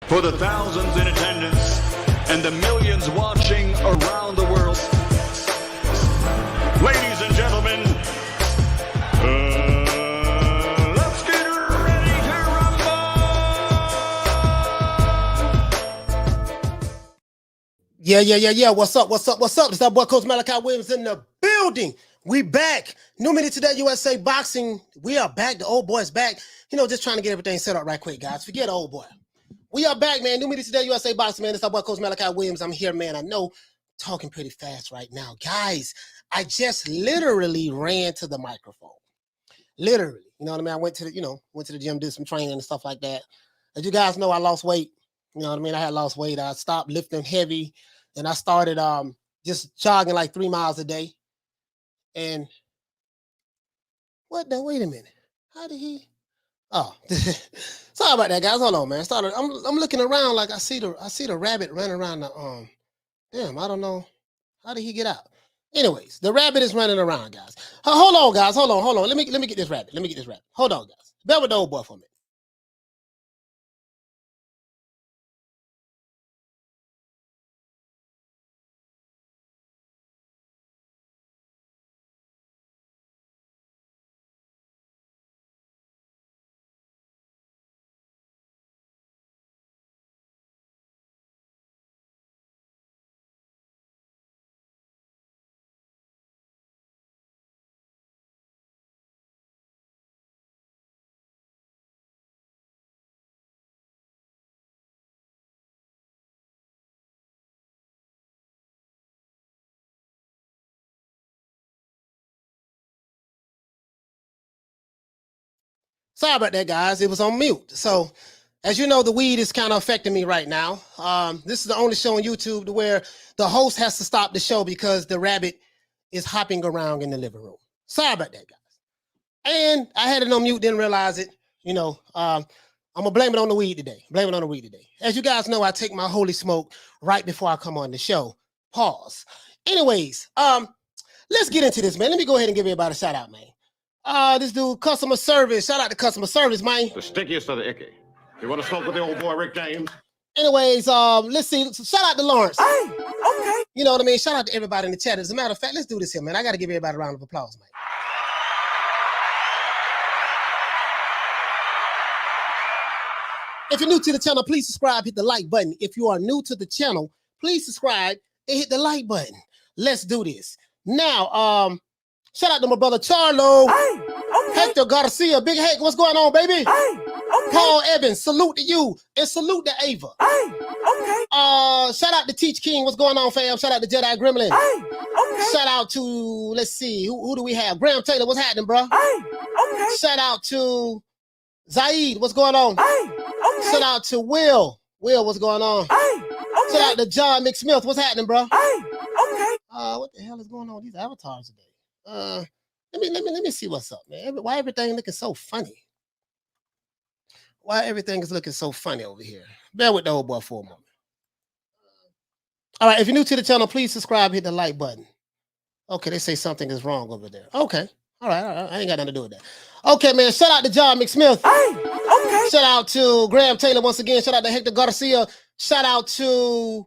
For the thousands in attendance and the millions watching around the world, ladies and gentlemen, let's get ready to rumble! Yeah. What's up? It's our boy Coach Malachi Williams in the building. We back. New Minute Today USA Boxing. We are back. The old boy's back. You know, just trying to get everything set up right quick, guys. Forget old boy. We are back, man. New Minute Today USA Boxing, man. It's our boy Coach Malachi Williams. I'm here, man. I know, talking pretty fast right now. Guys, I just literally ran to the microphone. Literally. You know what I mean? I went to the gym, did some training and stuff like that. As you guys know, I lost weight. You know what I mean? I had lost weight. I stopped lifting heavy, and I started just jogging like 3 miles a day. And what the? Wait a minute. How did he? Oh, sorry about that, guys. Hold on, man. I'm looking around like I see the rabbit running around the Damn, I don't know. How did he get out? Anyways, the rabbit is running around, guys. Hold on, guys. Hold on. Let me get this rabbit. Hold on, guys. Bear with the old boy for a minute. Sorry about that, guys. It was on mute. So, as you know, the weed is kind of affecting me right now. This is the only show on YouTube to where the host has to stop the show because the rabbit is hopping around in the living room. Sorry about that, guys. And I had it on mute, didn't realize it. You know, I'm going to blame it on the weed today. As you guys know, I take my holy smoke right before I come on the show. Pause. Anyways, let's get into this, man. Let me go ahead and give everybody a shout out, man. This dude, customer service. Shout out to customer service, man. The stickiest of the icky. You want to smoke with the old boy, Rick James? Anyways, let's see. Shout out to Lawrence. Hey, okay. You know what I mean? Shout out to everybody in the chat. As a matter of fact, let's do this here, man. I got to give everybody a round of applause, man. If you're new to the channel, please subscribe, hit the like button. If you are new to the channel, please subscribe and hit the like button. Let's do this. Now, shout out to my brother Charlo. Hey, okay. Hector Garcia. Big Hank, what's going on, baby? Hey, okay. Paul Evans, salute to you. And salute to Ava. Hey, okay. Shout out to Teach King. What's going on, fam? Shout out to Jedi Gremlin. Hey, okay. Shout out to, let's see, who do we have? Graham Taylor, what's happening, bro? Hey, okay. Shout out to Zaid, what's going on? Hey, okay. Shout out to Will. Will, what's going on? Hey, okay. Shout out to John McSmith, what's happening, bro? Hey, okay. What the hell is going on with these avatars today? Let me see what's up, man. Why everything looking so funny? Why everything is looking so funny over here? Bear with the old boy for a moment. All right, if you're new to the channel, please subscribe, hit the like button. Okay, they say something is wrong over there. Okay, all right. I ain't got nothing to do with that. Okay, man, shout out to John McSmith. Hey, okay. Shout out to Graham Taylor once again. Shout out to Hector Garcia. Shout out to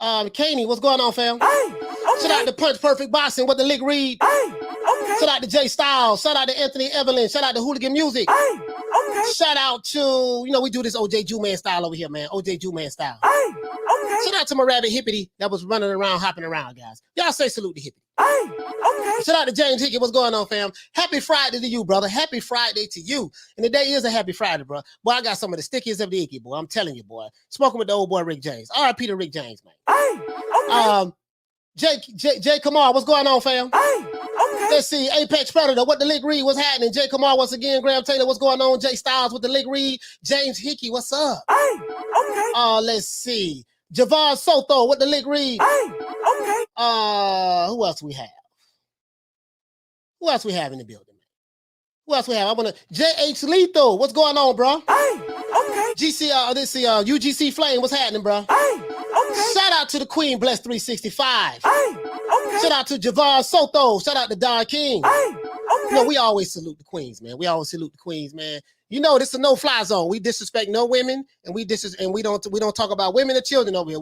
Kaney. What's going on, fam? Hey, okay. Shout out to Punch Perfect Boxing. What the lick read? Hey, okay. Shout out to Jay Styles. Shout out to Anthony Evelyn. Shout out to Hooligan Music. Hey, okay. Shout out to, we do this OJ Jew-Man style over here, man. OJ Jew-Man style. Hey, okay. Shout out to my rabbit Hippity that was running around, hopping around, guys. Y'all say salute to Hippity. Hey, okay. Shout out to James Hickey. What's going on, fam? Happy Friday to you, brother. Happy Friday to you. And today is a happy Friday, bro. Boy, I got some of the stickiest of the icky, boy. I'm telling you, boy. Smoking with the old boy Rick James. R.I.P. to Rick James, man. Hey, okay. Jay Kamar, what's going on, fam? Hey, okay. Let's see. Apex Predator, what the lick read? What's happening? Jay Kamar once again. Graham Taylor, what's going on? Jay Styles with the lick read. James Hickey, what's up? Hey, okay. Let's see. Javon Soto, what the lick read? Hey, okay. Who else we have? Who else we have in the building? Who else we have? I want to J.H. Lethal. What's going on, bro? Hey, okay. UGC Flame. What's happening, bro? Hey, okay. Shout out to the Queen Bless 365. Hey, okay. Shout out to Javon Soto. Shout out to Don King. Hey, okay. You know, we always salute the queens, man. You know, this is a no-fly zone. We disrespect no women, and we don't talk about women and children over here.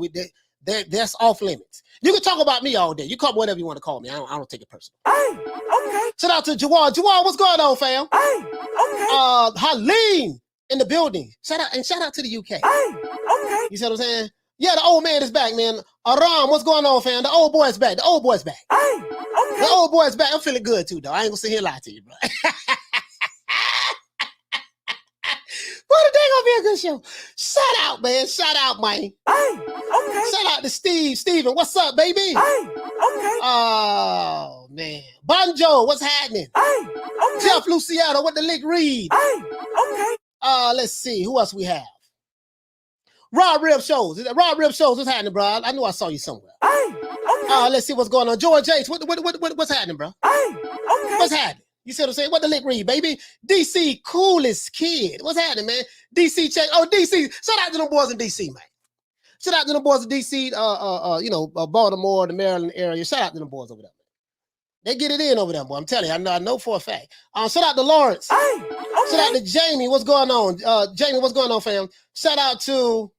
That's off limits. You can talk about me all day. You call me whatever you want to call me. I don't take it personal. Hey, okay. Shout out to Jawan. Jawan, what's going on, fam? Hey, okay. Halim in the building. Shout out to the UK. Hey, okay. You see what I'm saying? Yeah, the old man is back, man. Aram, what's going on, fam? The old boy's back. The old boy's back. Hey, okay. The old boy's back. I'm feeling good too, though. I ain't gonna sit here and lie to you, bro. Well, today gonna be a good show. Shout out, man. Shout out, man. Hey, okay. Shout out to Steve. Steven, what's up, baby? Hey, okay. Oh, man. Bonjo, what's happening? Hey, okay. Jeff Luciano, what the lick read? Hey, okay. Let's see. Who else we have? Rob Rib Shows. Rob Rib Shows, what's happening, bro? I know I saw you somewhere. Hey, okay. Let's see what's going on. George H, what's happening, bro? Hey, okay. What's happening? You see what I'm saying? What the lick read, baby? DC coolest kid. What's happening, man? DC check. Oh, DC. Shout out to them boys in DC, man. Shout out to them boys in DC, Baltimore, the Maryland area. Shout out to them boys over there, man. They get it in over there, boy. I'm telling you, I know for a fact. Shout out to Lawrence. Hey, okay. Shout out to Jamie. What's going on? Jamie, what's going on, fam? Shout out to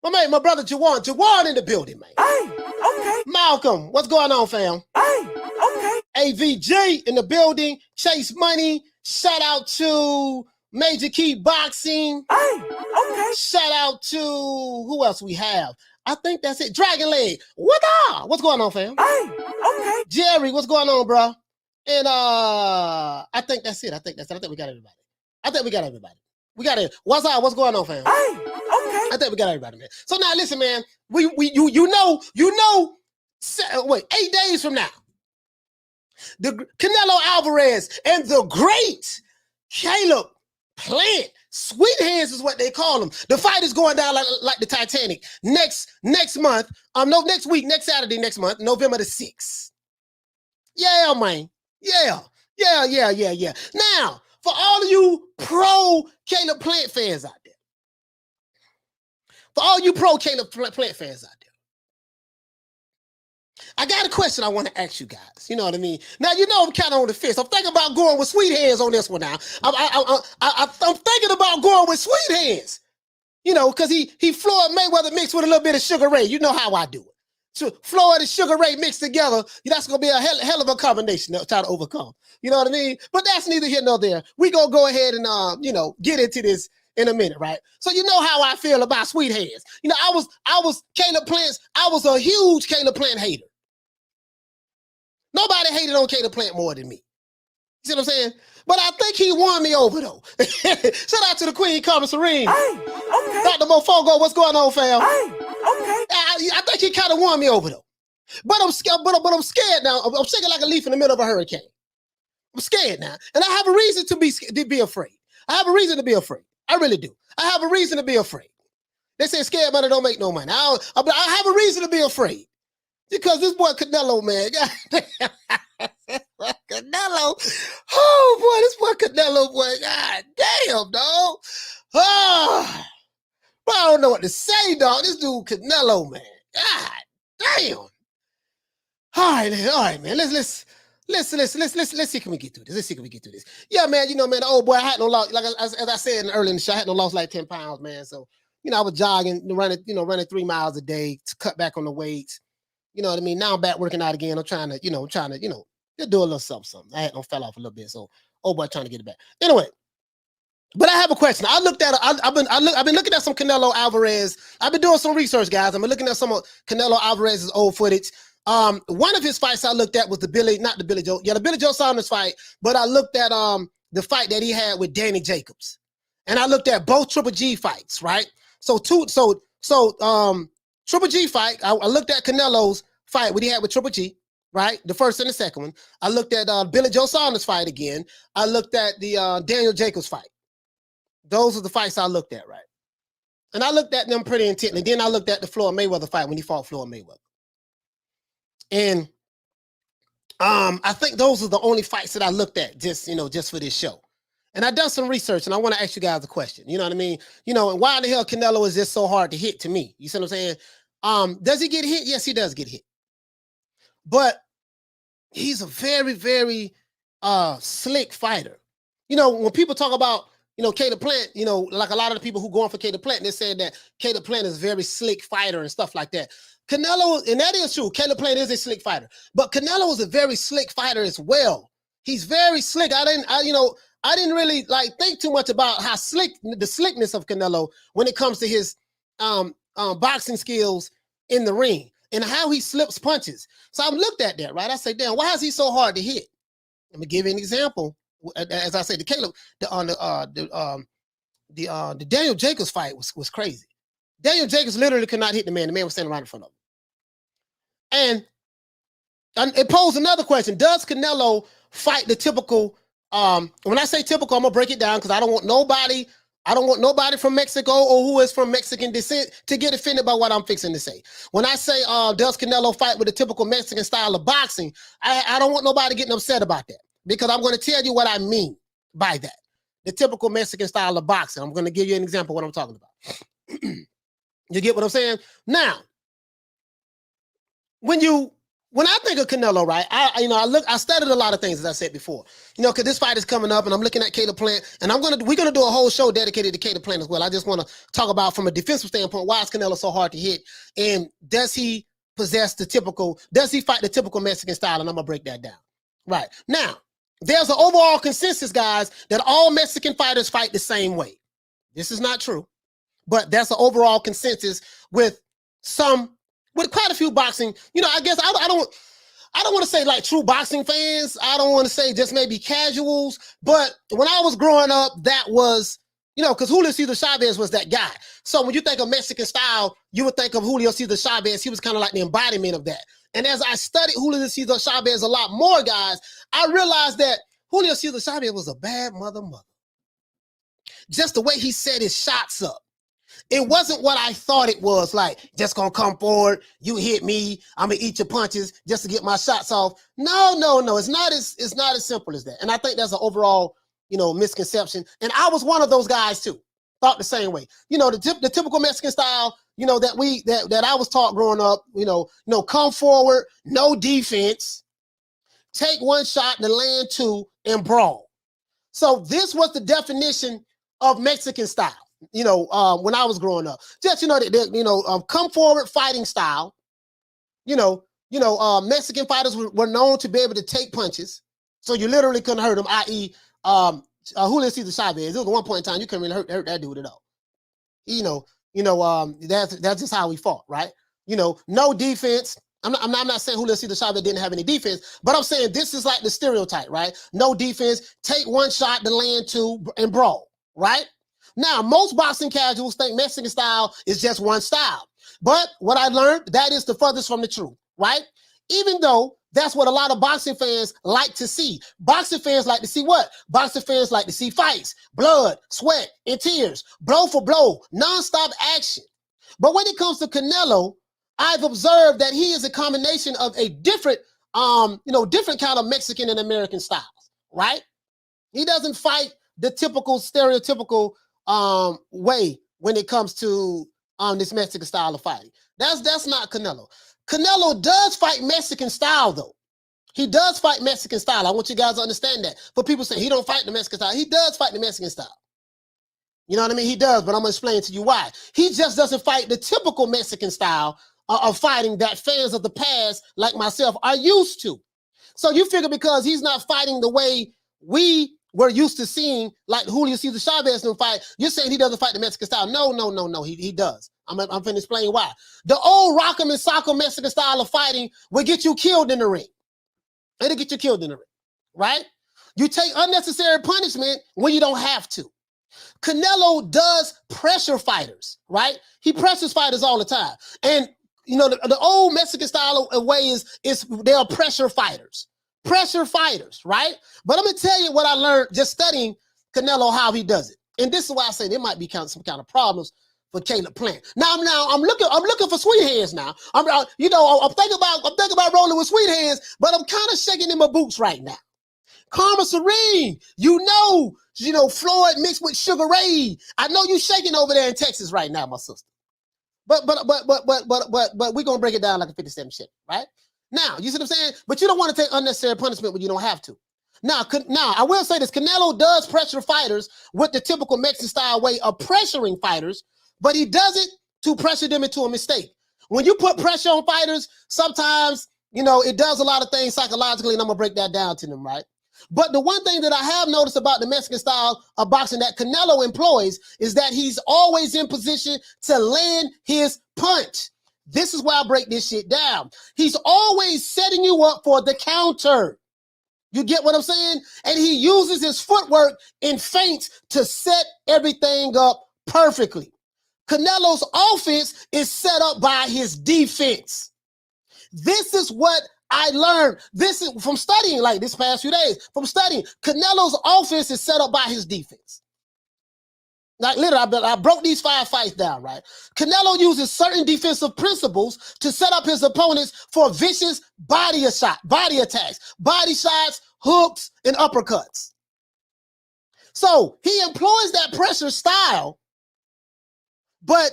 my brother Jawan. Jawan in the building, man. Hey, okay. Malcolm, what's going on, fam? Hey, okay. AVG in the building. Chase Money. Shout out to Major Key Boxing. Hey, okay. Shout out to who else we have? I think that's it. Dragon Leg. What's going on, fam? Hey, okay. Jerry, what's going on, bro? And I think that's it. I think we got everybody. We got it. What's up? What's going on, fam? Hey, okay. I think we got everybody, man. So now listen, man. You know, 8 days from now, the Canelo Alvarez and the great Caleb Plant, Sweet Hands is what they call him. The fight is going down like the Titanic next month. Next week, next Saturday, next month, November the 6th. Yeah, man. Yeah. Now, for all of you pro Caleb Plant fans out there, I got a question I want to ask you guys. You know what I mean? Now, you know I'm kind of on the fence. I'm thinking about going with Sweet Hands on this one now. I'm thinking about going with Sweet Hands. You know, because he Floyd Mayweather mixed with a little bit of Sugar Ray. You know how I do it. So Floyd and Sugar Ray mixed together, that's going to be a hell of a combination to try to overcome. You know what I mean? But that's neither here nor there. We're going to go ahead and, get into this in a minute, right? So you know how I feel about Sweet Hands. You know, I was Caleb Plant's, I was a huge Caleb Plant hater. Nobody hated on Caleb Plant more than me. You see what I'm saying? But I think he won me over, though. Shout out to the Queen, Carmen Serene. Hey, okay. Dr. Mofogo, what's going on, fam? Hey, okay. I think he kind of won me over, though. But I'm scared. But I'm scared now. I'm shaking like a leaf in the middle of a hurricane. I'm scared now, and I have a reason to be afraid. I have a reason to be afraid. I really do. I have a reason to be afraid. They say scared money don't make no money. I have a reason to be afraid because this boy Canelo, man, Canelo. Oh boy, this boy Canelo, boy, god damn, dog. Oh, but I don't know what to say, dog. This dude Canelo, man, god damn. All right, man. Let's see can we get through this. Yeah, man. You know, man, the old boy I had no loss. Like as I said earlier in the show, I had no loss like 10 pounds, man. So, you know, I was jogging, running 3 miles a day to cut back on the weights. You know what I mean? Now I'm back working out again. I'm trying to just do a little something. I had fell off a little bit. So old boy trying to get it back. Anyway, but I have a question. I've been looking at some Canelo Alvarez. I've been doing some research, guys. I've been looking at some of Canelo Alvarez's old footage. One of his fights I looked at was the Billy Joe Saunders fight, but I looked at the fight that he had with Danny Jacobs. And I looked at both Triple G fights, right? So Triple G fight, I looked at Canelo's fight what he had with Triple G, right? The first and the second one. I looked at Billy Joe Saunders fight again. I looked at the Daniel Jacobs fight. Those are the fights I looked at, right? And I looked at them pretty intently. Then I looked at the Floyd Mayweather fight when he fought Floyd Mayweather. And I think those are the only fights that I looked at just for this show. And I done some research and I want to ask you guys a question. You know what I mean? You know, and why the hell Canelo is just so hard to hit to me? You see what I'm saying? Does he get hit? Yes, he does get hit. But he's a very, very slick fighter. You know, when people talk about Caleb Plant, like a lot of the people who going for Caleb Plant, they said that Caleb Plant is a very slick fighter and stuff like that. Canelo, and that is true. Caleb Plant is a slick fighter, but Canelo is a very slick fighter as well. He's very slick. I didn't really think too much about how the slickness of Canelo when it comes to his boxing skills in the ring and how he slips punches. So I looked at that, right? I say, damn, why is he so hard to hit? Let me give you an example. As I said, the Daniel Jacobs fight was crazy. Daniel Jacobs literally could not hit the man. The man was standing right in front of him. And it posed another question. Does Canelo fight the typical, when I say typical, I'm gonna break it down because I don't want nobody from Mexico or who is from Mexican descent to get offended by what I'm fixing to say. When I say, does Canelo fight with the typical Mexican style of boxing, I don't want nobody getting upset about that because I'm going to tell you what I mean by that. The typical Mexican style of boxing. I'm going to give you an example of what I'm talking about. You get what I'm saying? Now, when I think of Canelo, right, I studied a lot of things, as I said before, because this fight is coming up and I'm looking at Caleb Plant and we're going to do a whole show dedicated to Caleb Plant as well. I just want to talk about from a defensive standpoint, why is Canelo so hard to hit? And does he fight the typical Mexican style? And I'm going to break that down. Right. Now, there's an overall consensus, guys, that all Mexican fighters fight the same way. This is not true, but that's an overall consensus with quite a few boxing. I guess I don't want to say like true boxing fans. I don't want to say just maybe casuals. But when I was growing up, that was, because Julio Cesar Chavez was that guy. So when you think of Mexican style, you would think of Julio Cesar Chavez. He was kind of like the embodiment of that. And as I studied Julio Cesar Chavez a lot more, guys, I realized that Julio Cesar Chavez was a bad mother. Just the way he set his shots up. It wasn't what I thought it was, like, just going to come forward, you hit me, I'm going to eat your punches just to get my shots off. No. It's not as simple as that. And I think that's an overall, misconception. And I was one of those guys too. Thought the same way. The typical Mexican style, that I was taught growing up, come forward, no defense, take one shot and land two and brawl. So this was the definition of Mexican style. When I was growing up, just come forward fighting style. Mexican fighters were known to be able to take punches, so you literally couldn't hurt them. I.e., Julio Cesar Chavez. It was at one point in time you couldn't really hurt that dude at all. That's just how he fought, right? No defense. I'm not saying Julio Cesar Chavez didn't have any defense, but I'm saying this is like the stereotype, right? No defense, take one shot to land two and brawl, right? Now, most boxing casuals think Mexican style is just one style. But what I learned, that is the furthest from the truth, right? Even though that's what a lot of boxing fans like to see. Boxing fans like to see what? Boxing fans like to see fights, blood, sweat, and tears, blow for blow, nonstop action. But when it comes to Canelo, I've observed that he is a combination of a different kind of Mexican and American styles, right? He doesn't fight the typical, stereotypical way when it comes to this Mexican style of fighting. That's not Canelo. Canelo does fight Mexican style, though. He does fight Mexican style. I want you guys to understand that. For people saying he don't fight the Mexican style, he does fight the Mexican style. You know what I mean? He does, but I'm gonna explain to you why. He just doesn't fight the typical Mexican style of fighting that fans of the past like myself are used to. So you figure because he's not fighting the way we're used to seeing, like Julio Cesar Chavez don't fight, you're saying he doesn't fight the Mexican style. No, he does. I'm finna explain why. The old rock'em and sock'em Mexican style of fighting will get you killed in the ring. It'll get you killed in the ring, right? You take unnecessary punishment when you don't have to. Canelo does pressure fighters, right? He pressures fighters all the time. And, the old Mexican style of way is they are pressure fighters. Pressure fighters, right? But I'm gonna tell you what I learned just studying Canelo, how he does it. And this is why I say there might be some kind of problems for Caleb Plant. Now I'm looking for sweet hands now. I'm thinking about rolling with sweet hands, but I'm kind of shaking in my boots right now. Karma Serene, Floyd mixed with Sugar Ray. I know you shaking over there in Texas right now, my sister. But we're gonna break it down like a 57 shit, right? Now, you see what I'm saying? But you don't want to take unnecessary punishment when you don't have to. Now, I will say this. Canelo does pressure fighters with the typical Mexican style way of pressuring fighters, but he does it to pressure them into a mistake. When you put pressure on fighters, sometimes, you know, it does a lot of things psychologically, and I'm going to break that down to them, right? But the one thing that I have noticed about the Mexican style of boxing that Canelo employs is that he's always in position to land his punch. This is where I break this shit down. He's always setting you up for the counter. You get what I'm saying? And he uses his footwork in feints to set everything up perfectly. Canelo's offense is set up by his defense. This is what I learned. This is from studying like this past few days. From studying, Canelo's offense is set up by his defense. Like literally, I broke these 5 fights down, right? Canelo uses certain defensive principles to set up his opponents for vicious body attacks, body shots, hooks, and uppercuts. So he employs that pressure style, but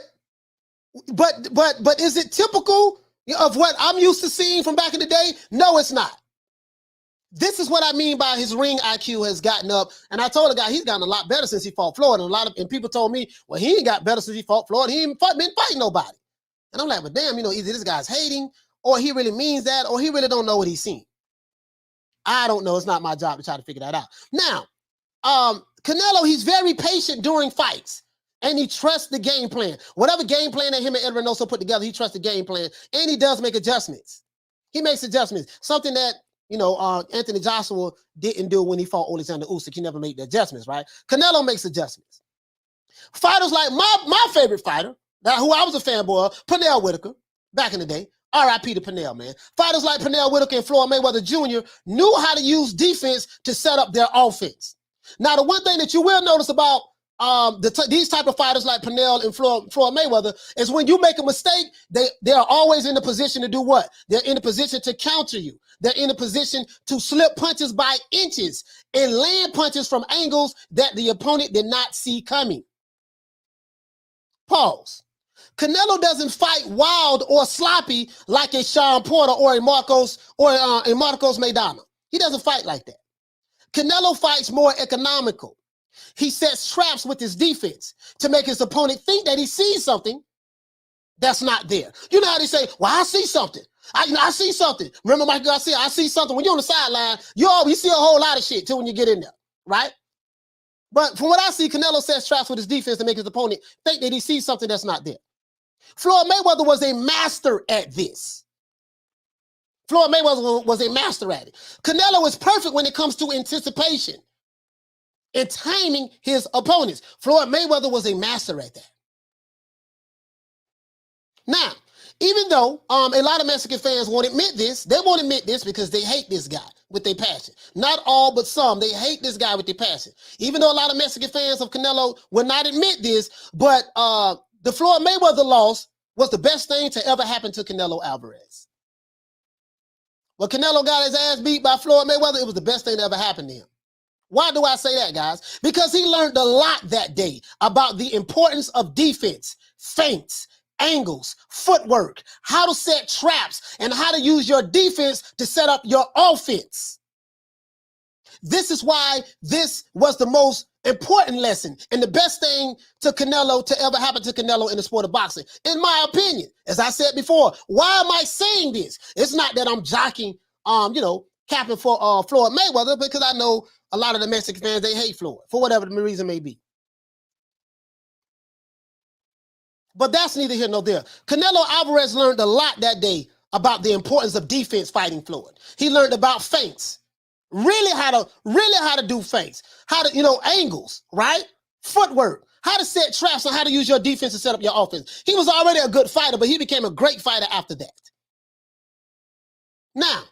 is it typical of what I'm used to seeing from back in the day? No, it's not. This is what I mean by his ring IQ has gotten up. And I told the guy he's gotten a lot better since he fought Floyd. And people told me, well, he ain't got better since he fought Floyd. He ain't been fighting nobody. And I'm like, but damn, you know, either this guy's hating or he really means that or he really don't know what he's seen. I don't know. It's not my job to try to figure that out. Now, Canelo, he's very patient during fights. And he trusts the game plan. Whatever game plan that him and Ed Reynoso put together, he trusts the game plan. And he does make adjustments. He makes adjustments. Something that, you know, Anthony Joshua didn't do when he fought Alexander Usyk. He never made the adjustments, right? Canelo makes adjustments. Fighters like my favorite fighter, who I was a fanboy of, Pernell Whitaker, back in the day. R.I.P. to Pernell, man. Fighters like Pernell Whitaker and Floyd Mayweather Jr. knew how to use defense to set up their offense. Now, the one thing that you will notice about these type of fighters like Pernell and Floyd Mayweather is when you make a mistake, they are always in the position to do what? They're in a position to counter you. They're in a position to slip punches by inches and land punches from angles that the opponent did not see coming. Pause. Canelo doesn't fight wild or sloppy like a Sean Porter or a Marcos Maidana. He doesn't fight like that. Canelo fights more economical. He sets traps with his defense to make his opponent think that he sees something that's not there. You know how they say, well, I see something. I see something. Remember Michael Garcia, I see something. When you're on the sideline, you see a whole lot of shit too when you get in there, right? But from what I see, Canelo sets traps with his defense to make his opponent think that he sees something that's not there. Floyd Mayweather was a master at this. Floyd Mayweather was a master at it. Canelo is perfect when it comes to anticipation and timing his opponents. Floyd Mayweather was a master at that. Now, even though a lot of Mexican fans won't admit this, they won't admit this because they hate this guy with their passion. Not all, but some. They hate this guy with their passion. Even though a lot of Mexican fans of Canelo will not admit this, but the Floyd Mayweather loss was the best thing to ever happen to Canelo Alvarez. When Canelo got his ass beat by Floyd Mayweather, it was the best thing that ever happened to him. Why do I say that, guys? Because he learned a lot that day about the importance of defense, feints, angles, footwork, how to set traps, and how to use your defense to set up your offense. This is why this was the most important lesson and the best thing to ever happen to Canelo in the sport of boxing, in my opinion. As I said before, why am I saying this? It's not that I'm jockeying, capping for Floyd Mayweather, because I know a lot of the Mexican fans, they hate Floyd for whatever the reason may be. But that's neither here nor there. Canelo Alvarez learned a lot that day about the importance of defense fighting Floyd. He learned about feints, really how to do feints, how to, angles, right? Footwork, how to set traps, and how to use your defense to set up your offense. He was already a good fighter, but he became a great fighter after that. Now,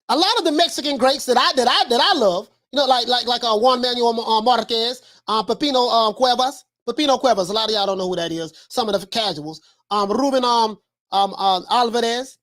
a lot of the Mexican greats that I love, like Juan Manuel Marquez, Pepino Cuevas. A lot of y'all don't know who that is. Some of the casuals. Ruben Alvarez.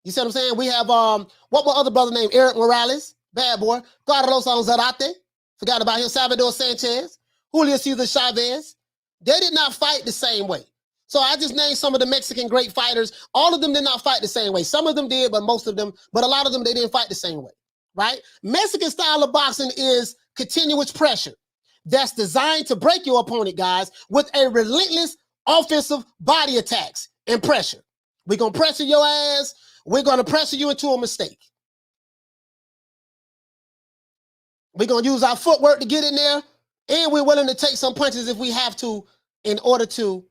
You see what I'm saying? We have what was other brother named Eric Morales, bad boy. Carlos Zarate. Forgot about him. Salvador Sanchez. Julio Cesar Chavez. They did not fight the same way. So I just named some of the Mexican great fighters. All of them did not fight the same way. Some of them did, but a lot of them, they didn't fight the same way. right? Mexican style of boxing is continuous pressure that's designed to break your opponent, guys, with a relentless offensive body attacks and pressure. We're going to pressure your ass. We're going to pressure you into a mistake. We're going to use our footwork to get in there, and we're willing to take some punches if we have to in order to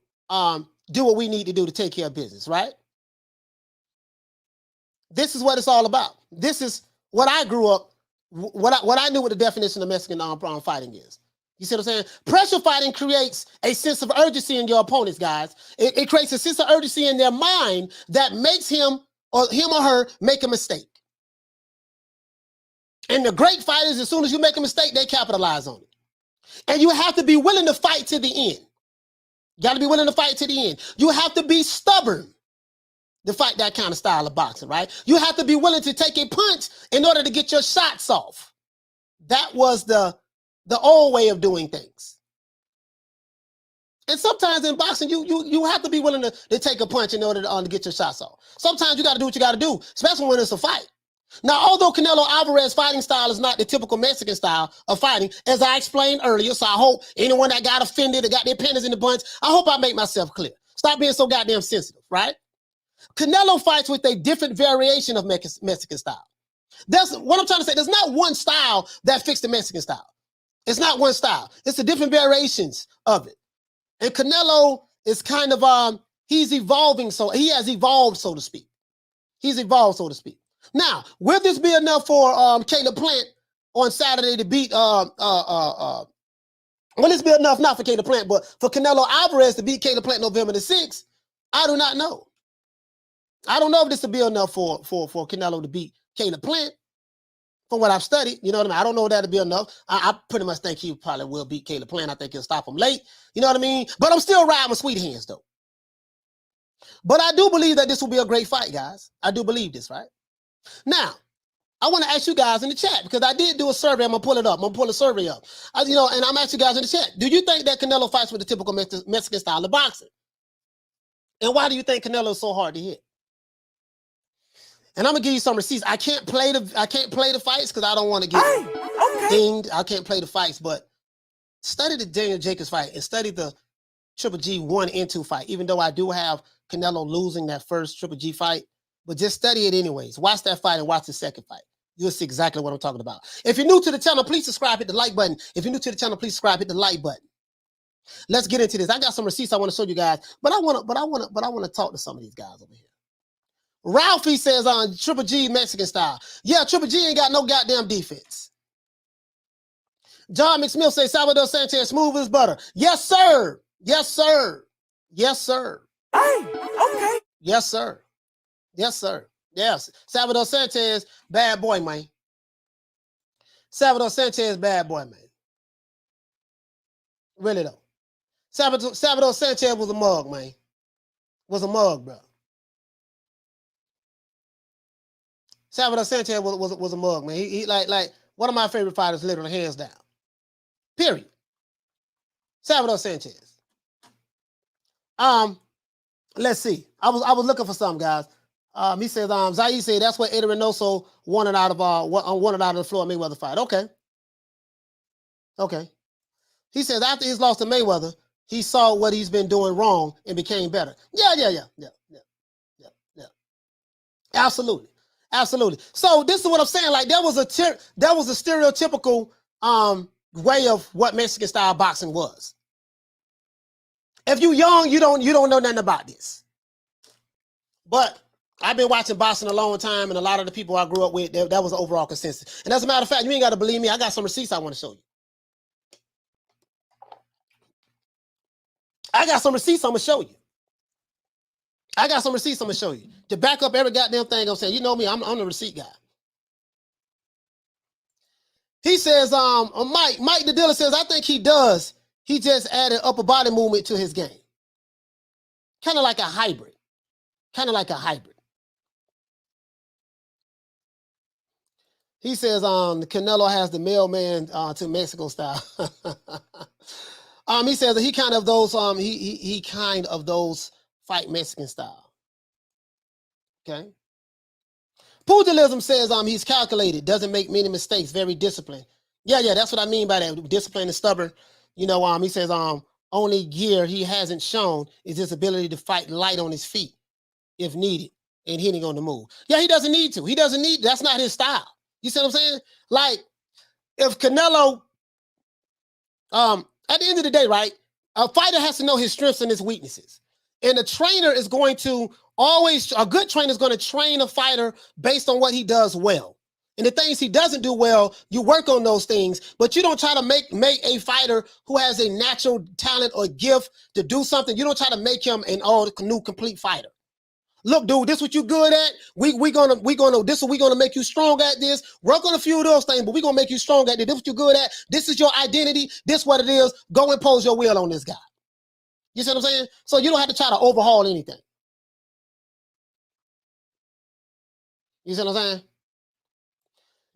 do what we need to do to take care of business, right? This is what it's all about. This is what I grew up, what I knew what the definition of Mexican fighting is. You see what I'm saying? Pressure fighting creates a sense of urgency in your opponents, guys. It creates a sense of urgency in their mind that makes him or her make a mistake. And the great fighters, as soon as you make a mistake, they capitalize on it. And you have to be willing to fight to the end. You got to be willing to fight to the end. You have to be stubborn to fight that kind of style of boxing, right? You have to be willing to take a punch in order to get your shots off. That was the old way of doing things. And sometimes in boxing, you have to be willing to take a punch in order to get your shots off. Sometimes you got to do what you got to do, especially when it's a fight. Now, although Canelo Alvarez's fighting style is not the typical Mexican style of fighting, as I explained earlier, so I hope anyone that got offended or got their panties in the bunch, I hope I make myself clear. Stop being so goddamn sensitive, right? Canelo fights with a different variation of Mexican style. That's what I'm trying to say. There's not one style that fits the Mexican style. It's not one style. It's the different variations of it. And Canelo is kind of, he's evolving, so he has evolved, so to speak. He's evolved, so to speak. Now, will this be enough for Caleb Plant on Saturday to beat, will this be enough, not for Caleb Plant, but for Canelo Alvarez to beat Caleb Plant November the 6th? I do not know. I don't know if this will be enough for Canelo to beat Caleb Plant. From what I've studied, you know what I mean? I don't know if that'll be enough. I pretty much think he probably will beat Caleb Plant. I think he'll stop him late. You know what I mean? But I'm still riding with sweet hands, though. But I do believe that this will be a great fight, guys. I do believe this, right? Now, I want to ask you guys in the chat, because I did do a survey. I'm going to pull it up. I'm going to pull a survey up. And I'm asking you guys in the chat, do you think that Canelo fights with the typical Mexican style of boxing? And why do you think Canelo is so hard to hit? And I'm gonna give you some receipts. I can't play the fights because I don't want to get dinged. I can't play the fights, but study the Daniel Jacobs fight and study the Triple G 1 and 2 fight. Even though I do have Canelo losing that first Triple G fight, but just study it anyways. Watch that fight and watch the second fight. You'll see exactly what I'm talking about. If you're new to the channel, please subscribe. Hit the like button. If you're new to the channel, please subscribe. Hit the like button. Let's get into this. I got some receipts I want to show you guys, but I want to talk to some of these guys over here. Ralphie says on Triple G Mexican style. Yeah, Triple G ain't got no goddamn defense. John McSmith says Salvador Sanchez smooth as butter. Yes, sir. Yes, sir. Yes, sir. Hey, okay. Yes, sir. Yes, sir. Yes. Salvador Sanchez, bad boy, man. Salvador Sanchez, bad boy, man. Really though. Salvador Sanchez was a mug, man. Was a mug, bro. Salvador Sanchez was a mug, man. He like one of my favorite fighters, literally, hands down. Period. Salvador Sanchez. Let's see. I was looking for something, guys. He says, Zaire said that's what Eddie Reynoso wanted out of the Floyd Mayweather fight. Okay. Okay. He says after his loss to Mayweather, he saw what he's been doing wrong and became better. Yeah. Absolutely. Absolutely. So this is what I'm saying. Like that was a stereotypical way of what Mexican style boxing was. If you young, you don't know nothing about this. But I've been watching boxing a long time, and a lot of the people I grew up with, that was the overall consensus. And as a matter of fact, you ain't got to believe me. I got some receipts I want to show you. I got some receipts I'm going to show you. I got some receipts I'm going to show you. To back up every goddamn thing I'm saying. You know me, I'm the receipt guy. He says, Mike the dealer says, I think he does. He just added upper body movement to his game. Kind of like a hybrid. Kind of like a hybrid. He says, Canelo has the mailman to Mexico style. He says that he kind of those, he kind of those fight Mexican style. Okay. Pugilism says he's calculated, doesn't make many mistakes, very disciplined. Yeah, that's what I mean by that. Disciplined and stubborn. You know, he says only gear he hasn't shown is his ability to fight light on his feet if needed and hitting on the move. Yeah, he doesn't need to. He doesn't need, that's not his style. You see what I'm saying? Like, if Canelo, at the end of the day, right, a fighter has to know his strengths and his weaknesses. And a trainer is going to always, a good trainer is going to train a fighter based on what he does well. And the things he doesn't do well, you work on those things, but you don't try to make a fighter who has a natural talent or gift to do something. You don't try to make him an all new complete fighter. Look, dude, this is what you good at. This is what we're gonna make you strong at this. Work on a few of those things, but we're gonna make you strong at this. This is what you're good at. This is your identity. This is what it is. Go impose your will on this guy. You see what I'm saying? So you don't have to try to overhaul anything. You see what I'm saying?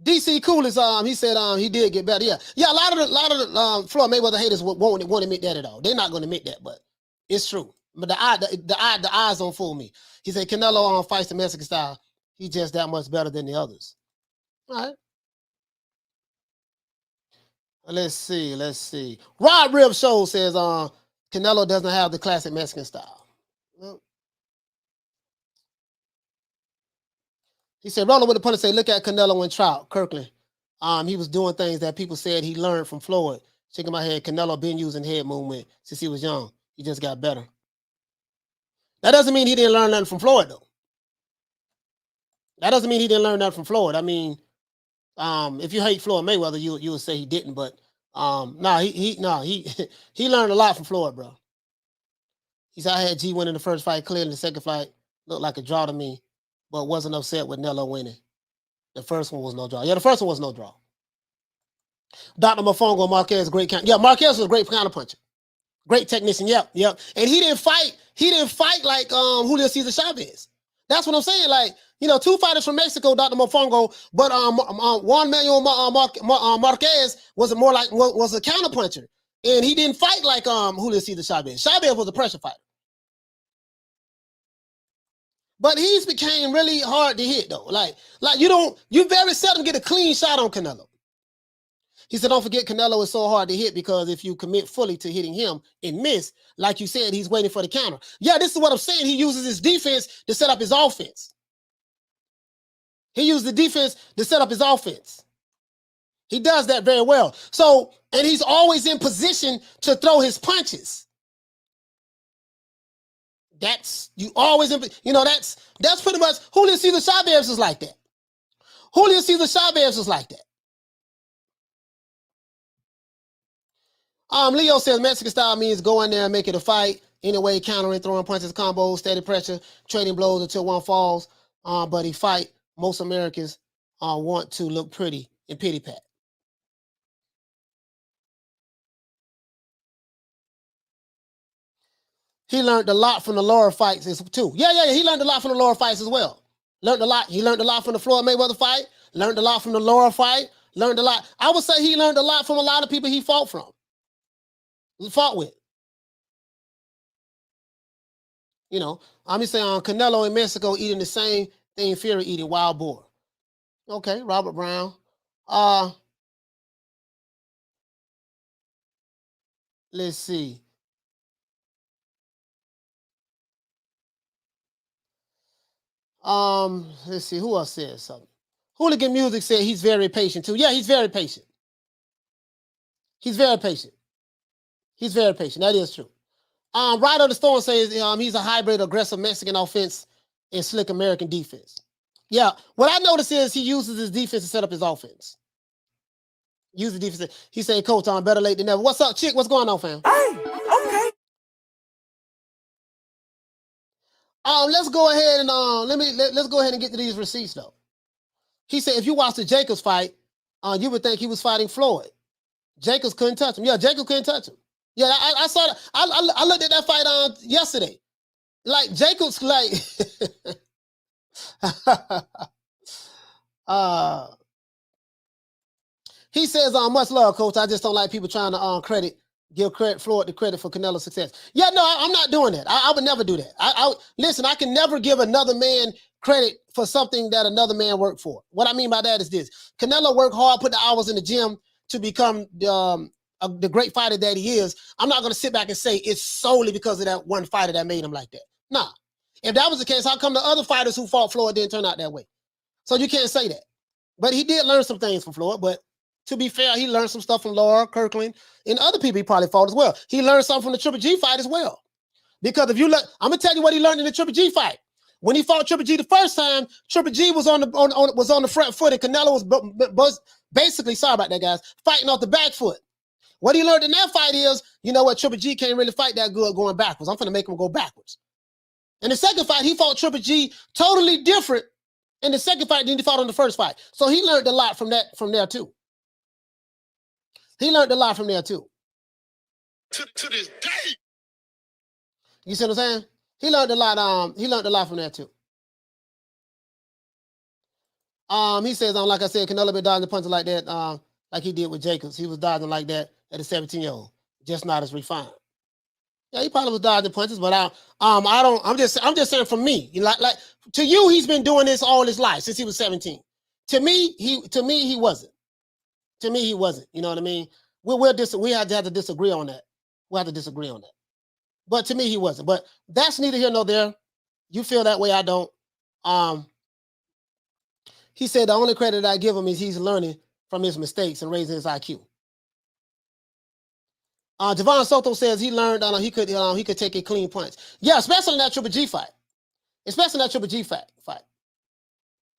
DC Coolest, he said he did get better. Yeah. A lot of the Floyd Mayweather haters won't admit that at all. They're not going to admit that, but it's true. But the eyes don't fool me. He said Canelo fights the Mexican style. He's just that much better than the others. All right. Let's see. Rod Rib Show says Canelo doesn't have the classic Mexican style. Well, he said, rolling with the punter, say, look at Canelo and Trout, Kirkland. He was doing things that people said he learned from Floyd. Shaking my head, Canelo been using head movement since he was young. He just got better. That doesn't mean he didn't learn nothing from Floyd, though. That doesn't mean he didn't learn nothing from Floyd. I mean, if you hate Floyd Mayweather, you would say he didn't, but he learned a lot from Floyd, bro. He said, I had G winning the first fight clearly. The second fight looked like a draw to me, but wasn't upset with Nello winning. The first one was no draw. Yeah, the first one was no draw. Dr. Mofongo, Marquez, great counter. Yeah, Marquez was a great counterpuncher. Great technician. Yep. And he didn't fight like Julio Cesar Chavez. That's what I'm saying. Like, you know, two fighters from Mexico, Dr. Mofongo, but Juan Manuel Marquez was a counterpuncher. And he didn't fight like Julio Cesar Chavez. Chavez was a pressure fighter. But he's became really hard to hit though. Like you very seldom get a clean shot on Canelo. He said, don't forget Canelo is so hard to hit because if you commit fully to hitting him and miss, like you said, he's waiting for the counter. Yeah, this is what I'm saying. He uses his defense to set up his offense. He used the defense to set up his offense. He does that very well. So, and he's always in position to throw his punches. That's pretty much Julio Cesar Chavez is like that. Julio Cesar Chavez is like that. Leo says Mexican style means go in there and make it a fight. Anyway, countering, throwing punches, combos, steady pressure, trading blows until one falls. But he fight. Most Americans want to look pretty and pity pat. He learned a lot from the lower fights too. Yeah. He learned a lot from the lower fights as well. Learned a lot. He learned a lot from the Floyd Mayweather fight. Learned a lot from the lower fight. Learned a lot. I would say he learned a lot from a lot of people he fought with. You know, I'm just saying Canelo in Mexico eating the same thing Fury eating, wild boar. Okay, Robert Brown. Let's see. Let's see who else said something. Hooligan Music said he's very patient too. Yeah, he's very patient. He's very patient. That is true. Ryder the Storm says he's a hybrid aggressive Mexican offense and slick American defense. Yeah, what I noticed is he uses his defense to set up his offense. Use the defense. He said, Coach, I'm better late than never. What's up, chick? What's going on, fam? Hey, okay. Let's go ahead and let's go ahead and get to these receipts though. He said if you watch the Jacobs fight, you would think he was fighting Floyd. Jacobs couldn't touch him. Yeah, Jacobs couldn't touch him. Yeah, I saw that. I looked at that fight yesterday. Like Jacobs, like he says, much love, Coach. I just don't like people trying to give Floyd the credit for Canelo's success. Yeah, no, I'm not doing that. I would never do that. Listen, I can never give another man credit for something that another man worked for. What I mean by that is this. Canelo worked hard, put the hours in the gym to become the great fighter that he is. I'm not going to sit back and say it's solely because of that one fighter that made him like that. Nah. If that was the case, how come the other fighters who fought Floyd didn't turn out that way? So you can't say that. But he did learn some things from Floyd. But to be fair, he learned some stuff from Laura, Kirkland, and other people he probably fought as well. He learned something from the Triple G fight as well. Because if you look, I'm gonna tell you what he learned in the Triple G fight. When he fought Triple G the first time, Triple G was on the front foot, and Canelo was basically, sorry about that, guys, fighting off the back foot. What he learned in that fight is, you know what, Triple G can't really fight that good going backwards. I'm gonna make him go backwards. In the second fight, he fought Triple G totally different in the second fight than he fought on the first fight. So he learned a lot from there too. He learned a lot from there too. To this day. You see what I'm saying? He learned a lot from there too. He says, like I said, Canelo been dodging punches like that, like he did with Jacobs. He was dodging like that at a 17-year-old, just not as refined. Yeah, he probably was dodging punches, but I'm just saying for me, like to you, he's been doing this all his life since he was 17. To me, he wasn't. To me, he wasn't. You know what I mean? We had to disagree on that. We have to disagree on that. But to me, he wasn't. But that's neither here nor there. You feel that way, I don't. He said the only credit I give him is he's learning from his mistakes and raising his IQ. Javon Soto says he learned he could take a clean punch. Yeah, especially in that Triple G fight. Fight.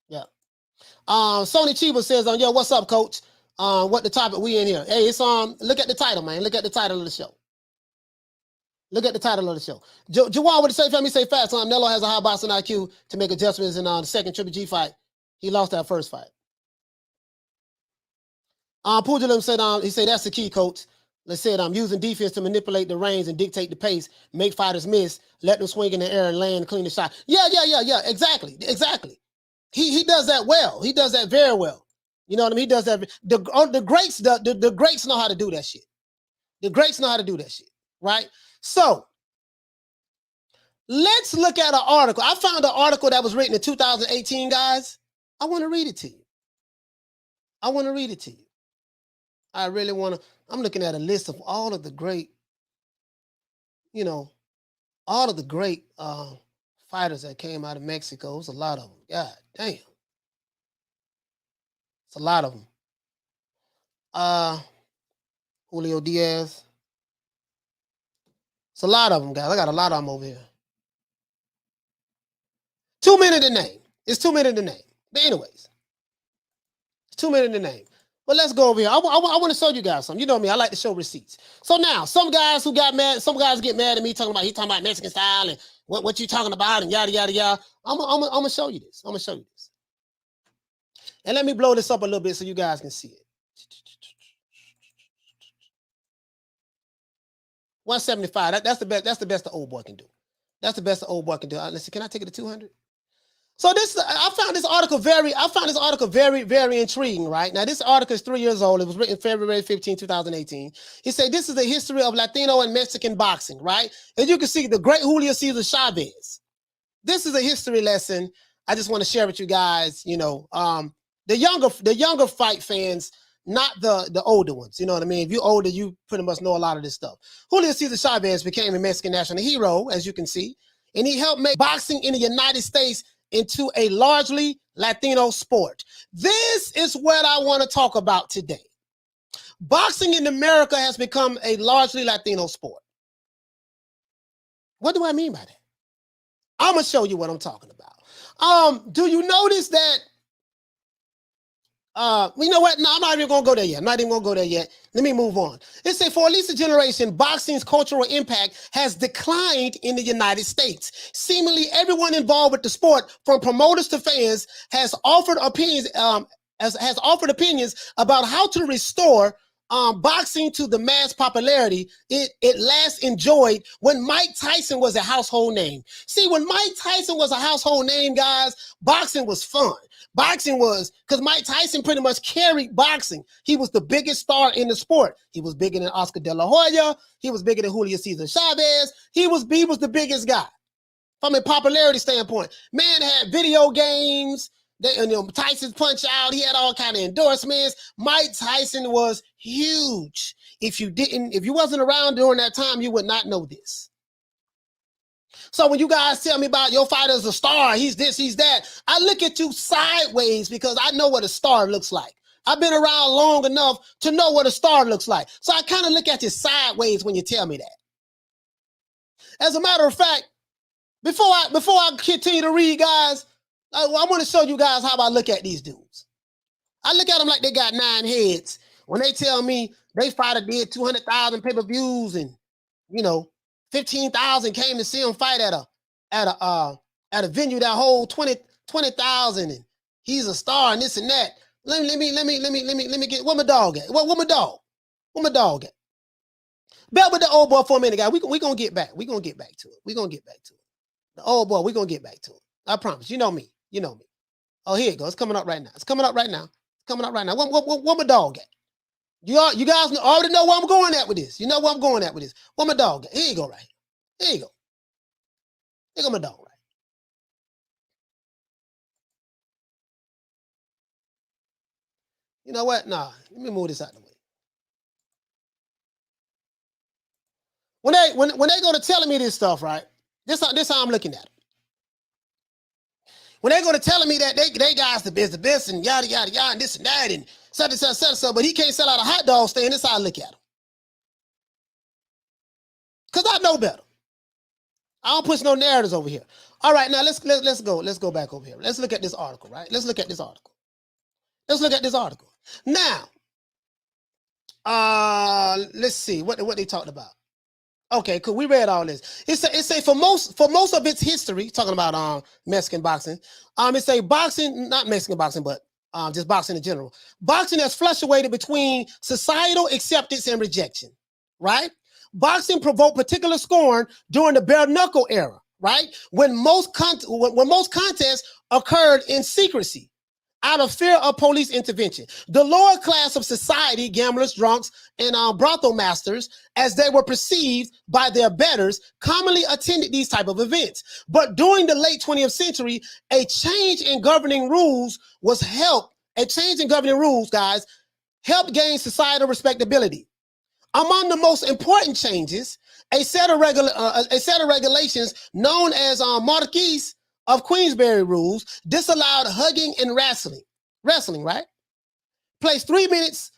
Yeah. Sony Chiba says, yo, what's up, coach? What the topic we in here? Hey, it's look at the title, man. Look at the title of the show. Look at the title of the show. Jawan with the safe family say fast. Nello has a high boxing IQ to make adjustments in the second Triple G fight. He lost that first fight. Pugilim said, he said that's the key, coach. Let's say I'm using defense to manipulate the reins and dictate the pace, make fighters miss, let them swing in the air and land, clean the shot. Yeah. Exactly. He does that well. He does that very well. You know what I mean? He does that. The greats know how to do that shit. The greats know how to do that shit, right? So let's look at an article. I found an article that was written in 2018, guys. I want to read it to you. I really want to. I'm looking at a list of all of the great, fighters that came out of Mexico. It's a lot of them. God damn. It's a lot of them. Julio Diaz. It's a lot of them, guys. I got a lot of them over here. Too many to name. It's too many to name. But anyways, it's too many to name. But let's go over here. I want to show you guys something. You know me, I like to show receipts. So now, some guys get mad at me talking about Mexican style and what you talking about and yada, yada, yada. I'm going to show you this. And let me blow this up a little bit so you guys can see it. 175. That's the best the old boy can do. That's the best the old boy can do. Let's see, can I take it to 200? So I found this article very, very intriguing, right? Now, this article is 3 years old. It was written February 15, 2018. He said, this is the history of Latino and Mexican boxing, right? And you can see the great Julio Cesar Chavez. This is a history lesson I just want to share with you guys, the younger fight fans, not the older ones. You know what I mean? If you're older, you pretty much know a lot of this stuff. Julio Cesar Chavez became a Mexican national hero, as you can see, and he helped make boxing in the United States into a largely Latino sport. This is what I want to talk about today. Boxing in America has become a largely Latino sport. What do I mean by that? I'm going to show you what I'm talking about. Do you notice that you know what? No, I'm not even going to go there yet. Let me move on. It says, for at least a generation, boxing's cultural impact has declined in the United States. Seemingly everyone involved with the sport, from promoters to fans, has offered opinions about how to restore boxing to the mass popularity it last enjoyed when Mike Tyson was a household name. See, when Mike Tyson was a household name, guys, boxing was fun. Boxing was, because Mike Tyson pretty much carried boxing. He was the biggest star in the sport. He was bigger than Oscar De La Hoya. He was bigger than Julio Cesar Chavez. He was the biggest guy. from a popularity standpoint. Man had video games. Tyson's Punch Out. He had all kind of endorsements. Mike Tyson was huge. If you wasn't around during that time, you would not know this. So when you guys tell me about your fighter's a star, he's this, he's that, I look at you sideways because I know what a star looks like. I've been around long enough to know what a star looks like. So I kind of look at you sideways when you tell me that. As a matter of fact, before I continue to read, guys, I want to show you guys how I look at these dudes. I look at them like they got 9 heads. When they tell me they fighter did 200,000 pay-per-views and 15,000 came to see him fight at a venue that hold 20,000 and he's a star and this and that. Let me get where my dog at? Where my dog? Where my dog at? Bear with the old boy for a minute, guys. We gonna get back. We gonna get back to it. We gonna get back to it. The old boy, we gonna get back to it. I promise. You know me. You know me. Oh, here it goes. It's coming up right now. It's coming up right now. It's coming up right now. Where my dog at? You guys already know where I'm going at with this. You know where I'm going at with this. Where my dog at? Here you go, right here. Here you go. Here go my dog, right? You know what? Nah, let me move this out of the way. When they go to telling me this stuff, right? This how I'm looking at it. When they go to telling me that they guys the best and yada yada yada and this and that and such, but he can't sell out a hot dog stand. This how I look at him. Cause I know better. I don't push no narratives over here. All right, now let's go back over here. Let's look at this article, right? Let's look at this article. Let's look at this article. Now, let's see what they talked about. Okay, cool. We read all this. It say for most of its history, talking about Mexican boxing. It say boxing, not Mexican boxing, but just boxing in general. Boxing has fluctuated between societal acceptance and rejection, right? Boxing provoked particular scorn during the bare knuckle era, right? When most contests occurred in secrecy, out of fear of police intervention. The lower class of society, gamblers, drunks, and brothel masters, as they were perceived by their betters, commonly attended these type of events. But during the late 20th century, a change in governing rules, guys, helped gain societal respectability. Among the most important changes, a set of regulations known as Marquis of Queensberry rules disallowed hugging and wrestling, right? Placed 3 minute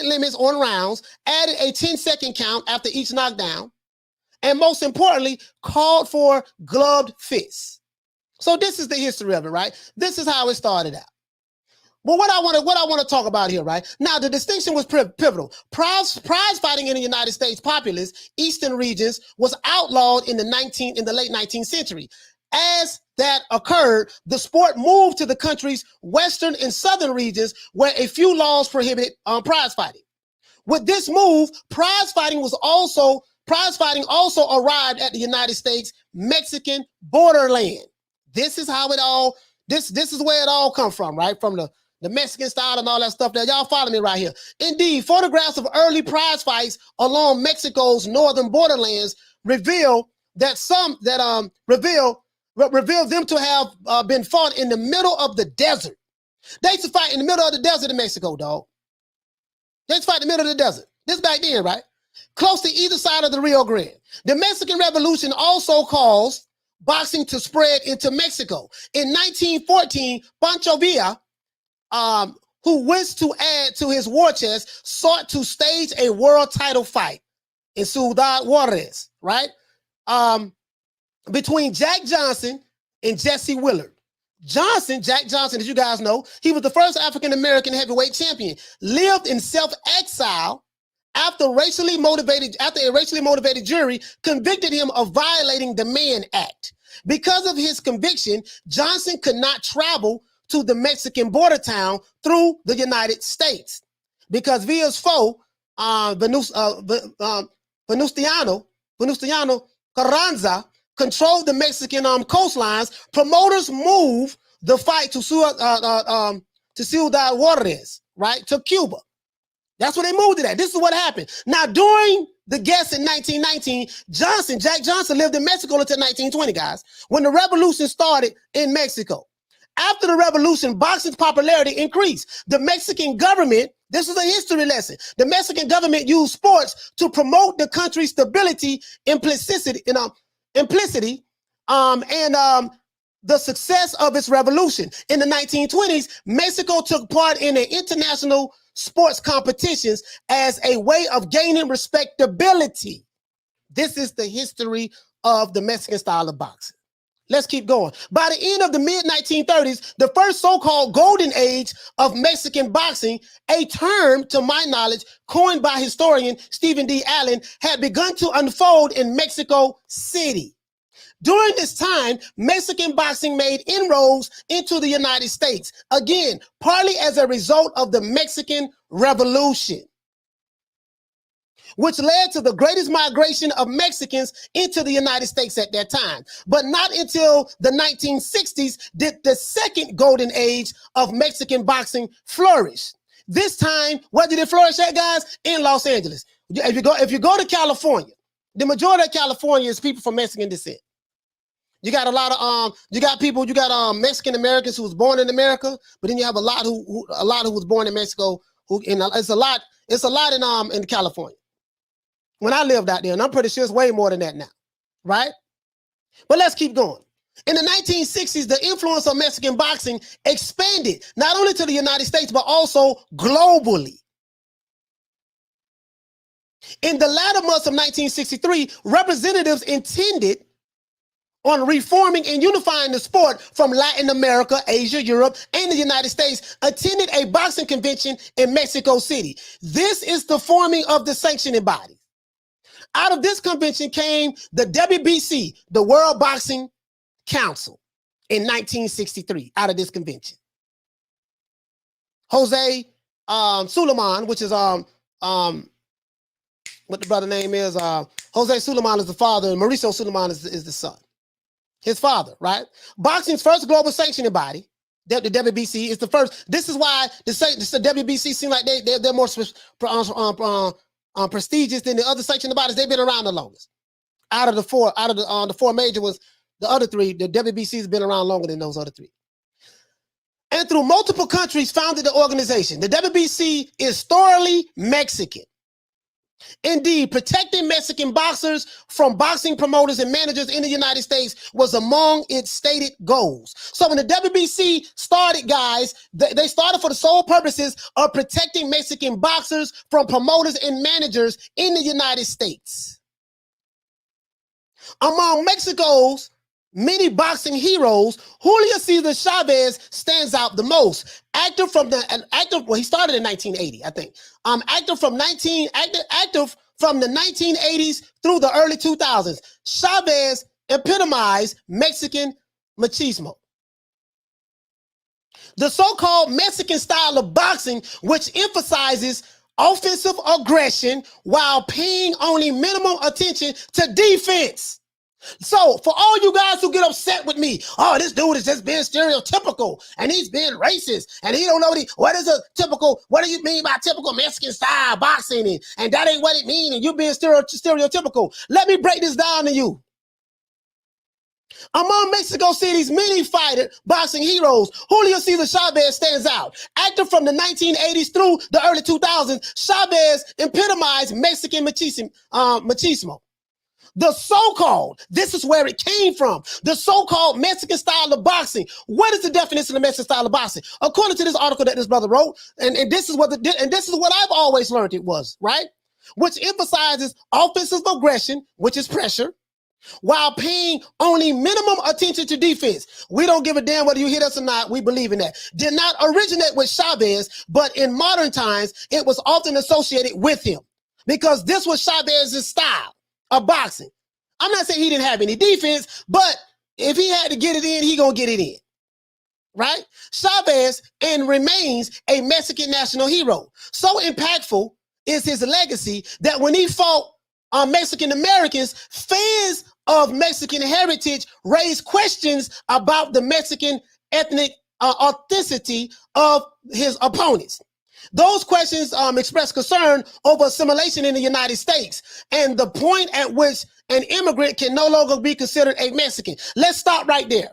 limits on rounds, added a 10-second count after each knockdown, and most importantly, called for gloved fists. So this is the history of it, right? This is how it started out. But what I want to talk about here, right? Now, the distinction was pivotal. Prize fighting in the United States populous eastern regions was outlawed in the late 19th century. As that occurred, the sport moved to the country's western and southern regions where a few laws prohibited prize fighting. With this move, prize fighting also arrived at the United States Mexican borderland. This is how it all, this is where it all come from, right? From the Mexican style and all that stuff there. Y'all follow me right here. Indeed, photographs of early prize fights along Mexico's northern borderlands reveal them to have been fought in the middle of the desert. They used to fight in the middle of the desert in Mexico, dog. They used to fight in the middle of the desert. This back then, right? Close to either side of the Rio Grande. The Mexican Revolution also caused boxing to spread into Mexico. In 1914, Pancho Villa, who wished to add to his war chest, sought to stage a world title fight in Ciudad Juarez, right? Between Jack Johnson and Jesse Willard. Jack Johnson, as you guys know, he was the first African-American heavyweight champion, lived in self-exile after a racially motivated jury convicted him of violating the Mann Act. Because of his conviction, Johnson could not travel to the Mexican border town through the United States because Villa's foe, Venustiano Carranza, controlled the Mexican coastlines. Promoters moved the fight to Ciudad Juarez, right, to Cuba. That's where they moved it at. This is what happened. Now, during the guess in 1919, Jack Johnson lived in Mexico until 1920, guys, when the revolution started in Mexico. After the revolution, boxing's popularity increased. The Mexican government, this is a history lesson, the Mexican government used sports to promote the country's stability, implicity, and the success of its revolution. In the 1920s, Mexico took part in the international sports competitions as a way of gaining respectability. This is the history of the Mexican style of boxing. Let's keep going. By the end of the mid-1930s, the first so-called golden age of Mexican boxing, a term, to my knowledge, coined by historian Stephen D. Allen, had begun to unfold in Mexico City. During this time, Mexican boxing made inroads into the United States, again, partly as a result of the Mexican Revolution, which led to the greatest migration of Mexicans into the United States at that time. But not until the 1960s did the second golden age of Mexican boxing flourish. This time, where did it flourish at, guys? In Los Angeles. If you go to California, the majority of California is people from Mexican descent. You got a lot of you got Mexican Americans who was born in America, but then you have a lot who was born in Mexico. It's a lot in California. When I lived out there, and I'm pretty sure it's way more than that now, right? But let's keep going. In the 1960s, the influence of Mexican boxing expanded not only to the United States, but also globally. In the latter months of 1963, representatives intended on reforming and unifying the sport from Latin America, Asia, Europe, and the United States, attended a boxing convention in Mexico City. This is the forming of the sanctioning body. Out of this convention came the WBC, the World Boxing Council, in 1963, out of this convention. Jose Suleiman, which is what the brother name is, Jose Suleiman is the father, and Mauricio Suleiman is the son. His father, right? Boxing's first global sanctioning body, the WBC, is the first. This is why the WBC seem like they're more prestigious than the other sanctioning bodies. They've been around the longest. Out of the four major ones, the other three, the WBC has been around longer than those other three. And through multiple countries founded the organization. The WBC is thoroughly Mexican. Indeed, protecting Mexican boxers from boxing promoters and managers in the United States was among its stated goals. So when the WBC started, guys, they started for the sole purposes of protecting Mexican boxers from promoters and managers in the United States. Among Mexico's many boxing heroes, Julio Cesar Chavez stands out the most. Active from the 1980, I think. Active from the 1980s through the early 2000s. Chavez epitomized Mexican machismo. The so-called Mexican style of boxing, which emphasizes offensive aggression while paying only minimum attention to defense. So for all you guys who get upset with me, oh, this dude is just being stereotypical and he's being racist and he don't know what do you mean by typical Mexican style boxing and that ain't what it means and you being stereotypical. Let me break this down to you. Among Mexico City's many fighter boxing heroes, Julio Cesar Chavez stands out. Active from the 1980s through the early 2000s, Chavez epitomized Mexican machismo. The so-called, this is where it came from, the so-called Mexican style of boxing. What is the definition of Mexican style of boxing? According to this article that this brother wrote, and this is what I've always learned it was, right? Which emphasizes offensive aggression, which is pressure, while paying only minimum attention to defense. We don't give a damn whether you hit us or not. We believe in that. Did not originate with Chavez, but in modern times, it was often associated with him because this was Chavez's style of boxing. I'm not saying he didn't have any defense, but if he had to get it in, he gonna get it in, right? Chavez and remains a Mexican national hero. So impactful is his legacy that when he fought Mexican Americans, fans of Mexican heritage raised questions about the Mexican ethnic authenticity of his opponents. Those questions express concern over assimilation in the United States and the point at which an immigrant can no longer be considered a Mexican. Let's stop right there.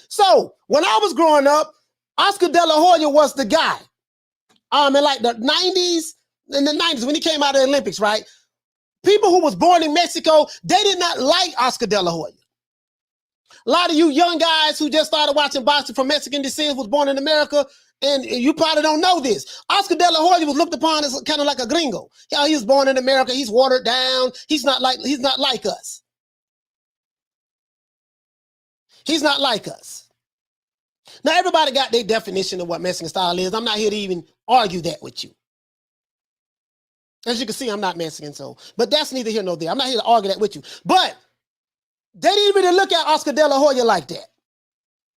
So when I was growing up, Oscar De La Hoya was the guy. In like the 90s, when he came out of the Olympics, right? People who was born in Mexico, they did not like Oscar De La Hoya. A lot of you young guys who just started watching boxing from Mexican descent was born in America, and you probably don't know this. Oscar De La Hoya was looked upon as kind of like a gringo. Yeah, he was born in America. He's watered down. He's not like us. He's not like us. Now, everybody got their definition of what Mexican style is. I'm not here to even argue that with you. As you can see, I'm not Mexican, but that's neither here nor there. I'm not here to argue that with you. But they didn't really look at Oscar De La Hoya like that.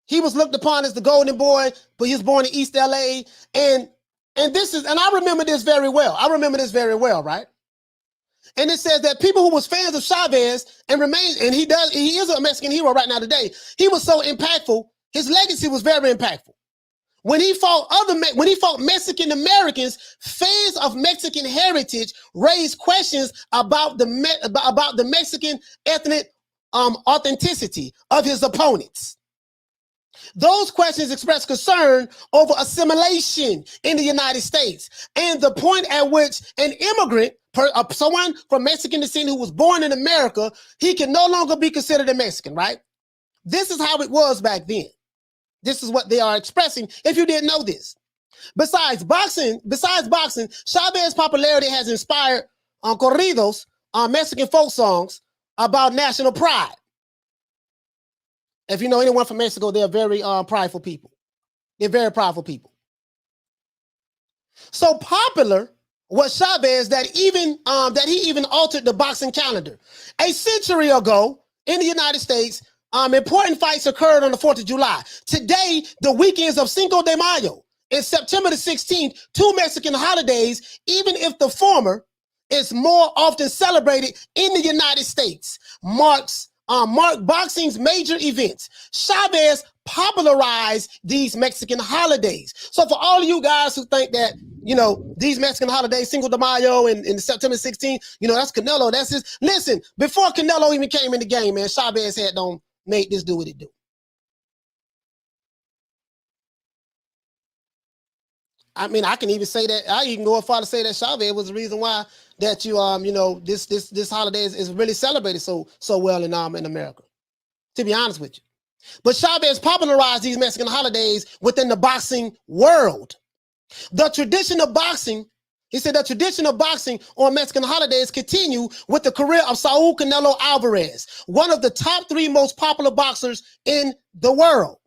He was looked upon as the golden boy, but he was born in East LA. And I remember this very well. Right? And it says that people who was fans of Chavez and he is a Mexican hero right now today. He was so impactful. His legacy was very impactful. When he fought Mexican Americans, fans of Mexican heritage raised questions about the Mexican ethnic authenticity of his opponents. Those questions express concern over assimilation in the United States and the point at which an immigrant, someone from Mexican descent who was born in America, he can no longer be considered a Mexican, right? This is how it was back then. This is what they are expressing, if you didn't know this. Besides boxing, Chavez's popularity has inspired corridos, Mexican folk songs about national pride. If you know anyone from Mexico, they're very prideful people. They're very prideful people. So popular was Chavez that he even altered the boxing calendar. A century ago in the United States, important fights occurred on the 4th of July. Today, the weekends of Cinco de Mayo and September the 16th, two Mexican holidays, even if the former is more often celebrated in the United States, mark boxing's major events. Chavez popularized these Mexican holidays. So for all of you guys who think that, these Mexican holidays, Cinco de Mayo and September 16th, that's Canelo, that's his. Listen, before Canelo even came in the game, man, Chavez had done made this do what it do. I mean, I can even say that, I even go as far to say that Chavez was the reason why that this holiday is really celebrated so well in America, to be honest with you. But Chavez popularized these Mexican holidays within the boxing world. The tradition of boxing, he said, the tradition of boxing on Mexican holidays continue with the career of Saul Canelo Alvarez, one of the top 3 most popular boxers in the world.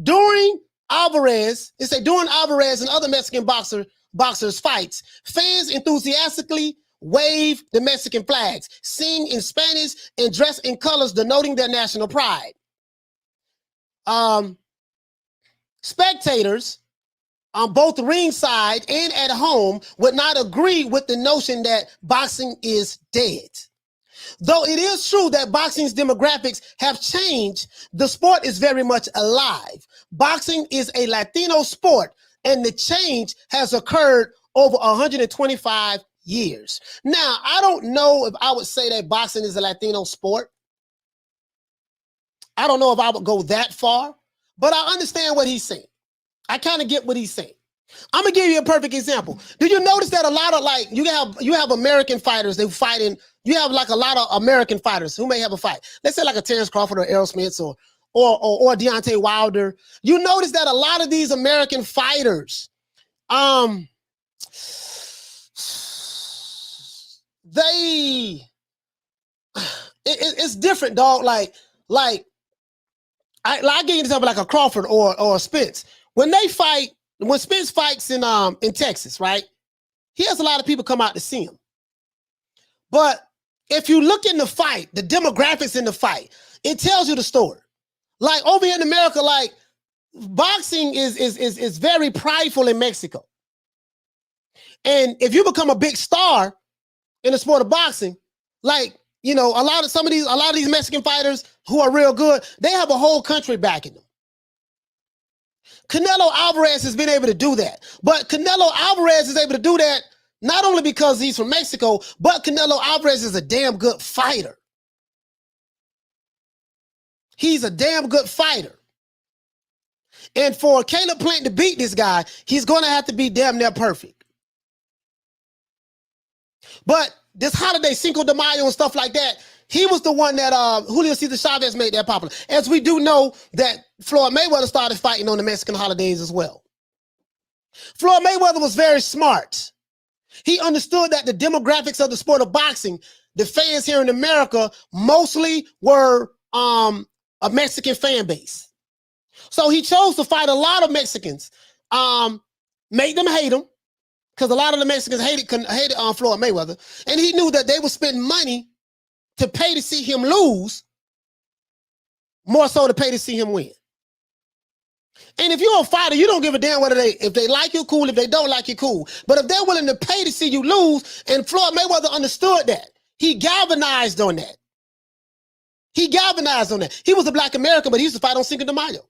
During Alvarez and other Mexican boxers' fights, fans enthusiastically wave the Mexican flags, sing in Spanish, and dress in colors denoting their national pride. Spectators on both ringside and at home would not agree with the notion that boxing is dead. Though it is true that boxing's demographics have changed, the sport is very much alive. Boxing is a Latino sport, and the change has occurred over 125 years. Now, I don't know if I would say that boxing is a Latino sport. I don't know if I would go that far, but I understand what he's saying. I kind of get what he's saying. I'm gonna give you a perfect example. Do you notice that a lot of you have American fighters, they fight in, you have like a lot of American fighters who may have a fight. Let's say like a Terrence Crawford or Errol Spence or Deontay Wilder. You notice that a lot of these American fighters, it's different, dog. Like I give you an example like a Crawford or a Spence. When Spence fights in Texas, right? He has a lot of people come out to see him. But if you look in the fight, the demographics in the fight, it tells you the story. Like over here in America, like boxing is very prideful in Mexico. And if you become a big star in the sport of boxing, like, a lot of these Mexican fighters who are real good, they have a whole country backing them. Canelo Alvarez has been able to do that. But Canelo Alvarez is able to do that not only because he's from Mexico, but Canelo Alvarez is a damn good fighter. He's a damn good fighter. And for Caleb Plant to beat this guy, he's going to have to be damn near perfect. But this holiday, Cinco de Mayo and stuff like that, he was the one that Julio Cesar Chavez made that popular. As we do know that Floyd Mayweather started fighting on the Mexican holidays as well. Floyd Mayweather was very smart. He understood that the demographics of the sport of boxing, the fans here in America, mostly were a Mexican fan base. So he chose to fight a lot of Mexicans, make them hate him, because a lot of the Mexicans hated Floyd Mayweather, and he knew that they would spend money to pay to see him lose, more so to pay to see him win. And if you're a fighter, you don't give a damn whether if they like you, cool. If they don't like you, cool. But if they're willing to pay to see you lose, and Floyd Mayweather understood that, he galvanized on that. He galvanized on that. He was a black American, but he used to fight on Cinco de Mayo.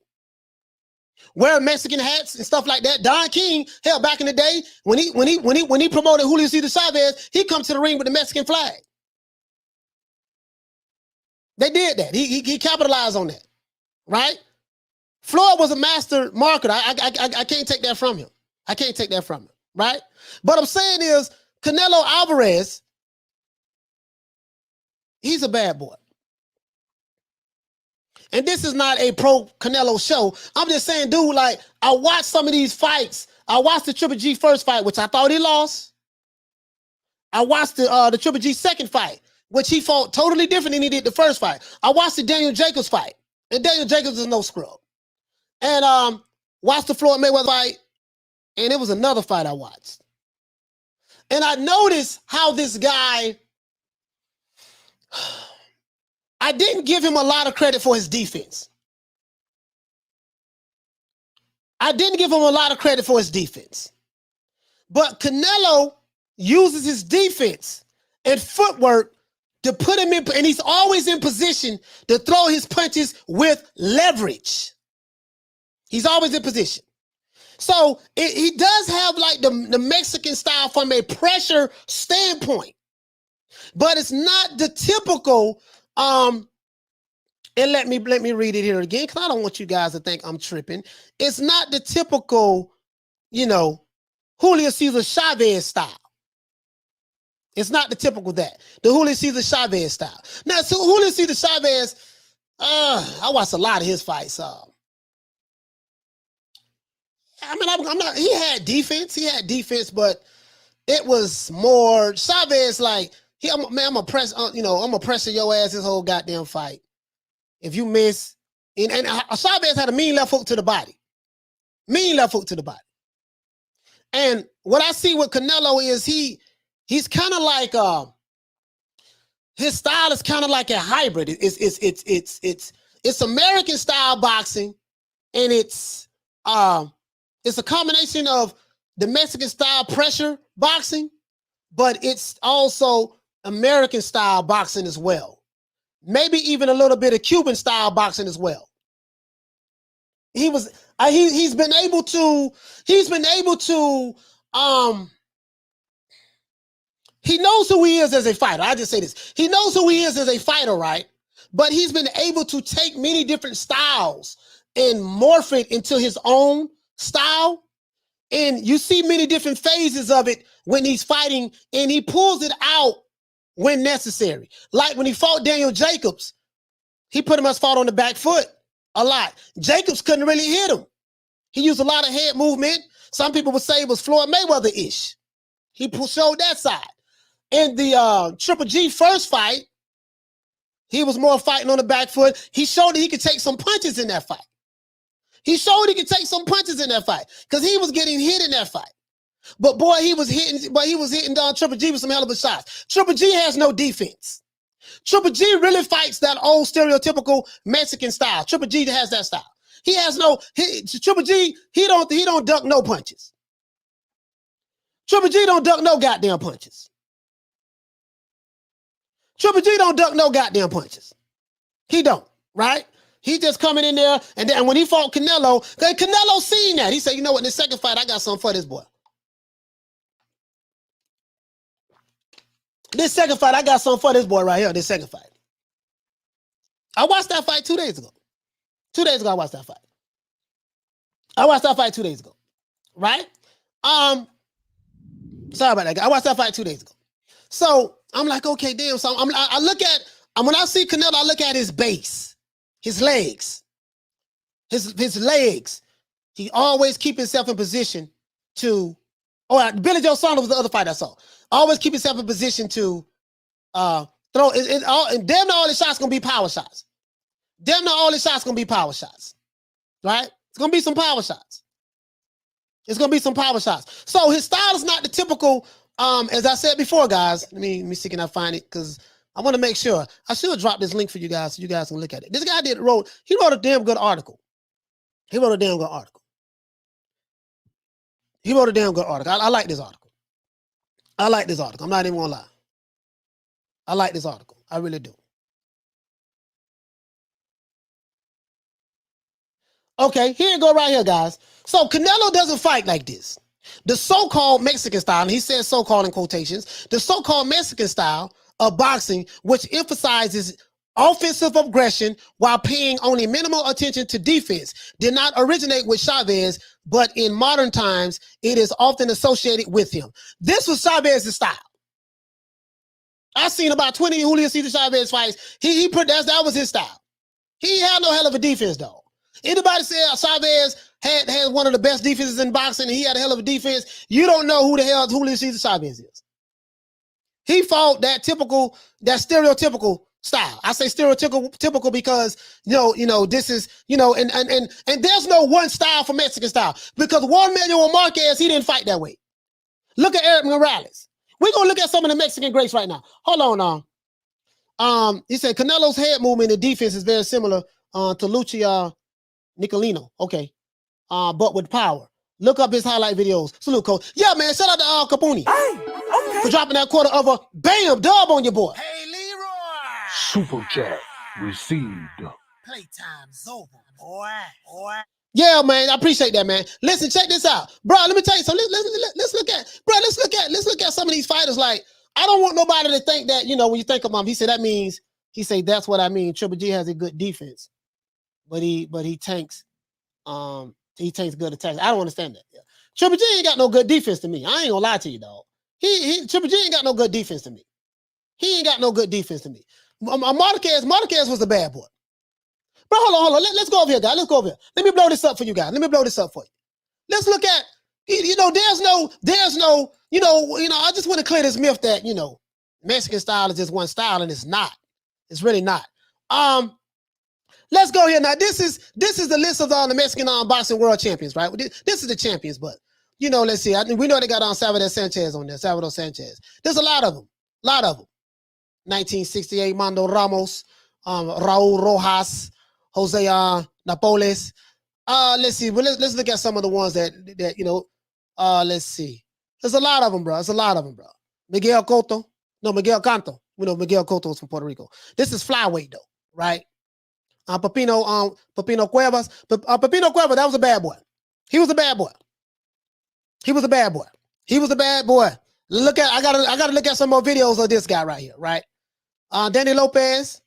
Wearing Mexican hats and stuff like that. Don King, hell, back in the day, when he promoted Julio Cesar Chavez, he come to the ring with the Mexican flag. They did that. He capitalized on that, right? Floyd was a master marketer. I can't take that from him. I can't take that from him, right? But I'm saying is, Canelo Alvarez, he's a bad boy. And this is not a pro Canelo show. I'm just saying, dude, like, I watched some of these fights. I watched the Triple G first fight, which I thought he lost. I watched the Triple G second fight, which he fought totally different than he did the first fight. I watched the Daniel Jacobs fight, and Daniel Jacobs is no scrub. And watched the Floyd Mayweather fight, and it was another fight I watched. And I noticed how this guy, I didn't give him a lot of credit for his defense. I didn't give him a lot of credit for his defense. But Canelo uses his defense and footwork to put him in, and he's always in position to throw his punches with leverage. He's always in position. So he does have like the Mexican style from a pressure standpoint, but it's not the typical, and let me read it here again, because I don't want you guys to think I'm tripping. It's not the typical, Julio Cesar Chavez style. It's not the typical that. The Julio Cesar Chavez style. Now, so Julio Cesar Chavez, I watched a lot of his fights. I'm not, he had defense, but it was more Chavez like, I'm gonna press, I'm gonna pressure your ass this whole goddamn fight. If you miss, and Chavez had a mean left hook to the body. Mean left hook to the body. And what I see with Canelo is he's kind of like, his style is kind of like a hybrid. It's American style boxing, and it's a combination of the Mexican style pressure boxing, but it's also American style boxing as well. Maybe even a little bit of Cuban style boxing as well. He's been able to, he knows who he is as a fighter. I just say this. He knows who he is as a fighter, right? But he's been able to take many different styles and morph it into his own style. And you see many different phases of it when he's fighting, and he pulls it out when necessary. Like when he fought Daniel Jacobs, he pretty much fought on the back foot a lot. Jacobs couldn't really hit him. He used a lot of head movement. Some people would say it was Floyd Mayweather-ish. He showed that side. In the Triple G first fight, he was more fighting on the back foot. He showed that he could take some punches in that fight. Because he was getting hit in that fight. But boy, he was hitting Triple G with some hell of a shots. Triple G has no defense. Triple G really fights that old stereotypical Mexican style. Triple G has that style. Triple G, he don't duck no punches. Triple G don't duck no goddamn punches. Triple G don't duck no goddamn punches. He don't, right? He just coming in there, and then when he fought Canelo, Canelo seen that. He said, you know what, in the second fight, I got something for this boy. This second fight, I got something for this boy right here, this second fight. I watched that fight 2 days ago. 2 days ago, I watched that fight. I watched that fight 2 days ago, right? Sorry about that, guy. I watched that fight 2 days ago. So I'm like, okay, damn. So I look at, when I see Canelo, I look at his base, his legs, his legs. He always keep himself in position to, Billy Joe Saunders was the other fight I saw. Always keep himself in position to throw, and damn near all his shots gonna be power shots. Damn near all his shots gonna be power shots, right? It's gonna be some power shots. It's gonna be some power shots. So his style is not the typical, as I said before, guys. Let me see, can I find it? Because I want to make sure. I should drop this link for you guys so you guys can look at it. This guy wrote a damn good article. He wrote a damn good article. He wrote a damn good article. I like this article. I like this article. I'm not even gonna lie. I like this article. I really do. Okay, here you go right here, guys. So Canelo doesn't fight like this. The so-called Mexican style, and he says so-called in quotations, the so-called Mexican style of boxing, which emphasizes offensive aggression while paying only minimal attention to defense, did not originate with Chavez, but in modern times, it is often associated with him. This was Chavez's style. I've seen about 20 Julio Cesar Chavez fights. That was his style. He had no hell of a defense, though. Anybody say Chavez had one of the best defenses in boxing and he had a hell of a defense, you don't know who the hell Julio Cesar Chavez is. He fought that stereotypical style. I say stereotypical because this is, and there's no one style for Mexican style, because Juan Manuel Marquez, he didn't fight that way. Look at Eric Morales. We're gonna look at some of the Mexican greats right now. Hold on. He said Canelo's head movement and defense is very similar to Lucia Nicolino. Okay. But with power. Look up his highlight videos. Salute, coach. Yeah, man. Shout out to Al Capone for dropping that quarter of a bam dub on your boy. Hey, Leroy! Super chat received. Playtime's over, boy. Yeah, man. I appreciate that, man. Listen, check this out, bro. Let me tell you something. Let's look at some of these fighters. Like, I don't want nobody to think that, when you think of him, he said that's what I mean. Triple G has a good defense, but he tanks. He takes good attacks. I don't understand that. Yeah. Triple G ain't got no good defense to me. I ain't gonna lie to you, dog. Triple G ain't got no good defense to me. He ain't got no good defense to me. Marquez was a bad boy. Bro, hold on. Let's go over here, guys. Let's go over here. Let me blow this up for you guys. Let's look at, there's no, I just want to clear this myth that, Mexican style is just one style, and it's not. It's really not. Let's go here now. This is the list of all the Mexican boxing world champions, right? This is the champions, but let's see. We know they got Salvador Sanchez on there. Salvador Sanchez. There's a lot of them. 1968, Mando Ramos, Raul Rojas, Jose Napoles. Let's see. Well, let's look at some of the ones that let's see. There's a lot of them, bro. Miguel Canto. We know Miguel Cotto is from Puerto Rico. This is flyweight though, right? Pepino Cuevas. Pepino Cuevas, that was a bad boy. He was a bad boy. I gotta look at some more videos of this guy right here, right? Danny Lopez.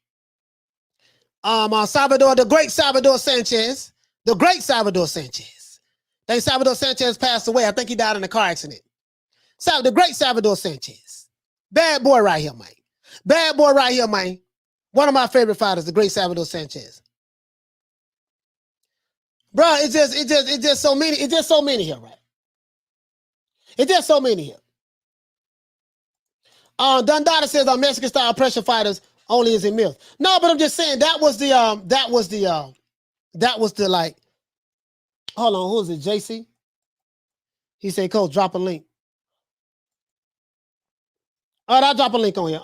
The great Salvador Sanchez. Then Salvador Sanchez passed away. I think he died in a car accident. The great Salvador Sanchez. Bad boy right here, man. One of my favorite fighters, the great Salvador Sanchez. Bro, it's just so many. It's just so many here, right? Dundada says our Mexican style pressure fighters only is a myth. No, but I'm just saying that was the like, hold on, who is it? JC? He said, Coach, drop a link. All right, I'll drop a link on here.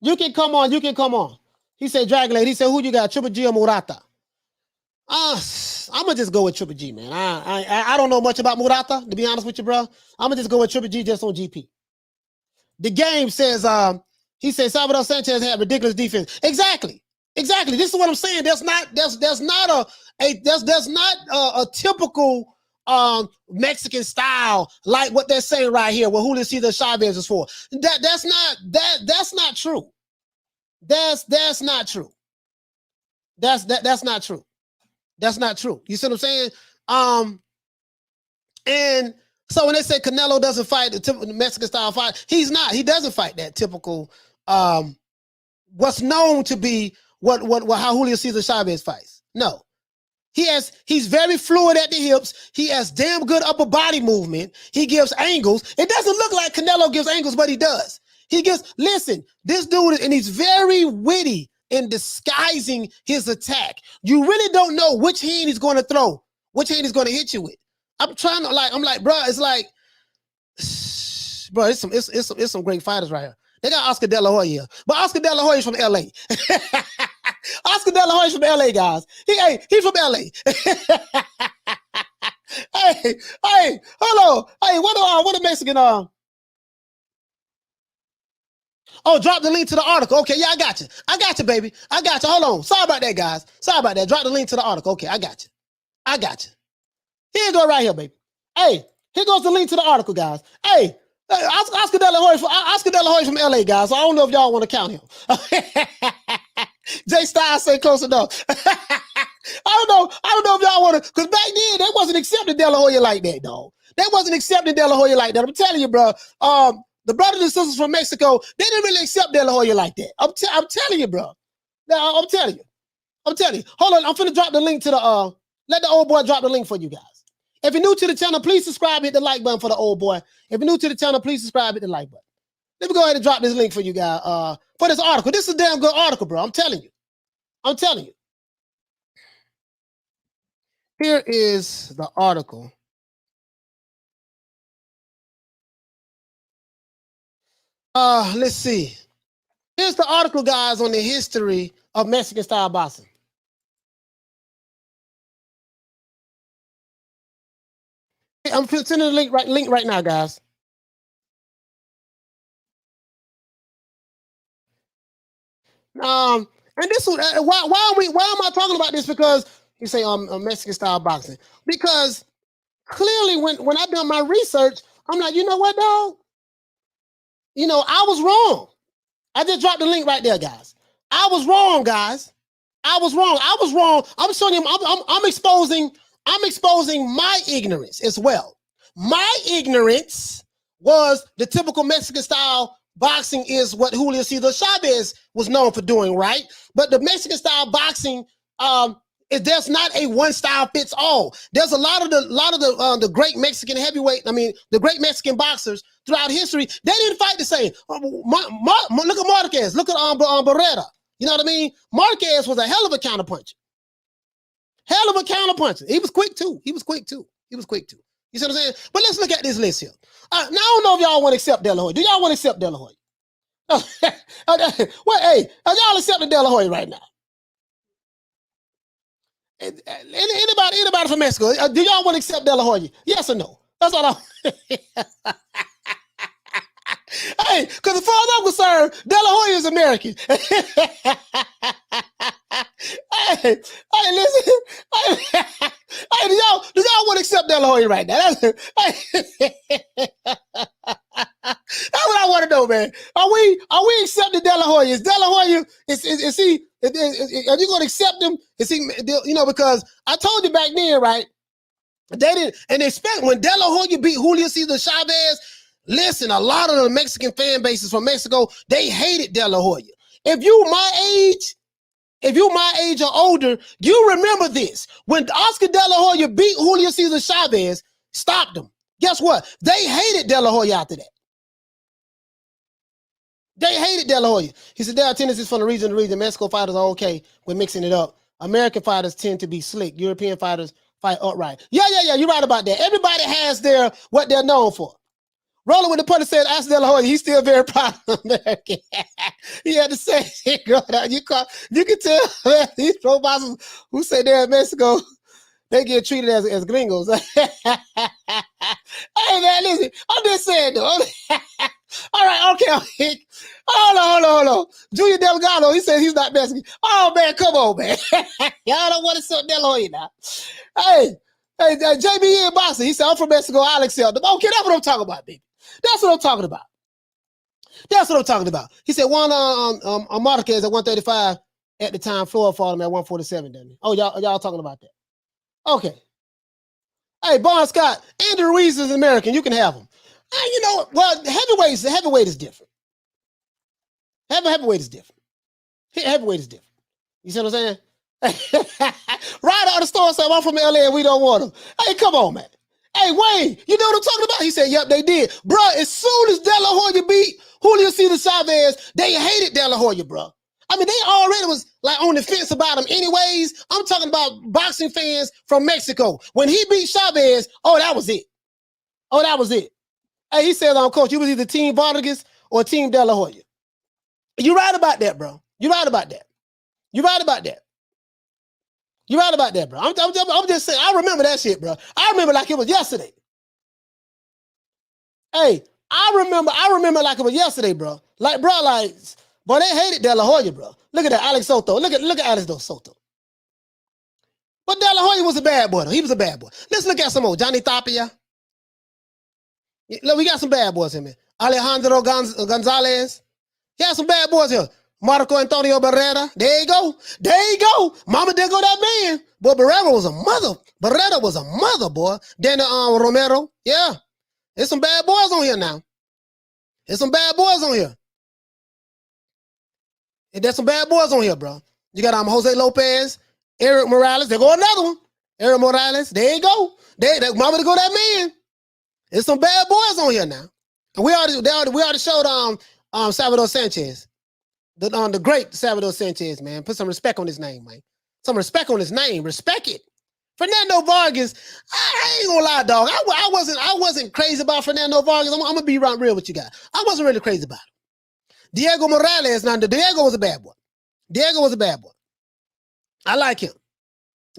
You can come on. He said, Dragon Lady. He said, who you got, Triple G or Murata? I'm gonna just go with Triple G, man. I don't know much about Murata, to be honest with you, bro. I'm gonna just go with Triple G just on GP. The game says, he said Salvador Sanchez had ridiculous defense. Exactly. Exactly. This is what I'm saying. There's not a typical Mexican style like what they're saying right here. What Julio Cesar Chavez is for. That's not true. That's not true. That's not true. That's not true. You see what I'm saying? And so when they say Canelo doesn't fight the typical Mexican style fight, he's not. He doesn't fight that typical what's known to be what how Julio Cesar Chavez fights. No. He's very fluid at the hips. He has damn good upper body movement. He gives angles. It doesn't look like Canelo gives angles, but he does. Listen, this dude, and he's very witty in disguising his attack. You really don't know which hand he's going to throw, which hand he's going to hit you with. I'm like, bro, it's like, bro, it's some great fighters right here. They got Oscar De La Hoya, but Oscar De La Hoya is from LA. Oscar De La Hoya is from LA, guys. He's from LA. hey, hello. Hey, what a Mexican Oh, drop the link to the article. Okay, yeah, I got you, baby. I got you. Hold on. Sorry about that, guys. Sorry about that. Drop the link to the article. Okay, I got you. Here you go right here, baby. Hey, here goes the link to the article, guys. Hey, Oscar De La Hoya from LA, guys. So I don't know if y'all want to count him. Jay Styles say close enough. I don't know if y'all want to, because back then they wasn't accepting De La Hoya like that, dog. They wasn't accepting De La Hoya like that. I'm telling you, bro. The brothers and sisters from Mexico, they didn't really accept De La Hoya like that. I'm telling you, bro. Now, I'm telling you. Hold on, I'm finna drop the link to the let the old boy drop the link for you guys. If you're new to the channel, please subscribe, hit the like button for the old boy. If you're new to the channel, please subscribe, hit the like button. Let me go ahead and drop this link for you guys for this article. This is a damn good article, bro. I'm telling you. Here is the article. Let's see. Here's the article, guys, on the history of Mexican style boxing. I'm sending the link right now, guys. And this why am I talking about this? Because you say Mexican style boxing. Because clearly when I done my research, I'm like, you know what, dog? You know, I was wrong. I just dropped the link right there, guys. I was wrong, guys. I was wrong. I'm showing you, I'm exposing my ignorance as well. My ignorance was the typical Mexican style boxing is what Julio Cesar Chavez was known for doing, right? But the Mexican style boxing, there's not a one style fits all. There's a lot of the great Mexican heavyweight. I mean, the great Mexican boxers throughout history, they didn't fight the same. Look at Marquez. Look at Barrera. You know what I mean? Marquez was a hell of a counterpuncher. He was quick too. You see what I'm saying? But let's look at this list here. Now, I don't know if y'all want to accept De La Hoya. Do y'all want to accept De La Hoya? Well, hey, are y'all accepting De La Hoya right now? Anybody from Mexico? Do y'all want to accept De La Hoya? Yes or no? That's all I'm. Hey, because as far as I'm concerned, De La Hoya is American. Hey, listen. Hey, do y'all want to accept De La Hoya right now? That's what I want to know, man. Are we accepting De La Hoya? Is De La Hoya, is he, are you going to accept him? Is he, you know, because I told you back then, right? They didn't, and expect when De La Hoya beat Julio Cesar Chavez, listen, a lot of the Mexican fan bases from Mexico, they hated De La Hoya. If you my age or older, you remember this. When Oscar De La Hoya beat Julio Cesar Chavez, stopped him. Guess what? They hated De La Hoya after that. They hated De La Hoya. He said there are tendencies from the region to region. Mexico fighters are okay with mixing it up. American fighters tend to be slick. European fighters fight upright. Yeah. You're right about that. Everybody has what they're known for. Rolling with the punter said, Oscar De La Hoya, he's still very proud of American. He had to say it, girl. You can tell these pro boxers who say they're in Mexico, they get treated as gringos. Hey, man, listen, I'm just saying, though. All right, okay. Hold on. Junior Delgado, he says he's not Mexican. Oh, man, come on, man. Y'all don't want to sell De La Hoya now. Hey, JB in boxing, he said, I'm from Mexico, I'll accept them. Okay, that's what I'm talking about, baby. That's what I'm talking about. He said one Marquez at 135 at the time, Floyd fought him at 147, didn't he? Oh, y'all talking about that. Okay. Hey, Bon Scott, Andy Ruiz is American. You can have him. You know, well, heavyweight is different. Heavyweight is different. Heavyweight is different. You see what I'm saying? Right out the store said, I'm from LA and we don't want him. Hey, come on, man. Hey, Wayne, you know what I'm talking about? He said, yep, they did. Bro, as soon as De La Hoya beat Julio Cesar Chavez, they hated De La Hoya, bro. I mean, they already was like on the fence about him anyways. I'm talking about boxing fans from Mexico. When he beat Chavez, that was it. Hey, he said, Coach, you was either Team Vargas or Team De La Hoya. You right about that, bro. You right about that, bro. I'm just saying, I remember that shit, bro. I remember like it was yesterday. Hey, I remember like it was yesterday, bro. Boy, they hated De La Hoya, bro. Look at that, Alex Soto. Look at Alex Soto. But De La Hoya was a bad boy, though. He was a bad boy. Let's look at some more. Johnny Tapia. Look, we got some bad boys in here. Alejandro Gonzalez. He had some bad boys here. Marco Antonio Barrera. There you go. Mama did go that man. Boy, Barrera was a mother, boy. Daniel Romero. Yeah. There's some bad boys on here now. There's some bad boys on here. There's some bad boys on here, bro. You got Jose Lopez, Eric Morales. There go another one. Eric Morales. There you go. Mama to go that man. There's some bad boys on here now. And we already showed Salvador Sanchez. The great Salvador Sanchez, man. Put some respect on his name, man. Some respect on his name. Respect it. Fernando Vargas, I ain't gonna lie, dog. I wasn't crazy about Fernando Vargas. I'm gonna be real with you guys. I wasn't really crazy about him. Diego Morales, Diego was a bad boy. I like him,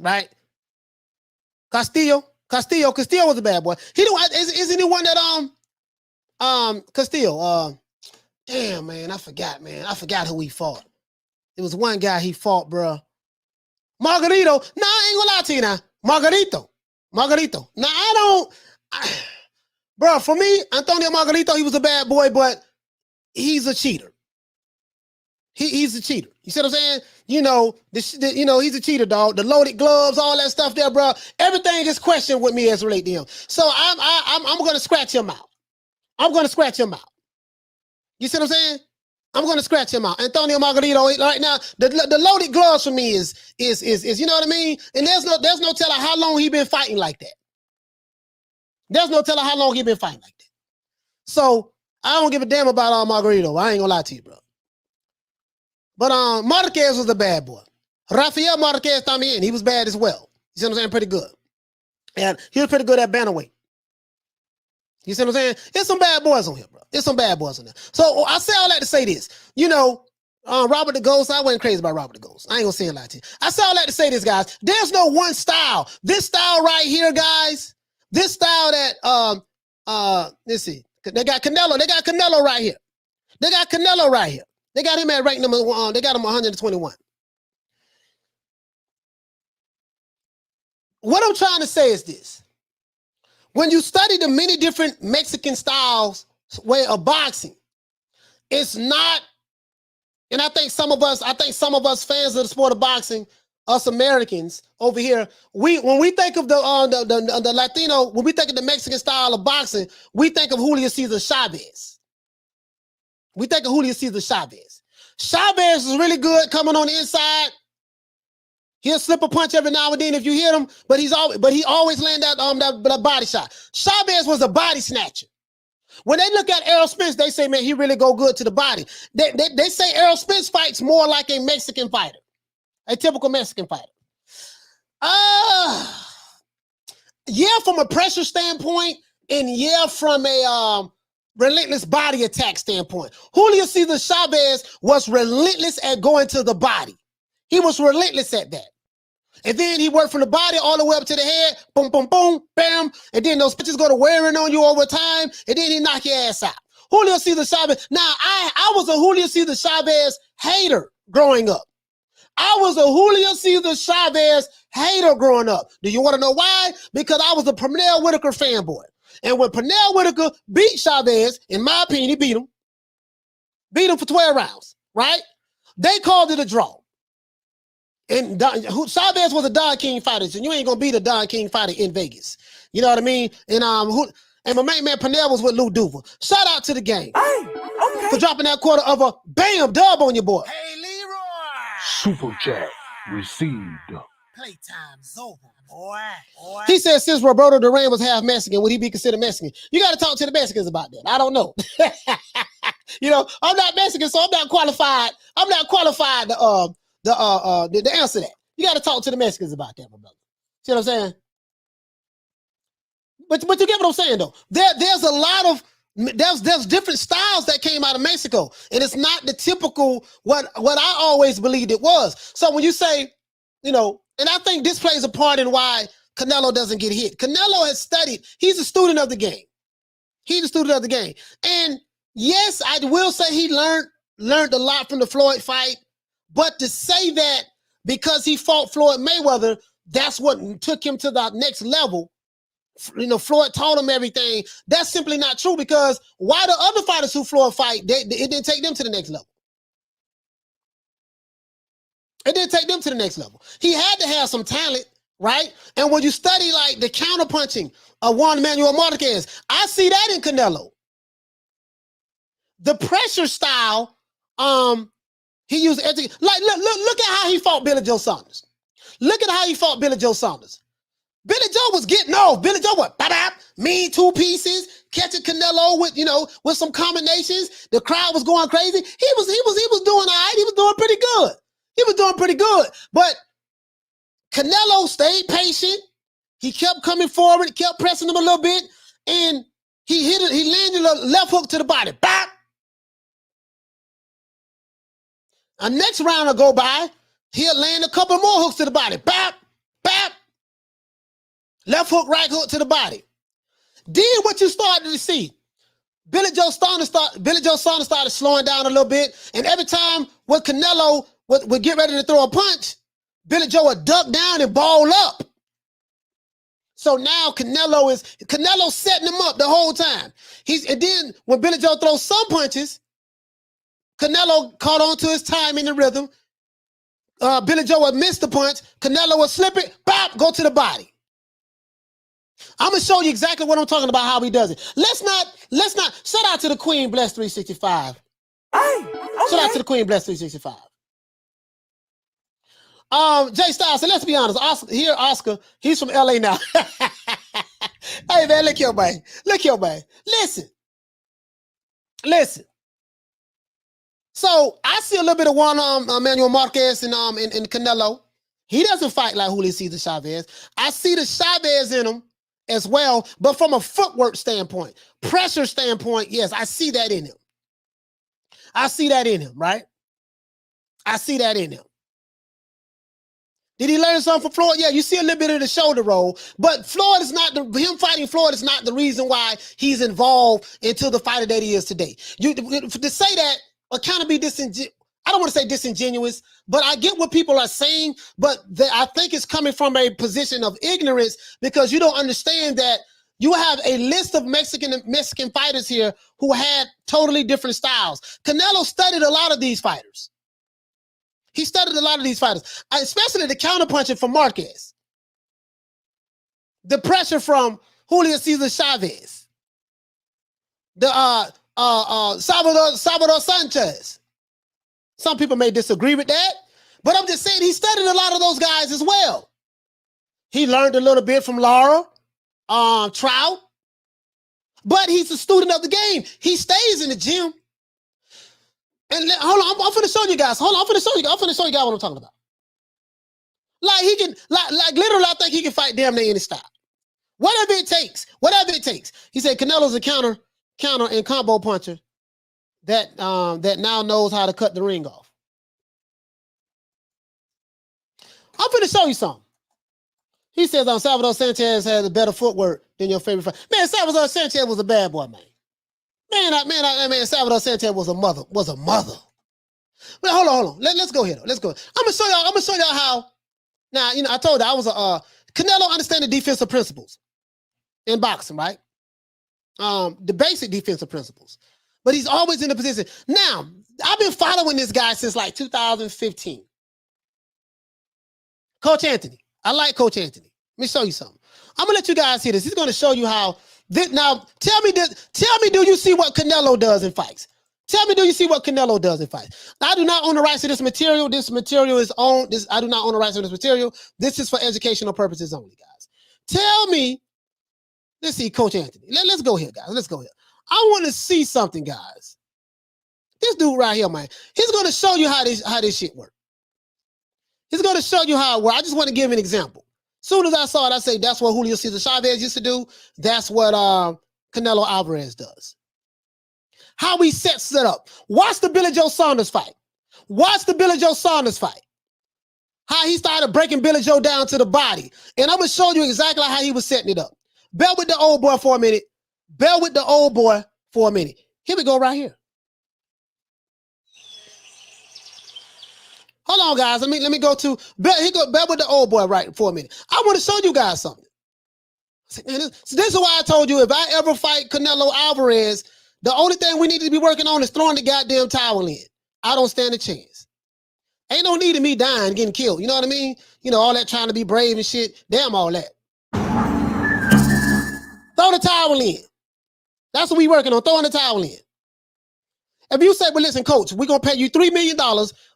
right? Castillo was a bad boy. Isn't he one that Castillo? Damn, man, I forgot who he fought. It was one guy he fought, bro. Margarito. No, I ain't gonna lie to you now. Margarito. Now bro, for me, Antonio Margarito, he was a bad boy, but he's a cheater. He's a cheater. You see what I'm saying? You know, he's a cheater, dog. The loaded gloves, all that stuff there, bro. Everything is questioned with me as related to him. So I'm gonna scratch him out. You see what I'm saying? I'm gonna scratch him out. Antonio Margarito right now, the loaded gloves for me is you know what I mean? And there's no telling how long he been fighting like that. So I don't give a damn about Margarito. I ain't gonna lie to you, bro. But Marquez was a bad boy. Rafael Marquez también, he was bad as well. You see what I'm saying? Pretty good. And he was pretty good at bantamweight. You see what I'm saying? There's some bad boys on here, bro. There's some bad boys on there. So I say all that to say this. You know, Robert the Ghost, I wasn't crazy about Robert the Ghost. I ain't gonna say a lot to you. I say all that to say this, guys. There's no one style. This style right here, guys. This style that let's see. They got Canelo. They got Canelo right here. They got him at rank number 1. They got him 121. What I'm trying to say is this. When you study the many different Mexican styles way of boxing, it's not, and I think some of us fans of the sport of boxing, us Americans over here, when we think of the Latino, when we think of the Mexican style of boxing, we think of Julio Cesar Chavez. Chavez is really good coming on the inside. He'll slip a punch every now and then if you hit him, but he always land that body shot. Chavez was a body snatcher. When they look at Errol Spence, they say, man, he really go good to the body. They say Errol Spence fights more like a Mexican fighter, a typical Mexican fighter. Yeah, from a pressure standpoint, and yeah, from a relentless body attack standpoint. Julio Cesar Chavez was relentless at going to the body. He was relentless at that. And then he worked from the body all the way up to the head, boom, boom, boom, bam. And then those pitches go to wearing on you over time, and then he knock your ass out. Julio Cesar Chavez. Now, I was a Julio Cesar Chavez hater growing up. I was a Julio Cesar Chavez hater growing up. Do you want to know why? Because I was a Pernell Whitaker fanboy. And when Pernell Whitaker beat Chavez, in my opinion, he beat him for 12 rounds, right? They called it a draw. And Chavez was a Don King fighter, so you ain't gonna beat a Don King fighter in Vegas. You know what I mean? And my main man Pernell was with Lou Duval. Shout out to the game for dropping that quarter of a bam dub on your boy. Hey, Leroy. Super chat received. Playtime's over, boy. He said since Roberto Duran was half Mexican, would he be considered Mexican? You got to talk to the Mexicans about that. I don't know. You know, I'm not Mexican, so I'm not qualified. I'm not qualified to answer that. You got to talk to the Mexicans about that, my brother. See what I'm saying? But you get what I'm saying though. There's a lot of there's different styles that came out of Mexico, and it's not the typical what I always believed it was. So when you say, you know, and I think this plays a part in why Canelo doesn't get hit. Canelo has studied. He's a student of the game. He's a student of the game. And yes, I will say he learned a lot from the Floyd fight. But to say that because he fought Floyd Mayweather, that's what took him to the next level. You know, Floyd taught him everything. That's simply not true, because why the other fighters who Floyd fight, it didn't take them to the next level. It didn't take them to the next level. He had to have some talent, right? And when you study like the counterpunching of Juan Manuel Marquez, I see that in Canelo. The pressure style, he used like look at how he fought Billy Joe Saunders. Look at how he fought Billy Joe Saunders. Billy Joe was getting off. Billy Joe was mean two pieces, catching Canelo with some combinations. The crowd was going crazy. He was doing all right. He was doing pretty good. He was doing pretty good. But Canelo stayed patient. He kept coming forward, kept pressing him a little bit, and he landed a left hook to the body. Bop. A next round will go by, he'll land a couple more hooks to the body. Bop, bop. Left hook, right hook to the body. Then what you started to see, Billy Joe Saunders started slowing down a little bit, and every time when Canelo would get ready to throw a punch, Billy Joe would duck down and ball up. So now Canelo's setting him up the whole time. And then when Billy Joe throws some punches, Canelo caught on to his time in the rhythm. Billy Joe would miss the punch. Canelo would slip it, bop, go to the body. I'm gonna show you exactly what I'm talking about, how he does it. Let's not shout out to the Queen Bless 365. Shout out to the Queen Bless 365. Jay Styles, so let's be honest. Oscar, he's from LA now. Hey man, look here, man. Listen. So I see a little bit of Juan Manuel Marquez and Canelo. He doesn't fight like Julio Cesar Chavez. I see the Chavez in him as well, but from a footwork standpoint, pressure standpoint, yes, I see that in him. Right? I see that in him. Did he learn something from Floyd? Yeah, you see a little bit of the shoulder roll, but him fighting Floyd is not the reason why he's involved until the fighter that he is today. To say that, or kind of be I don't want to say disingenuous, but I get what people are saying, but I think it's coming from a position of ignorance, because you don't understand that you have a list of Mexican fighters here who had totally different styles. Canelo studied a lot of these fighters. He studied a lot of these fighters, especially the counterpunching from Marquez. The pressure from Julio Cesar Chavez. The Salvador Sanchez. Some people may disagree with that, but I'm just saying he studied a lot of those guys as well. He learned a little bit from Lara, Trout, but he's a student of the game. He stays in the gym. And hold on, I'm finna show you guys. I'm finna show you guys what I'm talking about. Like he can, like literally, I think he can fight damn near any style. Whatever it takes. He said Canelo's a counter and combo puncher that now knows how to cut the ring off. I'm finna show you something. He says Salvador Sanchez has a better footwork than your favorite fighter. Man, Salvador Sanchez was a bad boy, man. Man, Salvador Sanchez was a mother. But hold on. Let's go here. Let's go. I'm gonna show y'all how. Now, I told you I was a Canelo understand the defensive principles in boxing, right? The basic defensive principles. But he's always in the position. Now, I've been following this guy since like 2015. Coach Anthony. I like Coach Anthony. Let me show you something. I'm gonna let you guys hear this. He's gonna show you how. Now, tell me, do you see what Canelo does in fights? Tell me, do you see what Canelo does in fights? I do not own the rights to this material. This material is owned. I do not own the rights to this material. This is for educational purposes only, guys. Tell me. Let's see, Coach Anthony. Let's go here, guys. Let's go here. I want to see something, guys. This dude right here, man. He's going to show you how this shit works. He's going to show you how it works. I just want to give an example. As soon as I saw it, I say that's what Julio Cesar Chavez used to do. That's what Canelo Alvarez does. How he sets it up. Watch the Billy Joe Saunders fight. Watch the Billy Joe Saunders fight. How he started breaking Billy Joe down to the body. And I'm going to show you exactly how he was setting it up. Bear with the old boy for a minute. Bear with the old boy for a minute. Here we go right here. Hold on, guys. Let me go to bear with the old boy right for a minute. I want to show you guys something. This is why I told you if I ever fight Canelo Alvarez, the only thing we need to be working on is throwing the goddamn towel in. I don't stand a chance. Ain't no need of me dying, getting killed. You know what I mean? All that trying to be brave and shit. Damn all that. Throw the towel in. That's what we working on, throwing the towel in. If you say, well, listen, coach, we're going to pay you $3 million.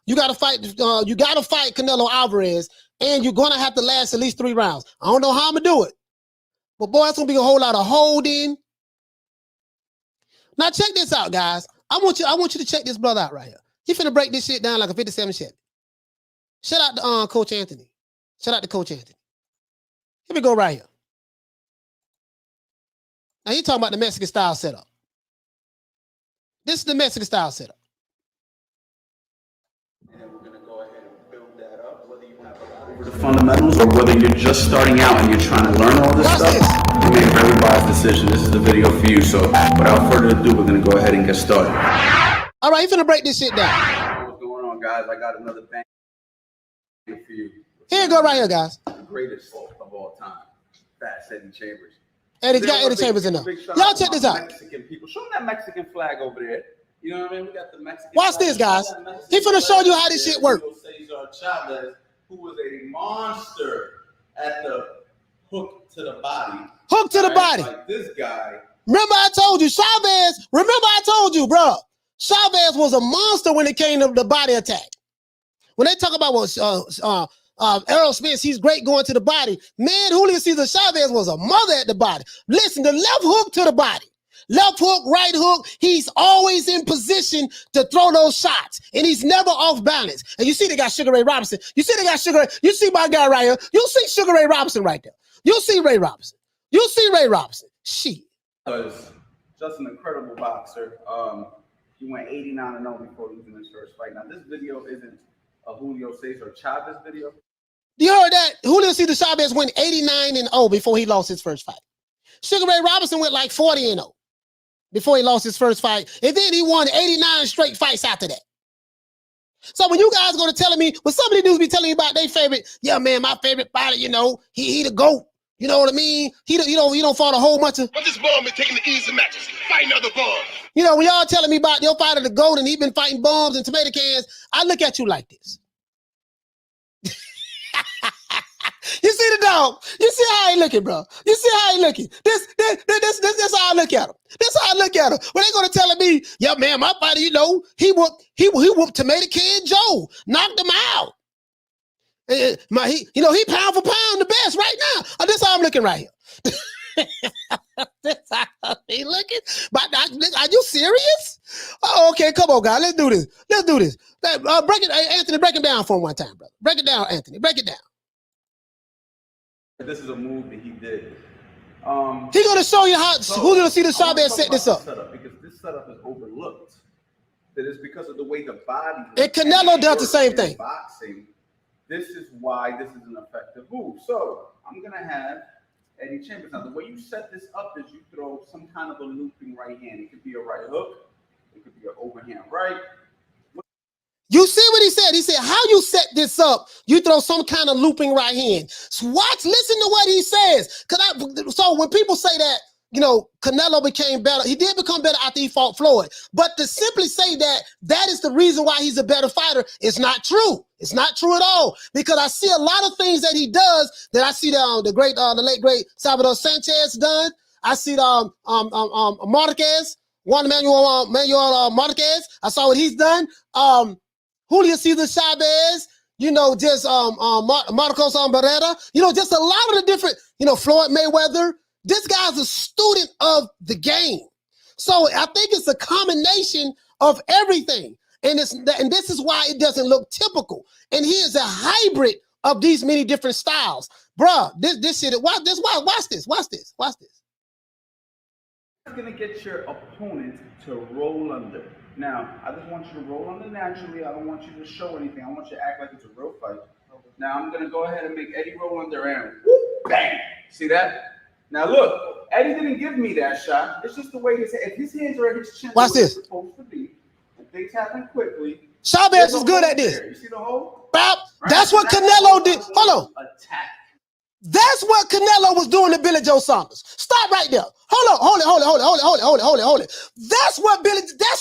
You got to fight Canelo Alvarez, and you're going to have to last at least 3 rounds. I don't know how I'm going to do it. But, boy, it's going to be a whole lot of holding. Now, check this out, guys. I want you to check this brother out right here. He finna break this shit down like a 57 Chevy. Shout out to Coach Anthony. Shout out to Coach Anthony. Here we go right here. Now, he talking about the Mexican style setup. This is the Mexican style setup. And we're going to go ahead and build that up, whether you have a lot of the fundamentals or whether you're just starting out and you're trying to learn all this stuff. You make a very wise decision. This is the video for you. So without further ado, we're going to go ahead and get started. All right, he's going to break this shit down. What's going on, guys? I got another bang for you. Here you go right here, guys. The greatest of all time, Fast Eddie Chambers. Eddie's got Eddie Chambers in there. Y'all check this out. Mexican people. Show them that Mexican flag over there. You know what I mean? We got the Mexican Watch flag. this, guys. He's finna show you how this shit works. Cesar Chavez, who was a monster at the hook to the body. Hook to the body. Like this guy. Remember I told you, Chavez, bro. Chavez was a monster when it came to the body attack. When they talk about Errol Spence, he's great going to the body. Man, Julio Cesar Chavez was a mother at the body. Listen, the left hook to the body. Left hook, right hook. He's always in position to throw those shots. And he's never off balance. And you see they got Sugar Ray Robinson. You see my guy right here. You see Sugar Ray Robinson right there. You see Ray Robinson. Shit. Was just an incredible boxer. He went 89-0 before losing his first fight. Now, this video isn't a Julio Cesar Chavez video. You heard that? Julio Cesar Chavez went 89-0 before he lost his first fight. Sugar Ray Robinson went like 40-0 before he lost his first fight. And then he won 89 straight fights after that. So when you guys go to telling me, when some of these dudes be telling me about their favorite, yeah, man, my favorite fighter, he the GOAT. You know what I mean? He don't fought a whole bunch of. But this bum been taking the easy matches, fighting other bums. When y'all telling me about your fighter, the GOAT, and he been fighting bombs and tomato cans, I look at you like this. You see the dog? You see how he looking, bro? You see how he looking? This how I look at him. This how I look at him. When they gonna telling me, yeah, man, my fighter, he whooped Tomato Can Joe, knocked him out. He pound for pound the best right now. This how I'm looking right here. This how he looking. But are you serious? Oh, okay, come on, guys. Let's do this. Break it, Anthony. Break it down for him one time, brother. Break it down, Anthony. Break it down. This is a move that he did. He's gonna show you how Julio Cesar Chavez set this up. Because this setup is overlooked. That is because of the way the body. And Canelo does the same thing. Boxing. This is why this is an effective move. So I'm gonna have Eddie Chambers. Now, the way you set this up is you throw some kind of a looping right hand. It could be a right hook. It could be an overhand right. You see what he said? He said, how you set this up, you throw some kind of looping right hand. So watch, listen to what he says. So when people say that, you know, Canelo became better, he did become better after he fought Floyd. But to simply say that that is the reason why he's a better fighter, it's not true. It's not true at all. Because I see a lot of things that he does that I see the late great Salvador Sanchez done. I see Marquez, Juan Manuel Marquez. I saw what he's done. Julio Cesar Chavez, you know, just Marcos Barrera, you know, just a lot of the different, you know, Floyd Mayweather. This guy's a student of the game. So I think it's a combination of everything. And this is why it doesn't look typical. And he is a hybrid of these many different styles. Bruh, this shit, watch this. It's going to get your opponent to roll under. Now, I just want you to roll under naturally. I don't want you to show anything. I want you to act like it's a real fight. Now, I'm going to go ahead and make Eddie roll under and bang. See that? Now, look, Eddie didn't give me that shot. It's just the way if his hands are at his chin, watch this. Supposed to be, and things happen quickly. Chavez is good at this. You see the hole? Bap. Right? That's what Canelo did. Hold on. Attack. That's what Canelo was doing to Billy Joe Saunders. Stop right there. Hold it. That's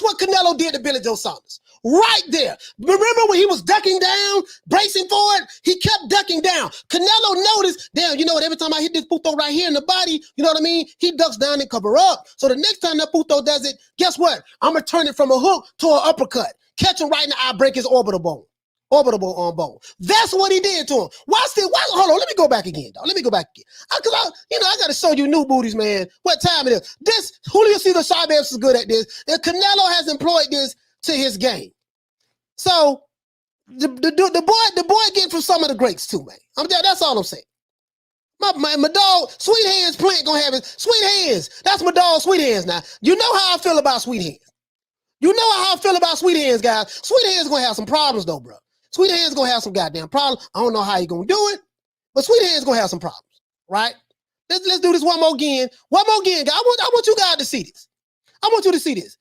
what Canelo did to Billy Joe Saunders. Right there. Remember when he was ducking down, bracing for it? He kept ducking down. Canelo noticed, damn, you know what, every time I hit this puto right here in the body, you know what I mean? He ducks down and cover up. So the next time that puto does it, guess what? I'm going to turn it from a hook to an uppercut. Catch him right in the eye, break his orbital bone. Bone. That's what he did to him. Watch this. Hold on. Let me go back again, dog. Let me go back again. I got to show you new booties, man. What time it is? This Julio Cesar Chavez is good at this. And Canelo has employed this to his game. So the boy getting from some of the greats too, man. That's all I'm saying. My dog, Sweet Hands Plant gonna have his Sweet Hands. That's my dog, Sweet Hands. Now you know how I feel about Sweet Hands. You know how I feel about Sweet Hands, guys. Sweet Hands gonna have some problems though, bro. Sweet Hands gonna have some goddamn problems. I don't know how he gonna do it, but Sweet Hands gonna have some problems, right? Let's do this one more again. One more again, guys. I want you guys to see this. I want you to see this.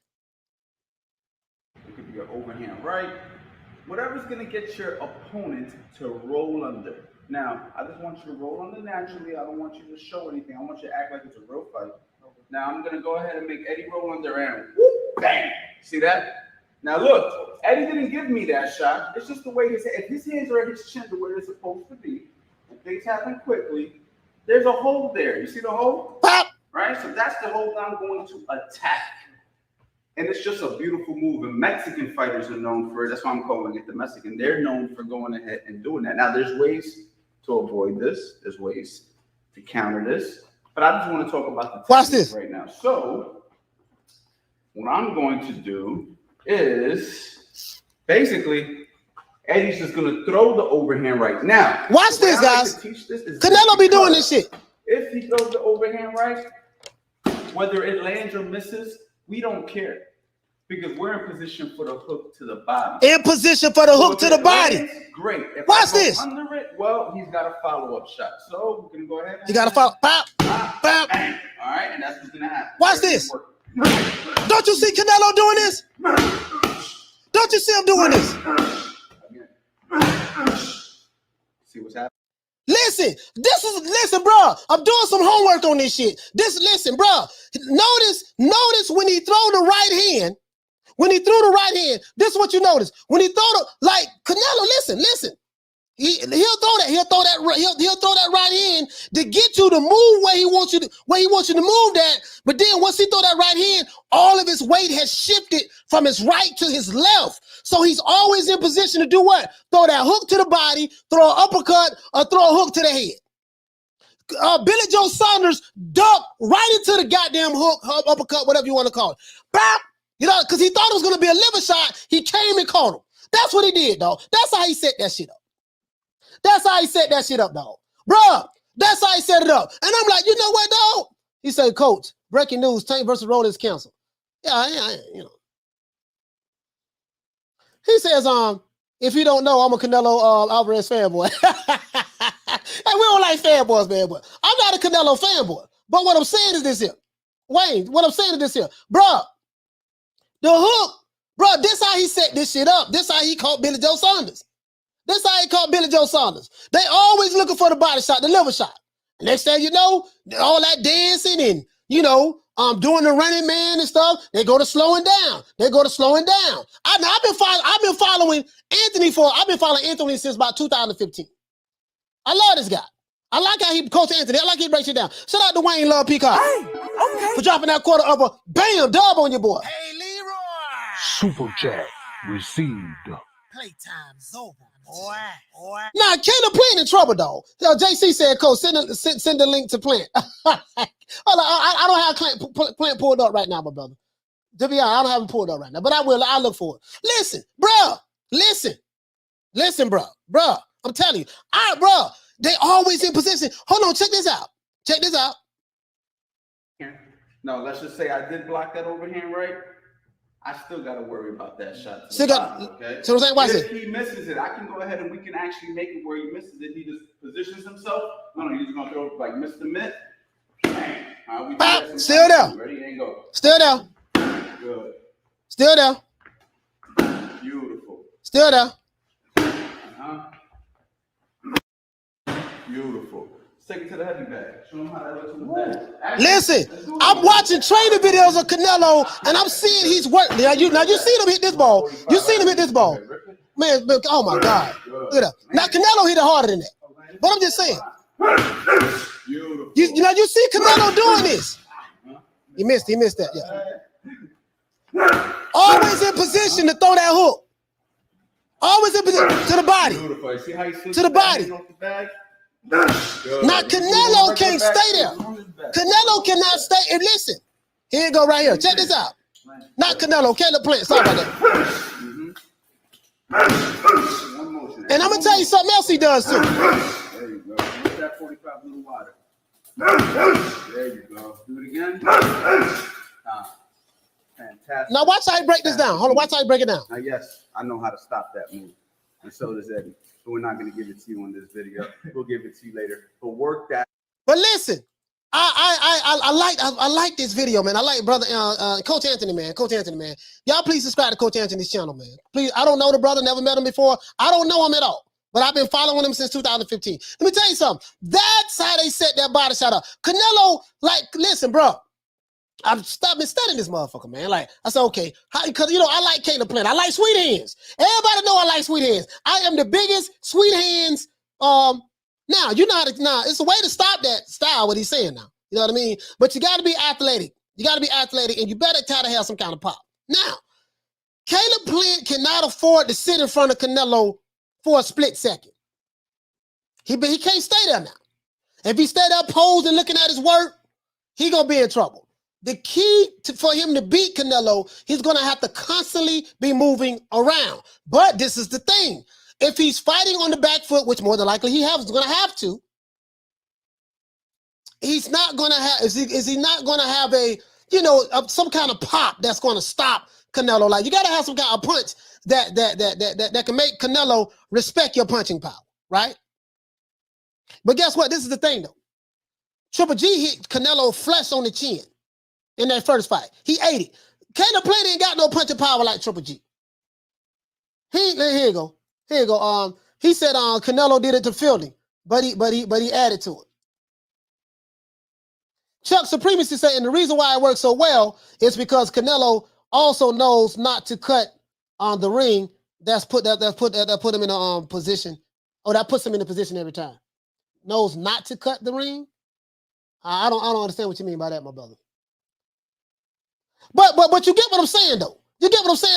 It could be an overhand right. Whatever's gonna get your opponent to roll under. Now, I just want you to roll under naturally. I don't want you to show anything. I want you to act like it's a real fight. Now, I'm gonna go ahead and make Eddie roll under and bang. See that? Now look, Eddie didn't give me that shot. It's just the way if his hands are at his chin to where they're supposed to be, and things happen quickly, there's a hole there. You see the hole? Pop. Right? So that's the hole that I'm going to attack. And it's just a beautiful move. And Mexican fighters are known for it. That's why I'm calling it the Mexican. They're known for going ahead and doing that. Now, there's ways to avoid this. There's ways to counter this. But I just want to talk about the watch this right now. So what I'm going to do is basically Eddie's just going to throw the overhand right now. Watch this, guys. Canelo be doing this shit. If he throws the overhand right, whether it lands or misses, we don't care because we're in position for the hook to the body. In position for the hook to the body. Lands, great. If watch this. Under it, well, he's got a follow-up shot. So we're going to go ahead. You got to follow. Pop. Pop. Bang. All right, and that's what's going to happen. Watch this. Don't you see Canelo doing this? Don't you see him doing this? See what's happening? Listen, bro. I'm doing some homework on this shit. Listen, bro. Notice when he throw the right hand. When he threw the right hand, this is what you notice. When he throw Canelo, listen. He'll throw that right hand to get you to move where he wants you to move that. But then once he throw that right hand, all of his weight has shifted from his right to his left. So he's always in position to do what? Throw that hook to the body, throw an uppercut, or throw a hook to the head. Billy Joe Saunders ducked right into the goddamn hook, uppercut, whatever you want to call it. Bop! You know, because he thought it was going to be a liver shot. He came and caught him. That's what he did, dog. That's how he set that shit up. That's how he set that shit up, dog. Bruh, that's how he set it up. And I'm like, you know what, dog? He said, Coach, breaking news, Tank versus Rollins canceled. Yeah, you know. He says, if you don't know, I'm a Canelo Alvarez fanboy. And we don't like fanboys, man, but I'm not not a Canelo fanboy. But what I'm saying is this here. Wayne, what I'm saying is this here. Bruh, the hook, bruh, this how he set this shit up. This how he caught Billy Joe Saunders. This how he caught Billy Joe Saunders. They always looking for the body shot, the liver shot. Next thing you know, all that dancing and, you know, doing the running man and stuff, they go to slowing down. They go to slowing down. I've been following Anthony since about 2015. I love this guy. I like how he coach Anthony. I like he breaks it down. Shout out to Wayne Love Peacock for dropping that quarter of a bam dub on your boy. Hey, Leroy. Super chat received. Playtime's over, boy. Nah, Caleb Plant in trouble, though. JC said, Coach, send the link to Plant. Hold on, I don't have Plant pulled up right now, my brother. To be honest, I don't have him pulled up right now, but I will. I'll look for it. Listen, bro. Listen, bro. I'm telling you. All right, bro. They always in position. Hold on, check this out. No, let's just say I did block that overhand right. I still got to worry about that shot. Still got, okay? So I'm saying, watch if it. he misses it, I can go ahead and we can actually make it where he misses it. He just positions himself. No, he's just going to throw it like Mr. Mitt. Bang. Still there. Ready and go. Still there. Good. Still there. Beautiful. Still there. Beautiful. Take it to the heavy bag. Show him how that looks in the bag. Listen, I'm watching training videos of Canelo, and I'm seeing he's working. Now you seen him hit this ball. You seen him hit this ball. Man, oh my God. Look at that. Now Canelo hit it harder than that. But I'm just saying. You see Canelo doing this. He missed that, yeah. Always in position to throw that hook. Always in position to the body. To the body. Now Canelo can't stay there. Canelo cannot stay. And listen, here you go right here. Check this out. Not Canelo, Caleb Plant. Sorry about that. And I'm gonna tell you something else he does too. There you go. Make that 45 a little wider. There you go. Do it again. Fantastic. Now watch how he break this down. Hold on, watch how he break it down. Now, yes, I know how to stop that move, and so does Eddie. But we're not going to give it to you on this video. We'll give it to you later. But work that. But listen, I like this video, man. I like brother Coach Anthony, man. Y'all please subscribe to Coach Anthony's channel, man. Please. I don't know the brother, never met him before. I don't know him at all. But I've been following him since 2015. Let me tell you something. That's how they set that body shot up. Canelo, listen, bro. I've been studying this motherfucker, man. I said, okay, because I like Caleb Plant. I like sweet hands. Everybody know I like sweet hands. I am the biggest sweet hands. Now you know how to. Now it's a way to stop that style. What he's saying now, you know what I mean. But you got to be athletic. And you better try to have some kind of pop. Now, Caleb Plant cannot afford to sit in front of Canelo for a split second. He can't stay there now. If he stay there posing, looking at his work, he gonna be in trouble. The key for him to beat Canelo, he's going to have to constantly be moving around. But this is the thing. If he's fighting on the back foot, which more than likely he's going to have to, he's not going to have, is he not going to have some kind of pop that's going to stop Canelo? Like, you got to have some kind of punch that can make Canelo respect your punching power, right? But guess what? This is the thing, though. Triple G hit Canelo flush on the chin. In that first fight, he ate it. Caleb Plant ain't got no punching power like Triple G. Here you go. He said Canelo did it to Fielding, but he added to it. Chuck Supremacy said, and the reason why it works so well is because Canelo also knows not to cut on the ring. That put him in a position. Oh, that puts him in a position every time. Knows not to cut the ring. I don't understand what you mean by that, my brother. But you get what I'm saying,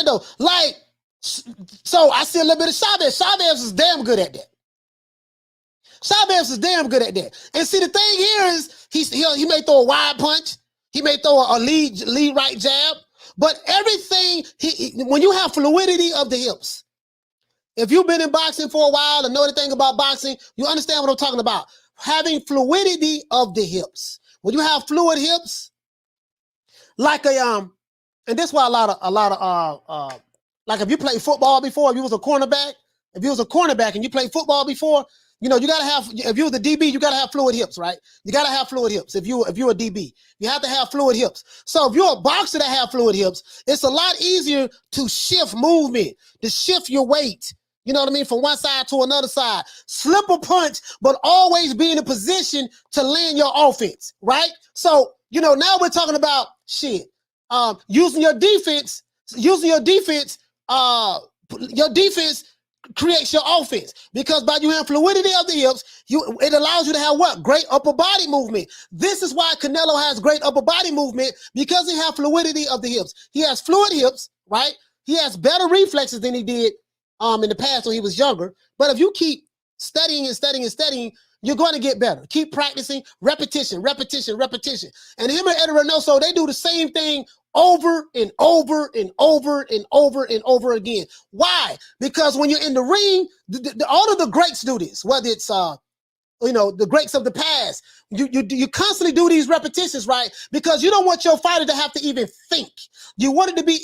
though. Like, so I see a little bit of Chavez. Chavez is damn good at that. And see, the thing here is he may throw a wide punch. He may throw a lead right jab. But everything, when you have fluidity of the hips, if you've been in boxing for a while and know anything about boxing, you understand what I'm talking about. Having fluidity of the hips. When you have fluid hips, like and this is why a lot of like if you played football before, if you was a cornerback and you played football before, you know, you gotta have, if you're the DB, you gotta have fluid hips, right? You gotta have fluid hips if you're a DB. You have to have fluid hips. So if you're a boxer that have fluid hips, it's a lot easier to shift movement, to shift your weight. You know what I mean? From one side to another side. Slip a punch, but always be in a position to land your offense, right? So, you know, now we're talking about using your defense, your defense creates your offense, because by you having fluidity of the hips, it allows you to have what? Great upper body movement. This is why Canelo has great upper body movement, because he has fluidity of the hips. He has fluid hips, right? He has better reflexes than he did in the past when he was younger. But if you keep studying and studying and studying, you're going to get better. Keep practicing, repetition, repetition, repetition. And him and Eddie Reynoso, they do the same thing over and over and over and over and over again. Why? Because when you're in the ring, all of the greats do this, whether it's you know, the greats of the past. You constantly do these repetitions, right? Because you don't want your fighter to have to even think. You want it to be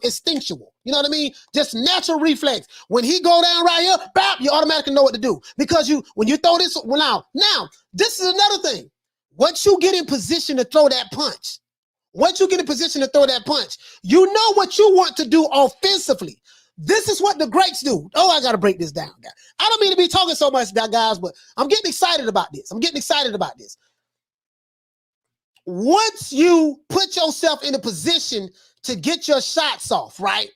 instinctual. You know what I mean? Just natural reflex. When he go down right here, bap, you automatically know what to do. Because when you throw this, now, this is another thing. Once you get in position to throw that punch, you know what you want to do offensively. This is what the greats do. Oh, I got to break this down, guys. I don't mean to be talking so much about guys, but I'm getting excited about this. Once you put yourself in a position to get your shots off, right?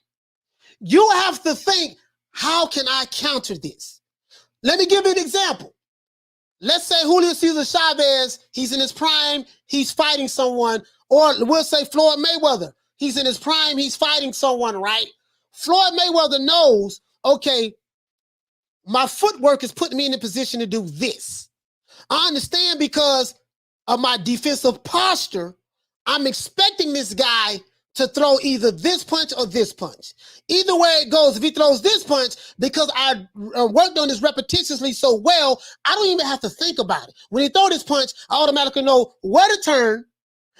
You have to think, how can I counter this? Let me give you an example. Let's say Julio Cesar Chavez, he's in his prime, he's fighting someone, or we'll say Floyd Mayweather, he's in his prime, he's fighting someone, right? Floyd Mayweather knows, okay, my footwork is putting me in a position to do this. I understand because of my defensive posture, I'm expecting this guy to throw either this punch or this punch. Either way it goes, if he throws this punch, because I worked on this repetitiously so well, I don't even have to think about it. When he throw this punch, I automatically know where to turn,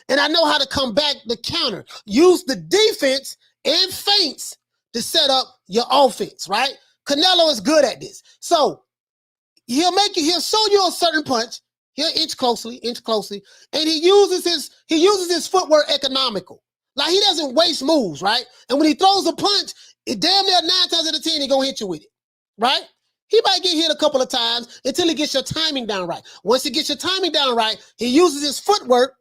and I know how to come back the counter. Use the defense and feints to set up your offense, right? Canelo is good at this. So he'll show you a certain punch. He'll inch closely, and he uses his footwork economical. Like, he doesn't waste moves, right? And when he throws a punch, it damn near 9 times out of 10, he's gonna hit you with it, right? He might get hit a couple of times until he gets your timing down right. Once he gets your timing down right, he uses his footwork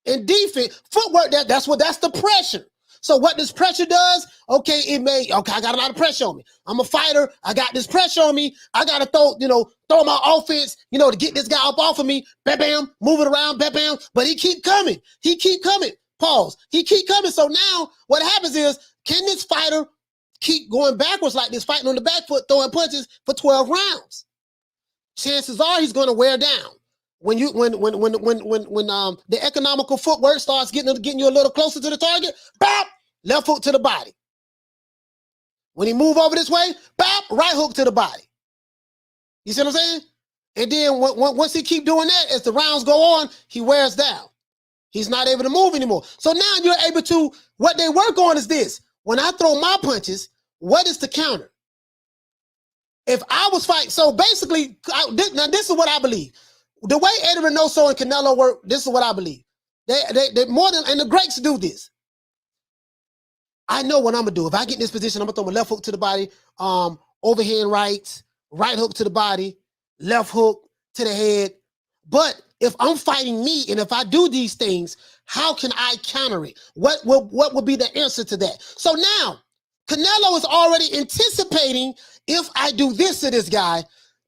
and defense. Footwork, that's the pressure. So what this pressure does, okay, I got a lot of pressure on me. I'm a fighter. I got this pressure on me. I got to throw my offense, to get this guy up off of me. Bam, bam, move it around, bam, bam. But he keep coming. Pause. He keep coming. So now what happens is, can this fighter keep going backwards like this, fighting on the back foot, throwing punches for 12 rounds? Chances are he's going to wear down. When the economical footwork starts getting you a little closer to the target, bap, left hook to the body. When he move over this way, bap, right hook to the body. You see what I'm saying? And then once he keep doing that, as the rounds go on, he wears down. He's not able to move anymore. So now you're able to, what they work on is this. When I throw my punches, what is the counter? If I was fighting, so basically, now this is what I believe. The way Eddie Reynoso and Canelo work, this is what I believe. They more than, and the greats do this. I know what I'm gonna do. If I get in this position, I'm gonna throw my left hook to the body, overhand right hook to the body, left hook to the head. But if I'm fighting me, and if I do these things, how can I counter it? What would be the answer to that? So now, Canelo is already anticipating, if I do this to this guy,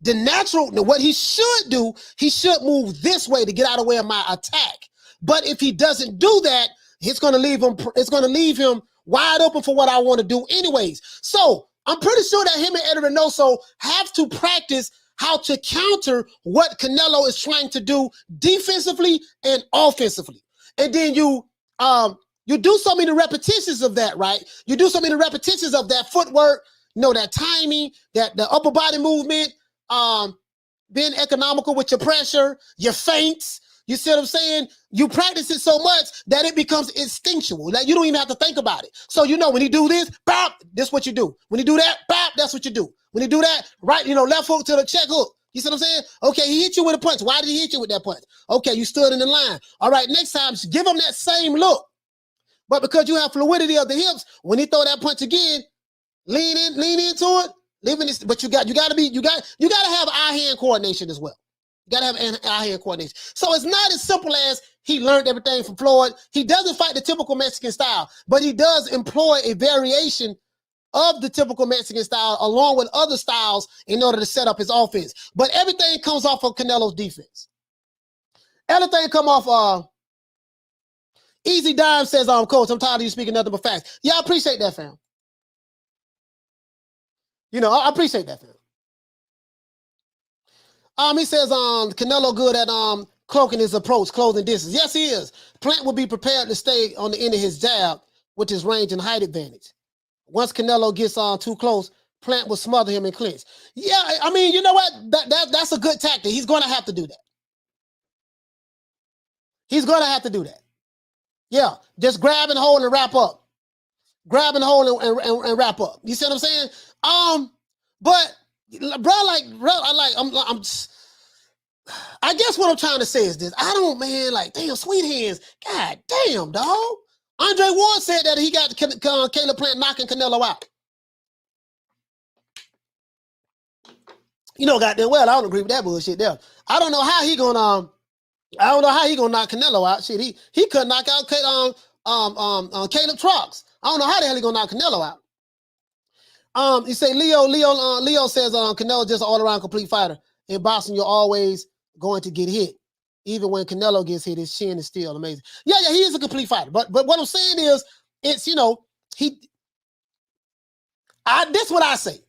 what he should do, he should move this way to get out of the way of my attack. But if he doesn't do that, it's going to leave him wide open for what I want to do anyways. So I'm pretty sure that him and Eddie Reynoso have to practice how to counter what Canelo is trying to do defensively and offensively. And then you do so many repetitions of that, right? You do so many repetitions of that footwork, that timing, that the upper body movement, being economical with your pressure, your feints. You see what I'm saying? You practice it so much that it becomes instinctual. Like, you don't even have to think about it. So when he do this, bop, that's what you do. When he do that, bop, that's what you do. When he do that, right, left hook to the check hook. You see what I'm saying? Okay, he hit you with a punch. Why did he hit you with that punch? Okay, you stood in the line. All right, next time, give him that same look. But because you have fluidity of the hips, when he throw that punch again, lean into it. But you got to have eye-hand coordination as well. You got to have eye-hand coordination. So it's not as simple as he learned everything from Floyd. He doesn't fight the typical Mexican style, but he does employ a variation of the typical Mexican style along with other styles in order to set up his offense. But everything comes off of Canelo's defense. Everything come off Easy Dime says, Coach, I'm tired of you speaking nothing but facts. Yeah, I appreciate that, fam. I appreciate that, fam. He says, Canelo good at cloaking his approach, closing distance. Yes, he is. Plant will be prepared to stay on the end of his jab with his range and height advantage. Once Canelo gets too close, Plant will smother him and clinch. Yeah, I mean, you know what? That's a good tactic. He's going to have to do that. He's going to have to do that. Yeah, just grab and hold and wrap up. Grab and hold and wrap up. You see what I'm saying? But bro, I guess what I'm trying to say is this. Damn, sweet hands. God damn, dog. Andre Ward said that he got Caleb Plant knocking Canelo out. Goddamn well, I don't agree with that bullshit there. I don't know how he gonna knock Canelo out. Shit, he could knock out Caleb Trucks. I don't know how the hell he gonna knock Canelo out. You say Leo says Canelo just an all-around complete fighter. In boxing, you're always going to get hit. Even when Canelo gets hit, his chin is still amazing. Yeah, he is a complete fighter. But what I'm saying is, it's this what I say.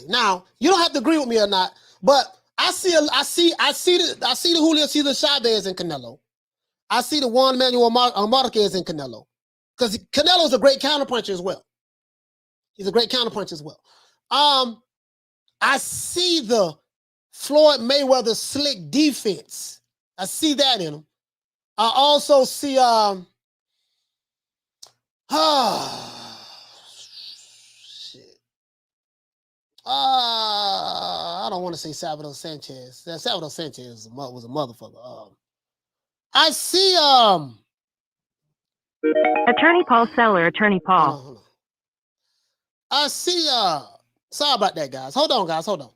Now, you don't have to agree with me or not, but I see the Julio Cesar Chavez in Canelo. I see the Juan Manuel Marquez in Canelo. Because Canelo's a great counterpuncher as well. He's a great counterpuncher as well. I see the Floyd Mayweather slick defense. I see that in him. I also see shit. I don't want to say Salvador Sanchez. Salvador Sanchez was a motherfucker. I see Attorney Paul Seller, Attorney Paul. hold on. I see sorry about that, guys. Hold on, guys. Hold on.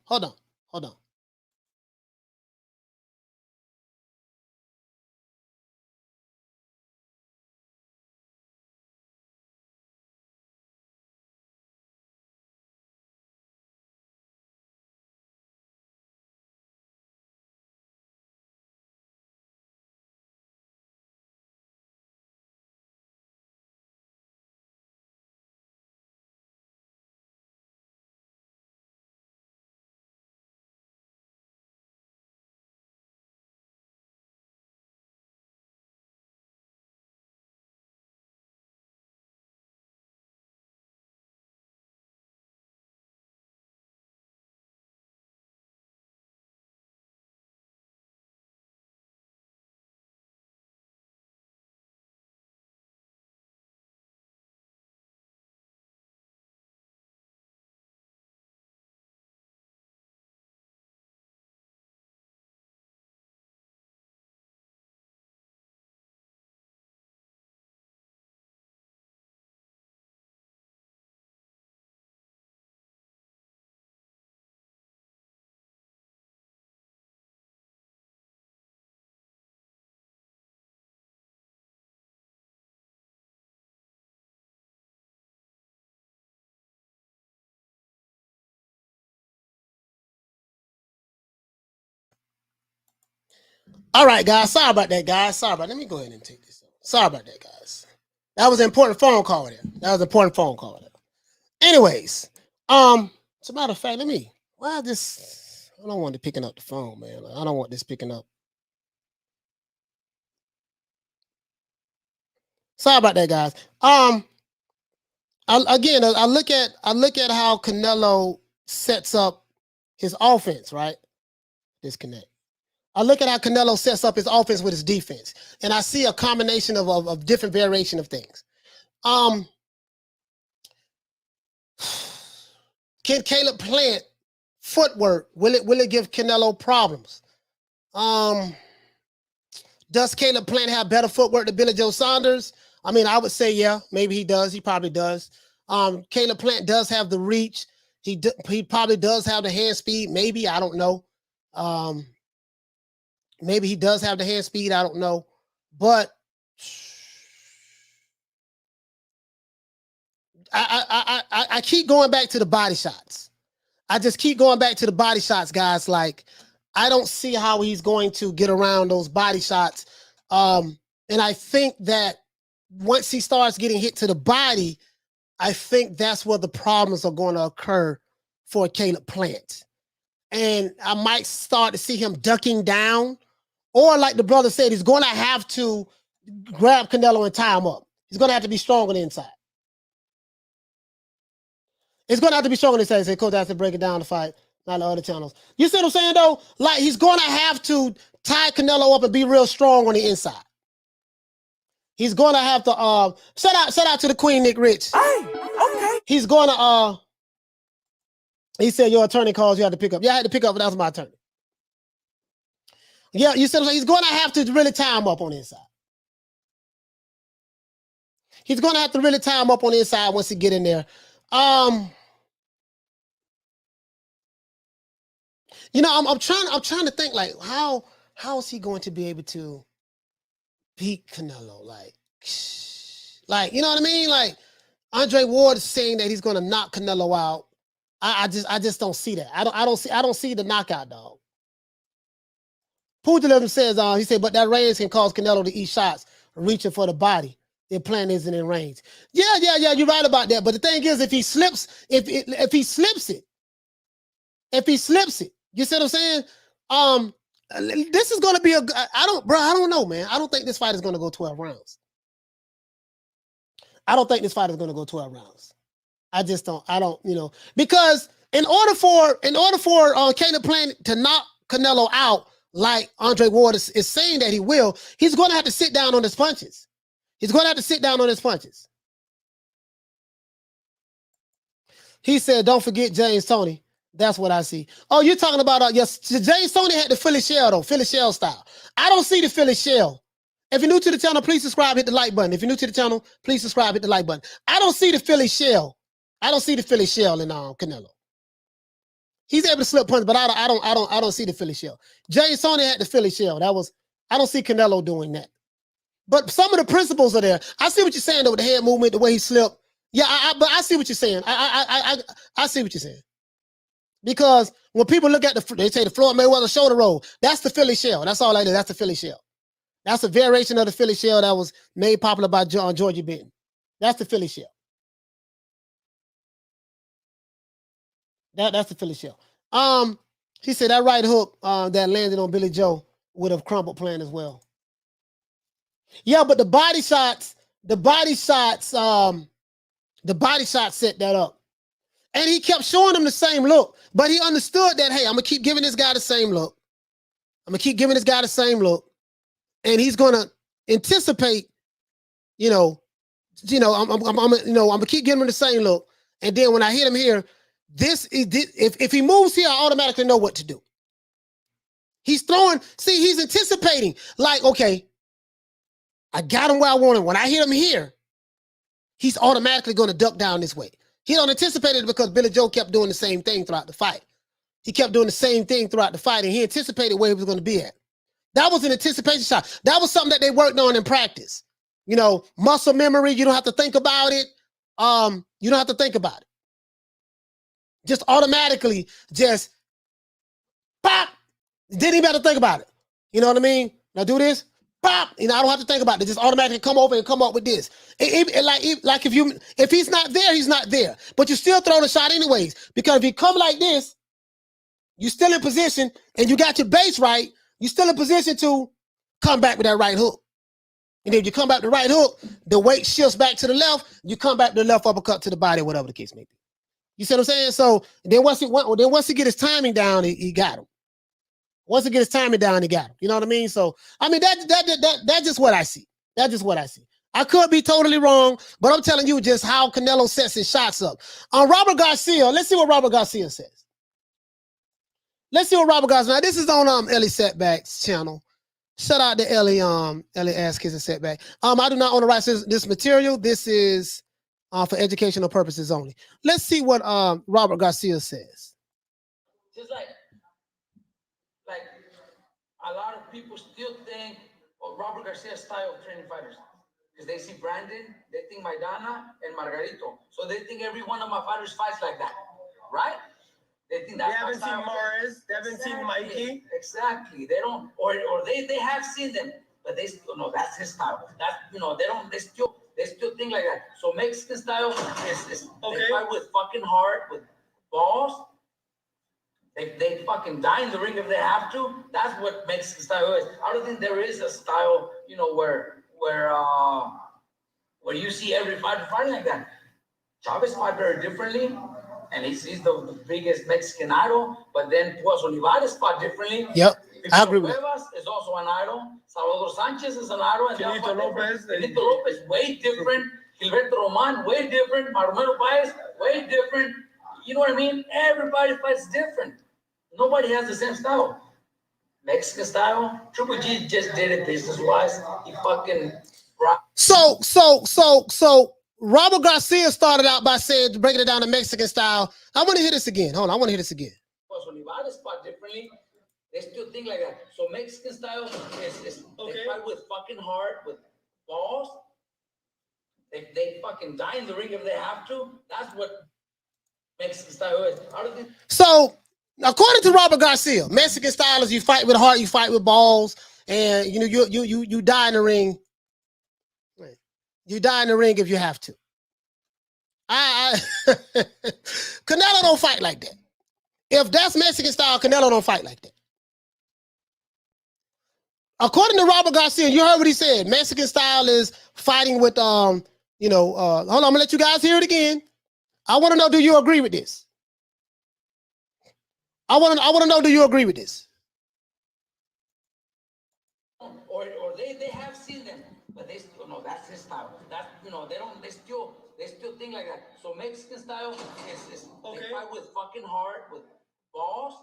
All right, guys. Sorry about that, guys. Let me go ahead and take this. Sorry about that, guys. That was an important phone call there. Anyways, as a matter of fact, I don't want it picking up the phone, man. I don't want this picking up. Sorry about that, guys. I look at how Canelo sets up his offense, right? Disconnect. I look at how Canelo sets up his offense with his defense, and I see a combination of different variation of things. Can Caleb Plant footwork, will it give Canelo problems? Does Caleb Plant have better footwork than Billy Joe Saunders? I mean, I would say, yeah, maybe he does. He probably does. Caleb Plant does have the reach. He probably does have the hand speed. Maybe, I don't know. Maybe he does have the hand speed. I don't know. But I keep going back to the body shots. I just keep going back to the body shots, guys. Like, I don't see how he's going to get around those body shots. And I think that once he starts getting hit to the body, I think that's where the problems are going to occur for Caleb Plant. And I might start to see him ducking down, or like the brother said, he's going to have to grab Canelo and tie him up. He's going to have to be strong on the inside. It's going to have to be strong on the inside. Say, Coach, I have to break it down to fight, not the other channels. You see what I'm saying, though? Like, he's going to have to tie Canelo up and be real strong on the inside. He's going to have to, shout out to the Queen, Nick Rich. Hey, okay. He's going to, he said, your attorney calls, you have to pick up. Yeah, I had to pick up, but that was my attorney. Yeah, you said he's going to have to really tie him up on the inside. He's going to have to really tie him up on the inside once he get in there. You know, I'm trying to think, like, how is he going to be able to beat Canelo? Like, you know what I mean? Like, Andre Ward is saying that he's going to knock Canelo out. I just don't see that. I don't see the knockout, dog. Pugilism says, he said, but that range can cause Canelo to eat shots reaching for the body. Their plan isn't in range. Yeah, you're right about that. But the thing is, if he slips it, you see what I'm saying? This is going to be I don't know, man. I don't think this fight is going to go 12 rounds. I don't think this fight is going to go 12 rounds. I don't, you know, because in order for Caleb Plant to knock Canelo out, like Andre Ward is saying that he will, he's going to have to sit down on his punches. He's going to have to sit down on his punches. He said, don't forget James Toney. That's what I see. Oh, you're talking about, yes, James Toney had the Philly shell, though, Philly shell style. I don't see the Philly shell. If you're new to the channel, please subscribe, hit the like button. If you're new to the channel, please subscribe, hit the like button. I don't see the Philly shell. I don't see the Philly shell in Canelo. He's able to slip punch, but I don't see the Philly shell. James Toney had the Philly shell. I don't see Canelo doing that. But some of the principles are there. I see what you're saying, though, with the head movement, the way he slipped. Yeah, but I see what you're saying. I see what you're saying. Because when people look at they say the Floyd Mayweather shoulder roll, that's the Philly shell. That's all I do. That's the Philly shell. That's a variation of the Philly shell that was made popular by Georgie Benton. That's the Philly shell. That's the Philly shell. He said that right hook that landed on Billy Joe would have crumbled Plant as well. Yeah, but the body shots set that up. And he kept showing him the same look. But he understood that, hey, I'm going to keep giving this guy the same look. I'm going to keep giving this guy the same look. And he's going to anticipate, I'm going to keep giving him the same look. And then when I hit him here, if he moves here, I automatically know what to do. He's anticipating, like, okay, I got him where I want him. When I hit him here, he's automatically going to duck down this way. He don't anticipate it because Billy Joe kept doing the same thing throughout the fight. He kept doing the same thing throughout the fight, and he anticipated where he was going to be at. That was an anticipation shot. That was something that they worked on in practice. You know, muscle memory, you don't have to think about it. You don't have to think about it. Just automatically, just pop. Didn't even have to think about it. You know what I mean? Now do this. Pop, I don't have to think about it. Just automatically come over and come up with this. Like if he's not there, he's not there. But you still throw the shot anyways. Because if you come like this, you're still in position and you got your base right, you're still in position to come back with that right hook. And if you come back with the right hook, the weight shifts back to the left, you come back to the left uppercut to the body, whatever the case may be. You see what I'm saying? So then once he get his timing down, he got him. Once he gets his timing down, he got him. You know what I mean? So, I mean, that's just what I see. That's just what I see. I could be totally wrong, but I'm telling you just how Canelo sets his shots up. On Robert Garcia, let's see what Robert Garcia says. Let's see what Robert Garcia. Now this is on Ellie Setback's channel. Shout out to Ellie Ass Kids and Setback. I do not own the rights to this material. This is for educational purposes only. Let's see what Robert Garcia says. Just like a lot of people still think of Robert Garcia's style of training fighters. Because they see Brandon, they think Maidana and Margarito. So they think every one of my fighters fights like that. Right? They think that's they haven't seen Morris, they haven't seen Mikey. Exactly. They don't, or they have seen them, but they still know that's his style. That's they still think like that. So Mexican style is okay. They fight with fucking heart, with balls. They fucking die in the ring if they have to. That's what Mexican style is. I don't think there is a style, where you see every fighter fighting like that. Chavez fought very differently. And he's the biggest Mexican idol, but then Puas Olivares fought differently. Yep, I agree with that. Cuevas is also an idol. Salvador Sanchez is an idol. And Finito Lopez, way different. Gilberto Roman, way different. Maromero Paez, way different. You know what I mean? Everybody fights different. Nobody has the same style. Mexican style, Triple G just did it business-wise. He fucking... So Robert Garcia started out by saying, breaking it down to Mexican style. I want to hear this again. Hold on, I want to hear this again. Olivares fought differently. They still think like that. So Mexican style is okay. They fight with fucking heart, with balls. They fucking die in the ring if they have to. That's what Mexican style is. So, according to Robert Garcia, Mexican style is you fight with heart, you fight with balls, and you die in the ring. You die in the ring if you have to. Canelo don't fight like that. If that's Mexican style, Canelo don't fight like that. According to Robert Garcia, you heard what he said. Mexican style is fighting with hold on, I'm gonna let you guys hear it again. I want to know, do you agree with this? I want to know, do you agree with this? Or they have seen them, but they still know that's his style. That they still think like that. So Mexican style is okay. They fight with fucking heart, with balls.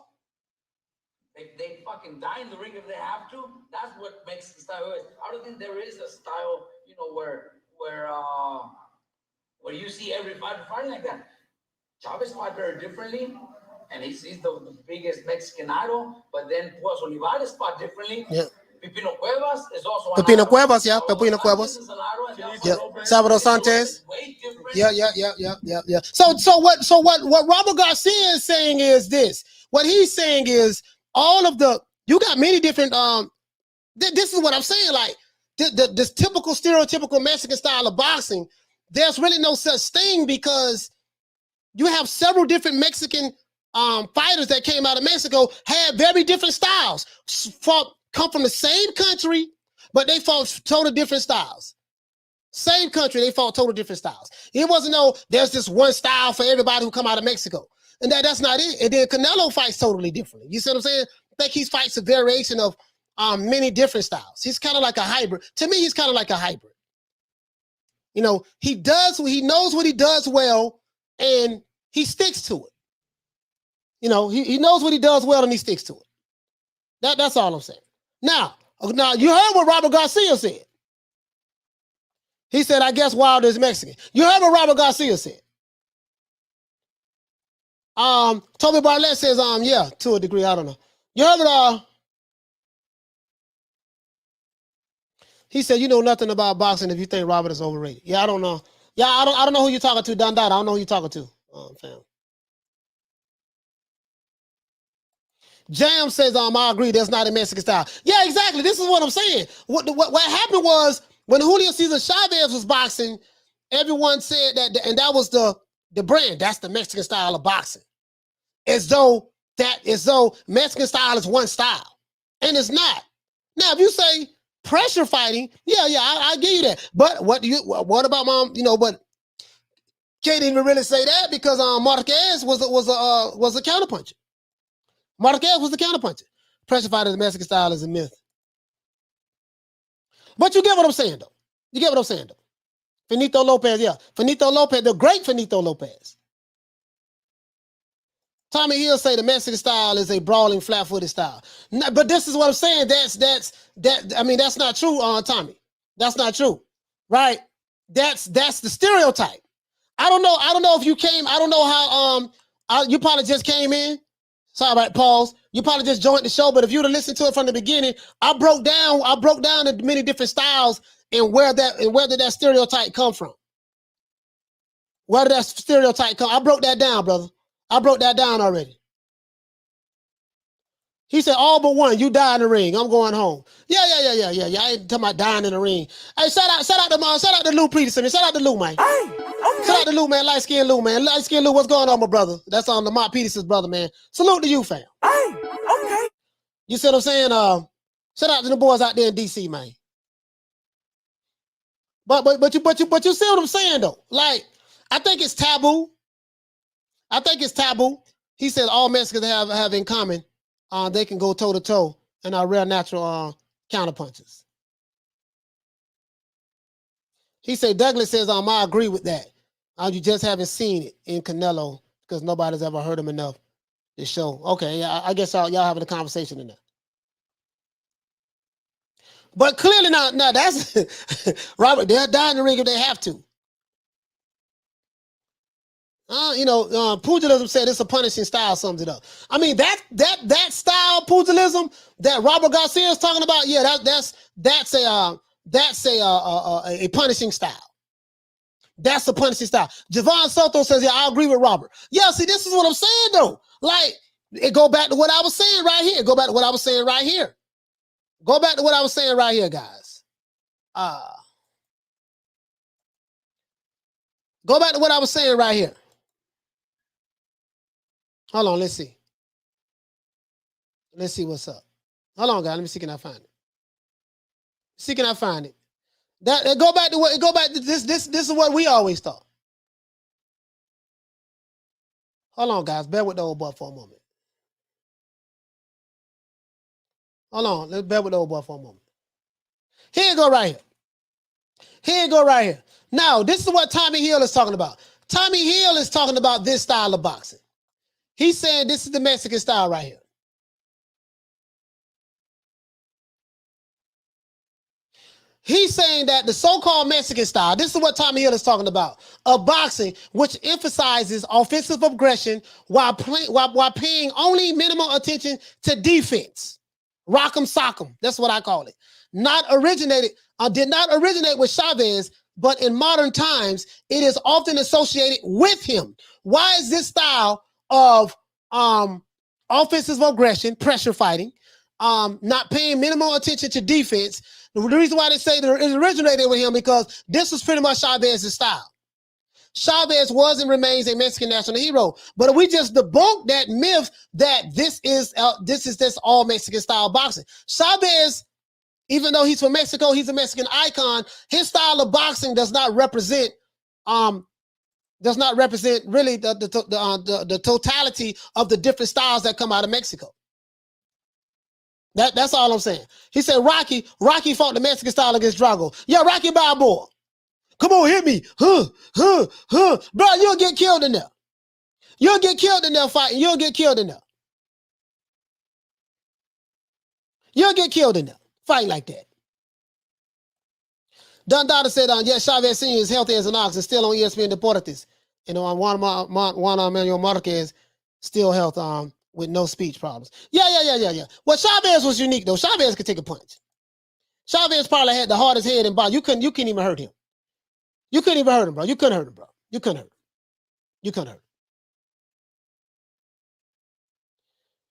They fucking die in the ring if they have to. That's what Mexican style is. I don't think there is a style, where you see every fighter fighting like that. Chavez fought very differently, and he's the biggest Mexican idol. But then Puas Olivares fought differently. Yeah. Pepino Cuevas is also an idol. Cuevas, yeah. Pepino Cuevas. Yeah. Salvador Sanchez. Yeah. So what Robert Garcia is saying is this. What he's saying is you got many different this is what I'm saying, like this typical stereotypical Mexican style of boxing, there's really no such thing because you have several different Mexican fighters that came out of Mexico, had very different styles, come from the same country, but they fought total different styles. Same country, they fought total different styles. It wasn't there's this one style for everybody who come out of Mexico. And that's not it. And then Canelo fights totally differently. You see what I'm saying? I think he fights a variation of many different styles. He's kind of like a hybrid. To me, he's kind of like a hybrid. He knows what he does well, and he sticks to it. He knows what he does well, and he sticks to it. That's all I'm saying. Now you heard what Robert Garcia said. He said, I guess Wilder is Mexican. You heard what Robert Garcia said. Toby Bartlett says, yeah, to a degree, I don't know. You heard what, he said, you know nothing about boxing if you think Robert is overrated. Yeah, I don't know. Yeah, I don't know who you're talking to, Don Dot. I don't know who you're talking to, fam. Jam says, I agree, that's not a Mexican style. Yeah, exactly. This is what I'm saying. What happened was when Julio Cesar Chavez was boxing, everyone said that, and that was the brand. That's the Mexican style of boxing. As though Mexican style is one style. And it's not. Now, if you say pressure fighting, yeah, I give you that. But what about but can't even really say that because Marquez was a counterpuncher. Marquez was the counterpuncher. Pressure fighter, the Mexican style is a myth. But you get what I'm saying, though. Finito Lopez, yeah. Finito Lopez, the great Finito Lopez. Tommy Hill say the Mexican style is a brawling, flat-footed style. But this is what I'm saying. I mean, that's not true, Tommy. That's not true, right? That's the stereotype. I don't know if you came. I don't know how. You probably just came in. Sorry about pause. You probably just joined the show. But if you'd have listened to it from the beginning, I broke down the many different styles and where did that stereotype come from. Where did that stereotype come? I broke that down, brother. I broke that down already. He said, all but one, you die in the ring. I'm going home. Yeah. I ain't talking about dying in the ring. Hey, shout out to Lou Peterson. Shout out to Lou, man. Hey, okay. Shout out to Lou, man. Light skin Lou, man. Light skin Lou, what's going on, my brother? That's on Lamont Peterson's brother, man. Salute to you, fam. Hey, okay. You see what I'm saying? Shout out to the boys out there in DC, man. But you see what I'm saying though? Like, I think it's taboo. He said all Mexicans have in common. They can go toe to toe and are real natural counterpunches. He said Douglas says I agree with that. You just haven't seen it in Canelo because nobody's ever heard him enough to show. Okay, yeah, I guess y'all having a conversation in there. But clearly now that's Robert. They'll die in the ring if they have to. Pugilism said it's a punishing style, sums it up. I mean, that style pugilism that Robert Garcia is talking about, yeah, that's a punishing style. That's a punishing style. Javon Soto says, yeah, I agree with Robert. Yeah, see, this is what I'm saying though. Like, it go back to what I was saying right here. Go back to what I was saying right here, guys. Go back to what I was saying right here. Hold on, let's see. Let's see what's up. Hold on, guys. Let me see, can I find it? That go back to this. This is what we always thought. Hold on, guys. Bear with the old boy for a moment. Hold on. Let's bear with the old boy for a moment. Here you go right here. Now, this is what Tommy Hill is talking about. Tommy Hill is talking about this style of boxing. He's saying this is the Mexican style right here. He's saying that the so-called Mexican style, this is what Tommy Hill is talking about, of boxing, which emphasizes offensive aggression while paying only minimal attention to defense. Rock'em sock'em, that's what I call it. Did not originate with Chavez, but in modern times, it is often associated with him. Why is this style of offensive aggression, pressure fighting, not paying minimal attention to defense? The reason why they say that it originated with him because this was pretty much Chavez's style. Chavez was and remains a Mexican national hero, but we just debunked that myth that this is all Mexican style boxing. Chavez, even though he's from Mexico, he's a Mexican icon. His style of boxing does not represent really the totality of the different styles that come out of Mexico. That's all I'm saying. He said Rocky fought the Mexican style against Drago. Yeah, Rocky Balboa. Come on, hit me. Bro, you'll get killed in there. You'll get killed in there fighting. You'll get killed in there. You'll get killed in there fighting like that. Don Dada said, yes, Chavez Sr. is healthy as an ox and still on ESPN Deportes. On Juan Manuel Marquez, still health with no speech problems. Yeah. Well, Chavez was unique, though. Chavez could take a punch. Chavez probably had the hardest head in boxing. You couldn't even hurt him. You couldn't even hurt him, bro. You couldn't hurt him. You couldn't hurt him.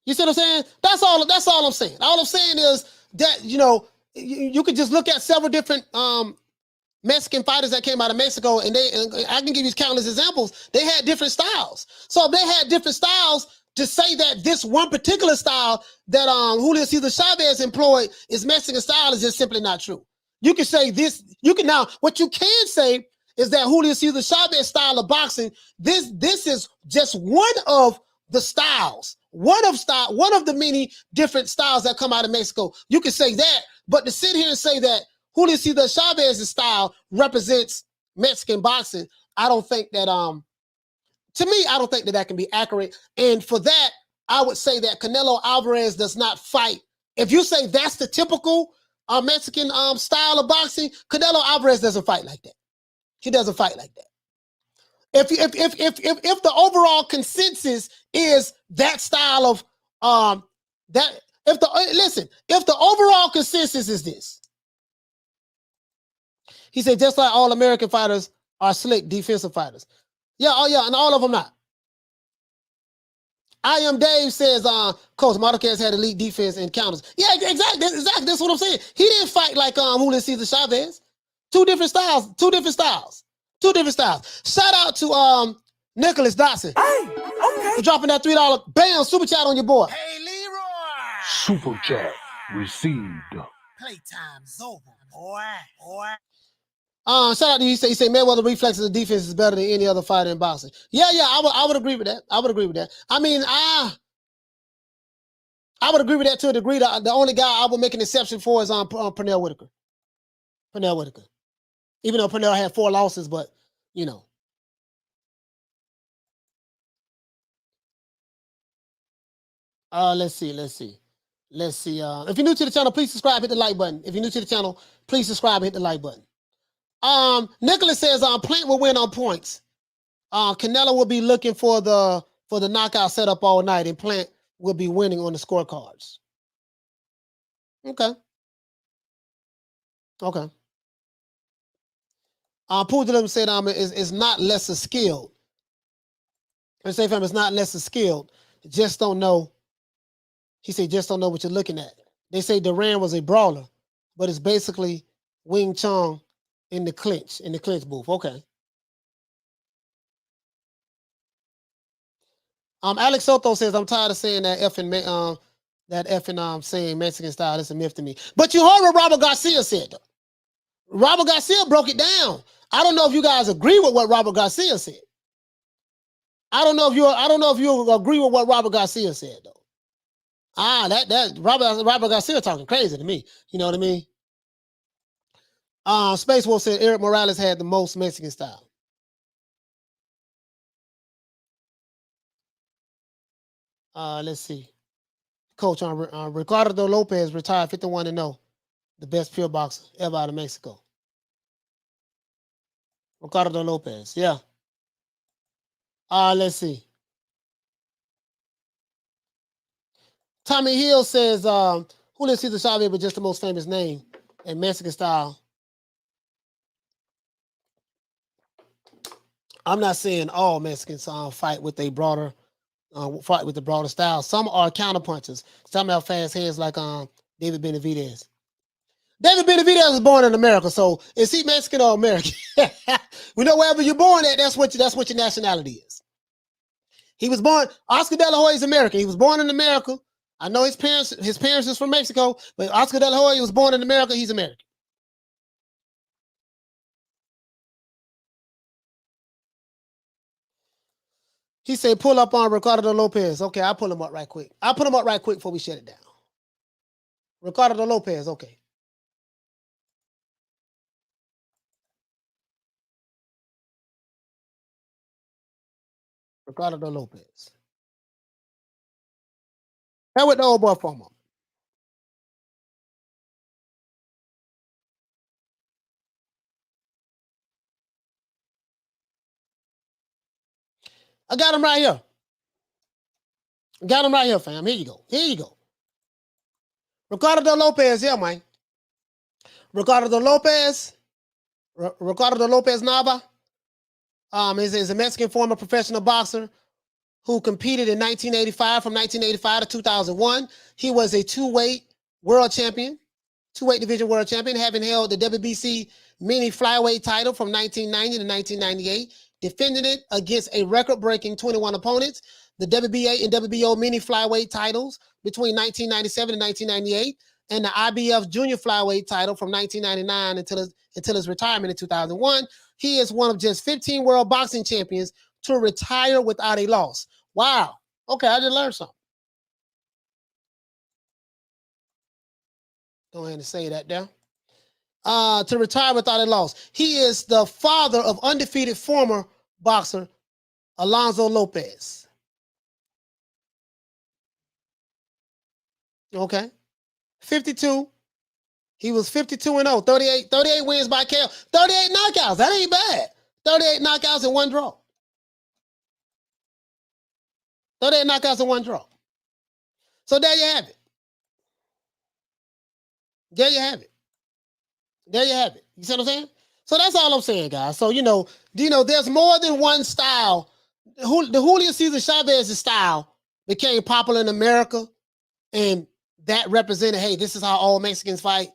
You see what I'm saying? That's all I'm saying. All I'm saying is that, you could just look at several different Mexican fighters that came out of Mexico, and I can give you countless examples. They had different styles. So if they had different styles, to say that this one particular style that Julio Cesar Chavez employed is Mexican style is just simply not true. You can say this. What you can say is that Julio Cesar Chavez style of boxing, this is just one of the styles, one of the many different styles that come out of Mexico. You can say that, but to sit here and say that Julio Cesar Chavez's style represents Mexican boxing, I don't think that To me, I don't think that can be accurate. And for that, I would say that Canelo Alvarez does not fight. If you say that's the typical Mexican style of boxing, Canelo Alvarez doesn't fight like that. He doesn't fight like that. If the overall consensus is that style of if the overall consensus is this, he said, just like all American fighters are slick defensive fighters. Yeah, oh yeah, and all of them not. I Am Dave says, Coach, Marquez had elite defense and counters. Yeah, exactly. That's what I'm saying. He didn't fight like Julio Cesar Chavez. Two different styles. Shout out to Nicholas Dotson. Hey, okay. For dropping that $3 bam super chat on your boy. Hey, Leroy. Super chat received. Playtime's over, boy. Shout out to you. He say Mayweather reflexes of defense is better than any other fighter in boxing. Yeah, I would agree with that. I mean, I would agree with that to a degree. The only guy I would make an exception for is Pernell Whitaker. Even though Pernell had 4 losses, but you know. Let's see. If you're new to the channel, please subscribe, hit the like button. Hit the like button. Nicholas says Plant will win on points. Canelo will be looking for the knockout setup all night, and Plant will be winning on the scorecards. Okay. Pugilism said is not lesser skilled. And say fam, it's not lesser skilled. Just don't know. He said just don't know what you're looking at. They say Duran was a brawler, but it's basically Wing Chun in the clinch booth. Okay. Alex Soto says, I'm tired of saying that saying Mexican style. It's a myth to me. But you heard what Robert Garcia said, though. Robert Garcia broke it down. I don't know if you guys agree with what Robert Garcia said. I don't know if you agree with what Robert Garcia said, though. Robert Garcia talking crazy to me. You know what I mean? Space Wolf said Eric Morales had the most Mexican style. Let's see. Coach, Ricardo Lopez retired 51-0. The best pure boxer ever out of Mexico. Ricardo Lopez, yeah. Let's see. Tommy Hill says, Julio Cesar Chavez, but just the most famous name in Mexican style. I'm not saying all Mexicans fight with the broader style. Some are counterpunchers. Some have fast hands like David Benavidez. David Benavidez was born in America, so is he Mexican or American? We know wherever you're born at, that's what your nationality is. He was born. Oscar De La Hoya is American. He was born in America. I know his parents is from Mexico, but Oscar De La Hoya was born in America. He's American. He said, pull up on Ricardo Lopez. Okay, I'll pull him up right quick. I'll put him up right quick before we shut it down. Ricardo Lopez, okay. Ricardo Lopez. That with the old boy for a moment. I got him right here. Fam. Here you go. Ricardo Lopez, yeah, man. Ricardo Lopez Nava is a Mexican former professional boxer who competed in 1985, from 1985 to 2001. He was a two-weight division world champion, having held the WBC mini flyweight title from 1990 to 1998, defending it against a record-breaking 21 opponents. The WBA and WBO mini flyweight titles between 1997 and 1998, and the IBF junior flyweight title from 1999 until his retirement in 2001. He is one of just 15 world boxing champions to retire without a loss. Wow. Okay, I just learned something. Go ahead and say that there. To retire without a loss. He is the father of undefeated former boxer Alonzo Lopez. Okay. 52. He was 52-0. 38 wins by KO. 38 knockouts. That ain't bad. 38 knockouts and 1 draw. 38 knockouts and 1 draw. So there you have it. There you have it. There you have it. You see what I'm saying? So that's all I'm saying, guys. So, there's more than one style. The Julio Cesar Chavez's style became popular in America, and that represented, hey, this is how all Mexicans fight.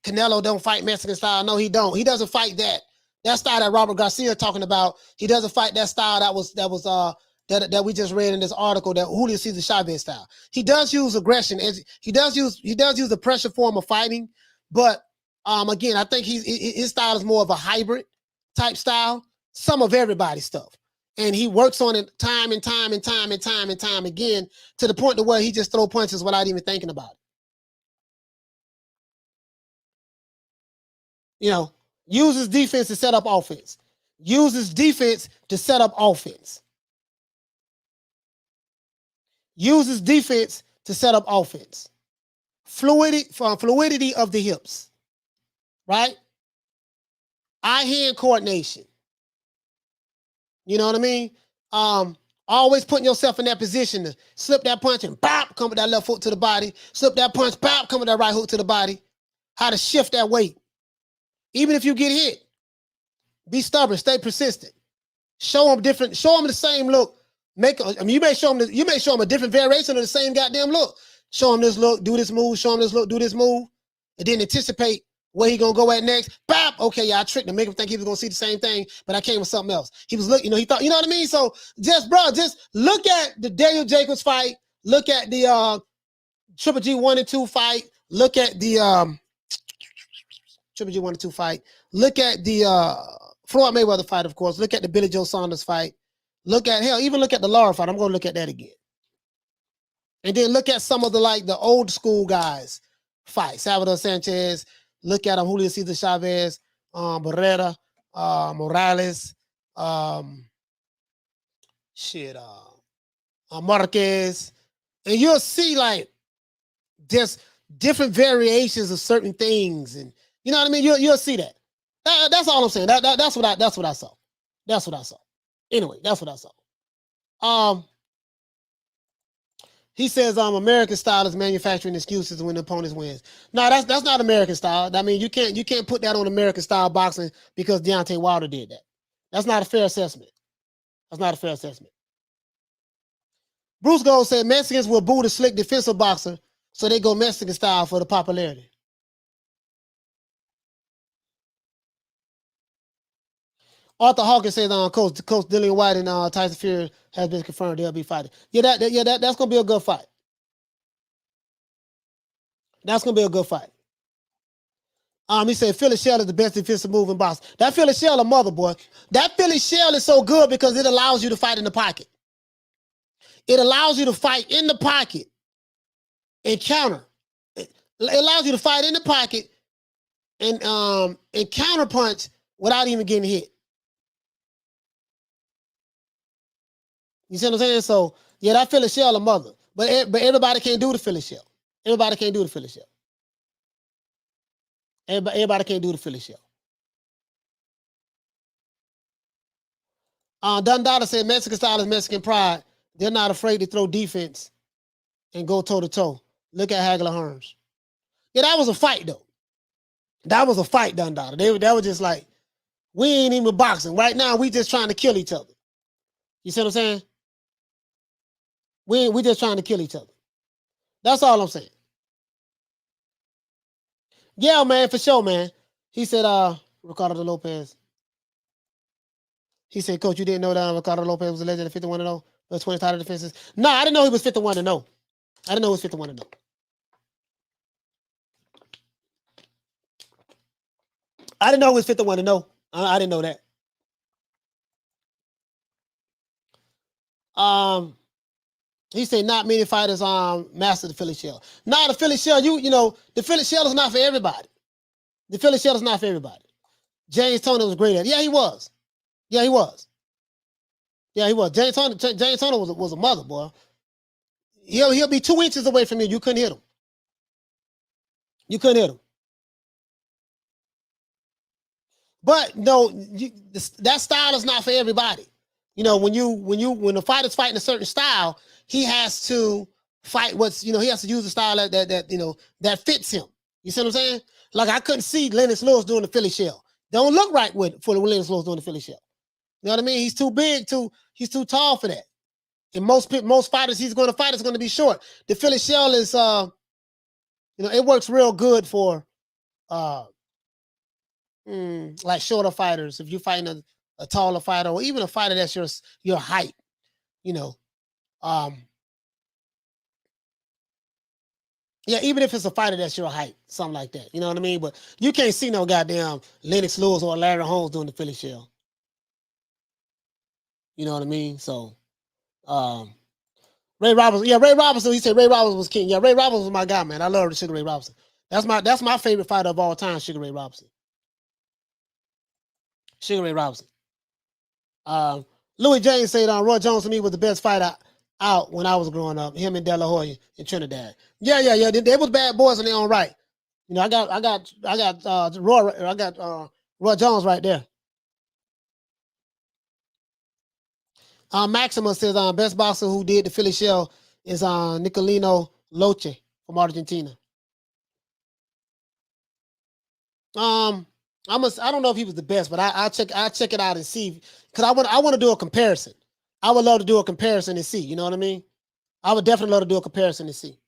Canelo don't fight Mexican style. No, he don't. He doesn't fight that. That style that Robert Garcia talking about, he doesn't fight that style that we just read in this article, that Julio Cesar Chavez style. He does use aggression. He does use the pressure form of fighting, but again, I think his style is more of a hybrid type style, some of everybody's stuff. And he works on it time and time again, to the point to where he just throw punches without even thinking about it. Uses defense to set up offense. Uses defense to set up offense. Uses defense to set up offense. Fluidity of the hips. Right? Eye-hand coordination. You know what I mean? Always putting yourself in that position to slip that punch and bop, come with that left foot to the body. Slip that punch, bop, come with that right hook to the body. How to shift that weight. Even if you get hit, be stubborn, stay persistent. Show them the same look. You may show them a different variation of the same goddamn look. Show them this look, do this move, show them this look, do this move, and then anticipate where he gonna go at next. Bop! Okay, yeah, I tricked him, make him think he was gonna see the same thing, but I came with something else. He was looking, he thought, you know what I mean? So just look at the Daniel Jacobs fight, look at the Triple G 1 and 2 fight, look at the Triple G 1 and 2 fight, look at the Floyd Mayweather fight, of course, look at the Billy Joe Saunders fight, even look at the Lara fight. I'm gonna look at that again. And then look at some of the old school guys fight. Salvador Sanchez. Look at Julio Cesar Chavez, Barrera, Morales, Marquez. And you'll see just different variations of certain things. And you know what I mean? You'll see that. That's all I'm saying. That's what I saw. That's what I saw. Anyway, that's what I saw. He says American style is manufacturing excuses when the opponent wins. No, that's not American style. I mean, you can't put that on American style boxing because Deontay Wilder did that. That's not a fair assessment. That's not a fair assessment. Bruce Gold said Mexicans will boo the slick defensive boxer, so they go Mexican style for the popularity. Arthur Hawkins says, Coach Dillian White and Tyson Fury has been confirmed they'll be fighting. That's gonna be a good fight. That's gonna be a good fight. He said Philly shell is the best defensive move in boxing. That Philly shell a mother, boy. That Philly shell is so good because it allows you to fight in the pocket. It allows you to fight in the pocket and counter. It allows you to fight in the pocket and counter punch without even getting hit. You see what I'm saying? So, yeah, that Philly shell a mother. But everybody can't do the Philly shell. Everybody can't do the Philly shell. Everybody can't do the Philly shell. Dundada said Mexican style is Mexican pride. They're not afraid to throw defense and go toe-to-toe. Look at Hagler Hearns. Yeah, that was a fight, though. That was a fight, Dundada. They were just like, we ain't even boxing. Right now, we just trying to kill each other. You see what I'm saying? We just trying to kill each other. That's all I'm saying. Yeah, man, for sure, man. He said, Ricardo Lopez. He said, Coach, you didn't know that Ricardo Lopez was a legend at 51-0? Those 20 title defenses. No, I didn't know he was 51-0. I didn't know he was 51-0. I didn't know he was 51-0. I didn't know that. He said not many fighters master the Philly shell. Nah, the Philly shell, the Philly shell is not for everybody. The Philly shell is not for everybody. James Tony was great at it. Yeah, he was. Yeah, he was. Yeah, he was. James Hunter was a mother, boy. He'll be 2 inches away from you. You couldn't hit him. You couldn't hit him. But no, that style is not for everybody. You know, when a fighter's fighting a certain style, he has to fight he has to use a style that fits him. You see what I'm saying? Like I couldn't see Lennox Lewis doing the Philly shell. Don't look right for Lennox Lewis doing the Philly shell. You know what I mean? He's too big, he's too tall for that. And most fighters he's going to fight is going to be short. The Philly shell is it works real good for like shorter fighters. If you're fighting a taller fighter or even a fighter that's your height, yeah, even if it's a fighter that's your height, something like that. You know what I mean? But you can't see no goddamn Lennox Lewis or Larry Holmes doing the Philly shell. You know what I mean? So, Ray Robinson. Yeah, Ray Robinson. He said Ray Robinson was king. Yeah, Ray Robinson was my guy, man. I love Sugar Ray Robinson. That's my favorite fighter of all time, Sugar Ray Robinson. Sugar Ray Robinson. Louis James said Roy Jones to me was the best fighter out when I was growing up. Him and De La Hoya in Trinidad. Yeah. They was bad boys in their own right. You know, I got Roy Jones right there. Maxima says best boxer who did the Philly shell is Nicolino Loche from Argentina. I don't know if he was the best, but I'll check it out and see, because I want to do a comparison. I would love to do a comparison and see. You know what I mean? I would definitely love to do a comparison and see.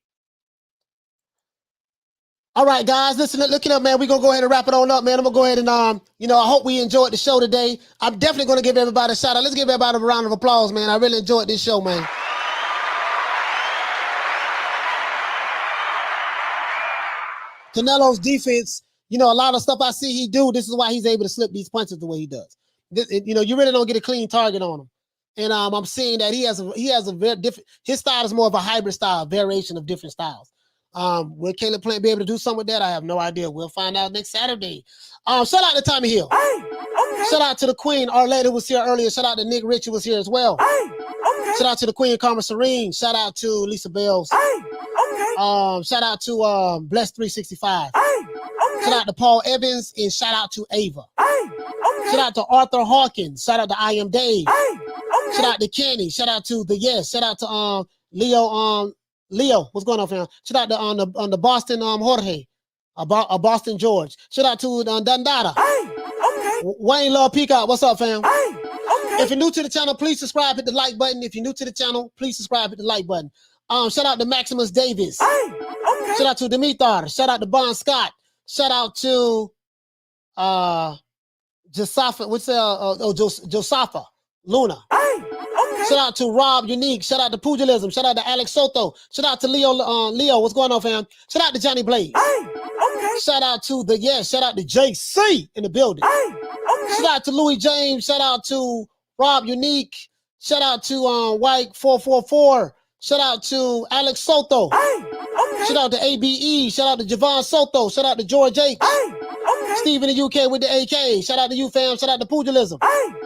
All right, guys, listen, look it up, man. We're going to go ahead and wrap it on up, man. I'm going to go ahead and, I hope we enjoyed the show today. I'm definitely going to give everybody a shout out. Let's give everybody a round of applause, man. I really enjoyed this show, man. Canelo's defense, a lot of stuff I see he do, this is why he's able to slip these punches the way he does. You really don't get a clean target on him. And I'm seeing that he has a very different, his style is more of a hybrid style, variation of different styles. Will Caleb Plant be able to do something with that? I have no idea. We'll find out next Saturday. Shout out to Tommy Hill. Hey, okay. Shout out to the Queen. Arletta was here earlier. Shout out to Nick Rich, who was here as well. Hey, okay. Shout out to the Queen, Karma Serene. Shout out to Lisa Bells. Hey, okay. Shout out to Blessed 365. Hey, okay. Shout out to Paul Evans and shout out to Ava. Hey, okay. Shout out to Arthur Hawkins. Shout out to I Am Dave. Hey, okay. Shout out to Kenny. Shout out to the Yes. Shout out to Leo, what's going on, fam? Shout out to on the Boston Jorge, Boston George. Shout out to Dandada. Hey, okay. Wayne Love Peacock, what's up, fam? Hey, okay. If you're new to the channel, please subscribe, hit the like button. If you're new to the channel, please subscribe, hit the like button. Shout out to Maximus Davis. Hey, okay. Shout out to Dimitar. Shout out to Bon Scott. Shout out to Josapha. Josapha Luna. Hey, okay. Shout out to Rob Unique. Shout out to Pugilism. Shout out to Alex Soto. Shout out to Leo. Leo, what's going on, fam? Shout out to Johnny Blaze. Hey, okay. Shout out to the Yes. Shout out to JC in the building. Hey, okay. Shout out to Louis James. Shout out to Rob Unique. Shout out to White 444. Shout out to Alex Soto. Hey, okay. Shout out to ABE. Shout out to Javon Soto. Shout out to George H. Hey, okay. Steve in the UK with the AK. Shout out to you, fam. Shout out to Pugilism. Hey, okay.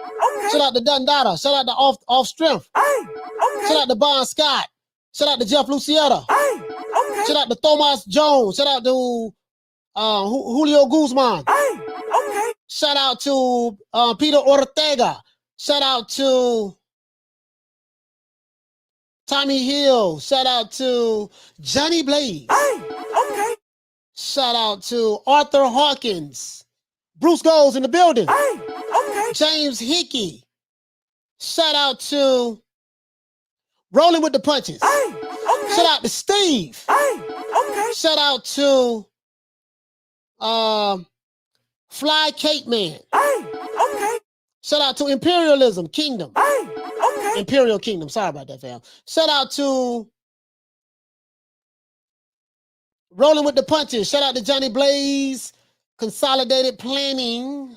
Shout out to Dundada. Shout out to Off Strength. Hey, okay. Shout out to Bon Scott. Shout out to Jeff Lucietta. Hey, okay. Shout out to Thomas Jones. Shout out to Julio Guzman. Hey, okay. Shout out to Peter Ortega. Shout out to Tommy Hill. Shout out to Johnny Blaze. Hey, okay. Shout out to Arthur Hawkins. Bruce Goes in the building. Hey, okay. James Hickey. Shout out to Rolling with the Punches. Hey, okay. Shout out to Steve. Hey, okay. Shout out to Fly Cape Man. Hey, okay. Shout out to Imperialism Kingdom. Hey, okay. Imperial Kingdom. Sorry about that, fam. Shout out to Rolling with the Punches. Shout out to Johnny Blaze. Consolidated Planning.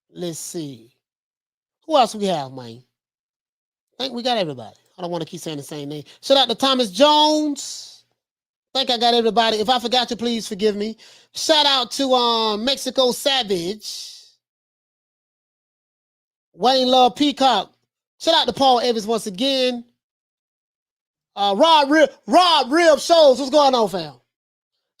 Let's see. Who else we have, man? I think we got everybody. I don't want to keep saying the same name. Shout out to Thomas Jones. think I got everybody. If I forgot you, please forgive me. Shout out to Mexico Savage. Wayne Love Peacock. Shout out to Paul Evans once again. Rob Rib Shows. What's going on, fam?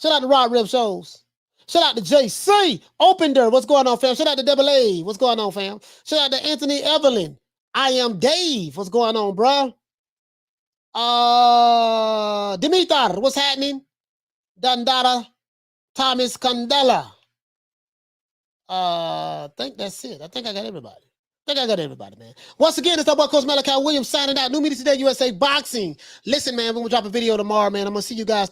Shout out to Rob Rib Shows. Shout out to JC Opender. What's going on, fam? Shout out to Double A. What's going on, fam? Shout out to Anthony Evelyn. I am Dave. What's going on, bro? Dimitar. What's happening? Dandara. Thomas Candela. I think that's it. I think I got everybody. Man. Once again, it's the boy Coach Malachi Williams signing out. New media today, USA Boxing. Listen, man, we're going to drop a video tomorrow, man. I'm going to see you guys.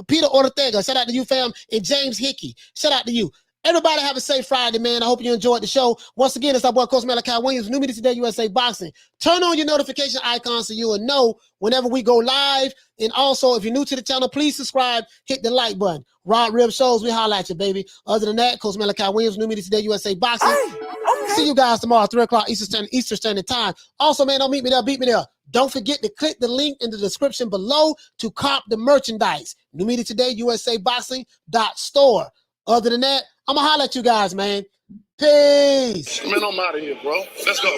Peter Ortega, shout out to you, fam, and James Hickey. Shout out to you. Everybody have a safe Friday, man. I hope you enjoyed the show. Once again, it's our boy Coach Malachi Williams. New media today, USA Boxing. Turn on your notification icon so you will know whenever we go live. And also, if you're new to the channel, please subscribe. Hit the like button. Rod Rib Shows, we holla at you, baby. Other than that, Coach Malachi Williams, New media today, USA Boxing. Hey, okay. See you guys tomorrow, 3 o'clock Eastern Standard Time. Also, man, don't meet me there. Beat me there. Don't forget to click the link in the description below to cop the merchandise. New media today, USABoxing.store. Other than that, I'm going to holler at you guys, man. Peace. Man, I'm out of here, bro. Let's go.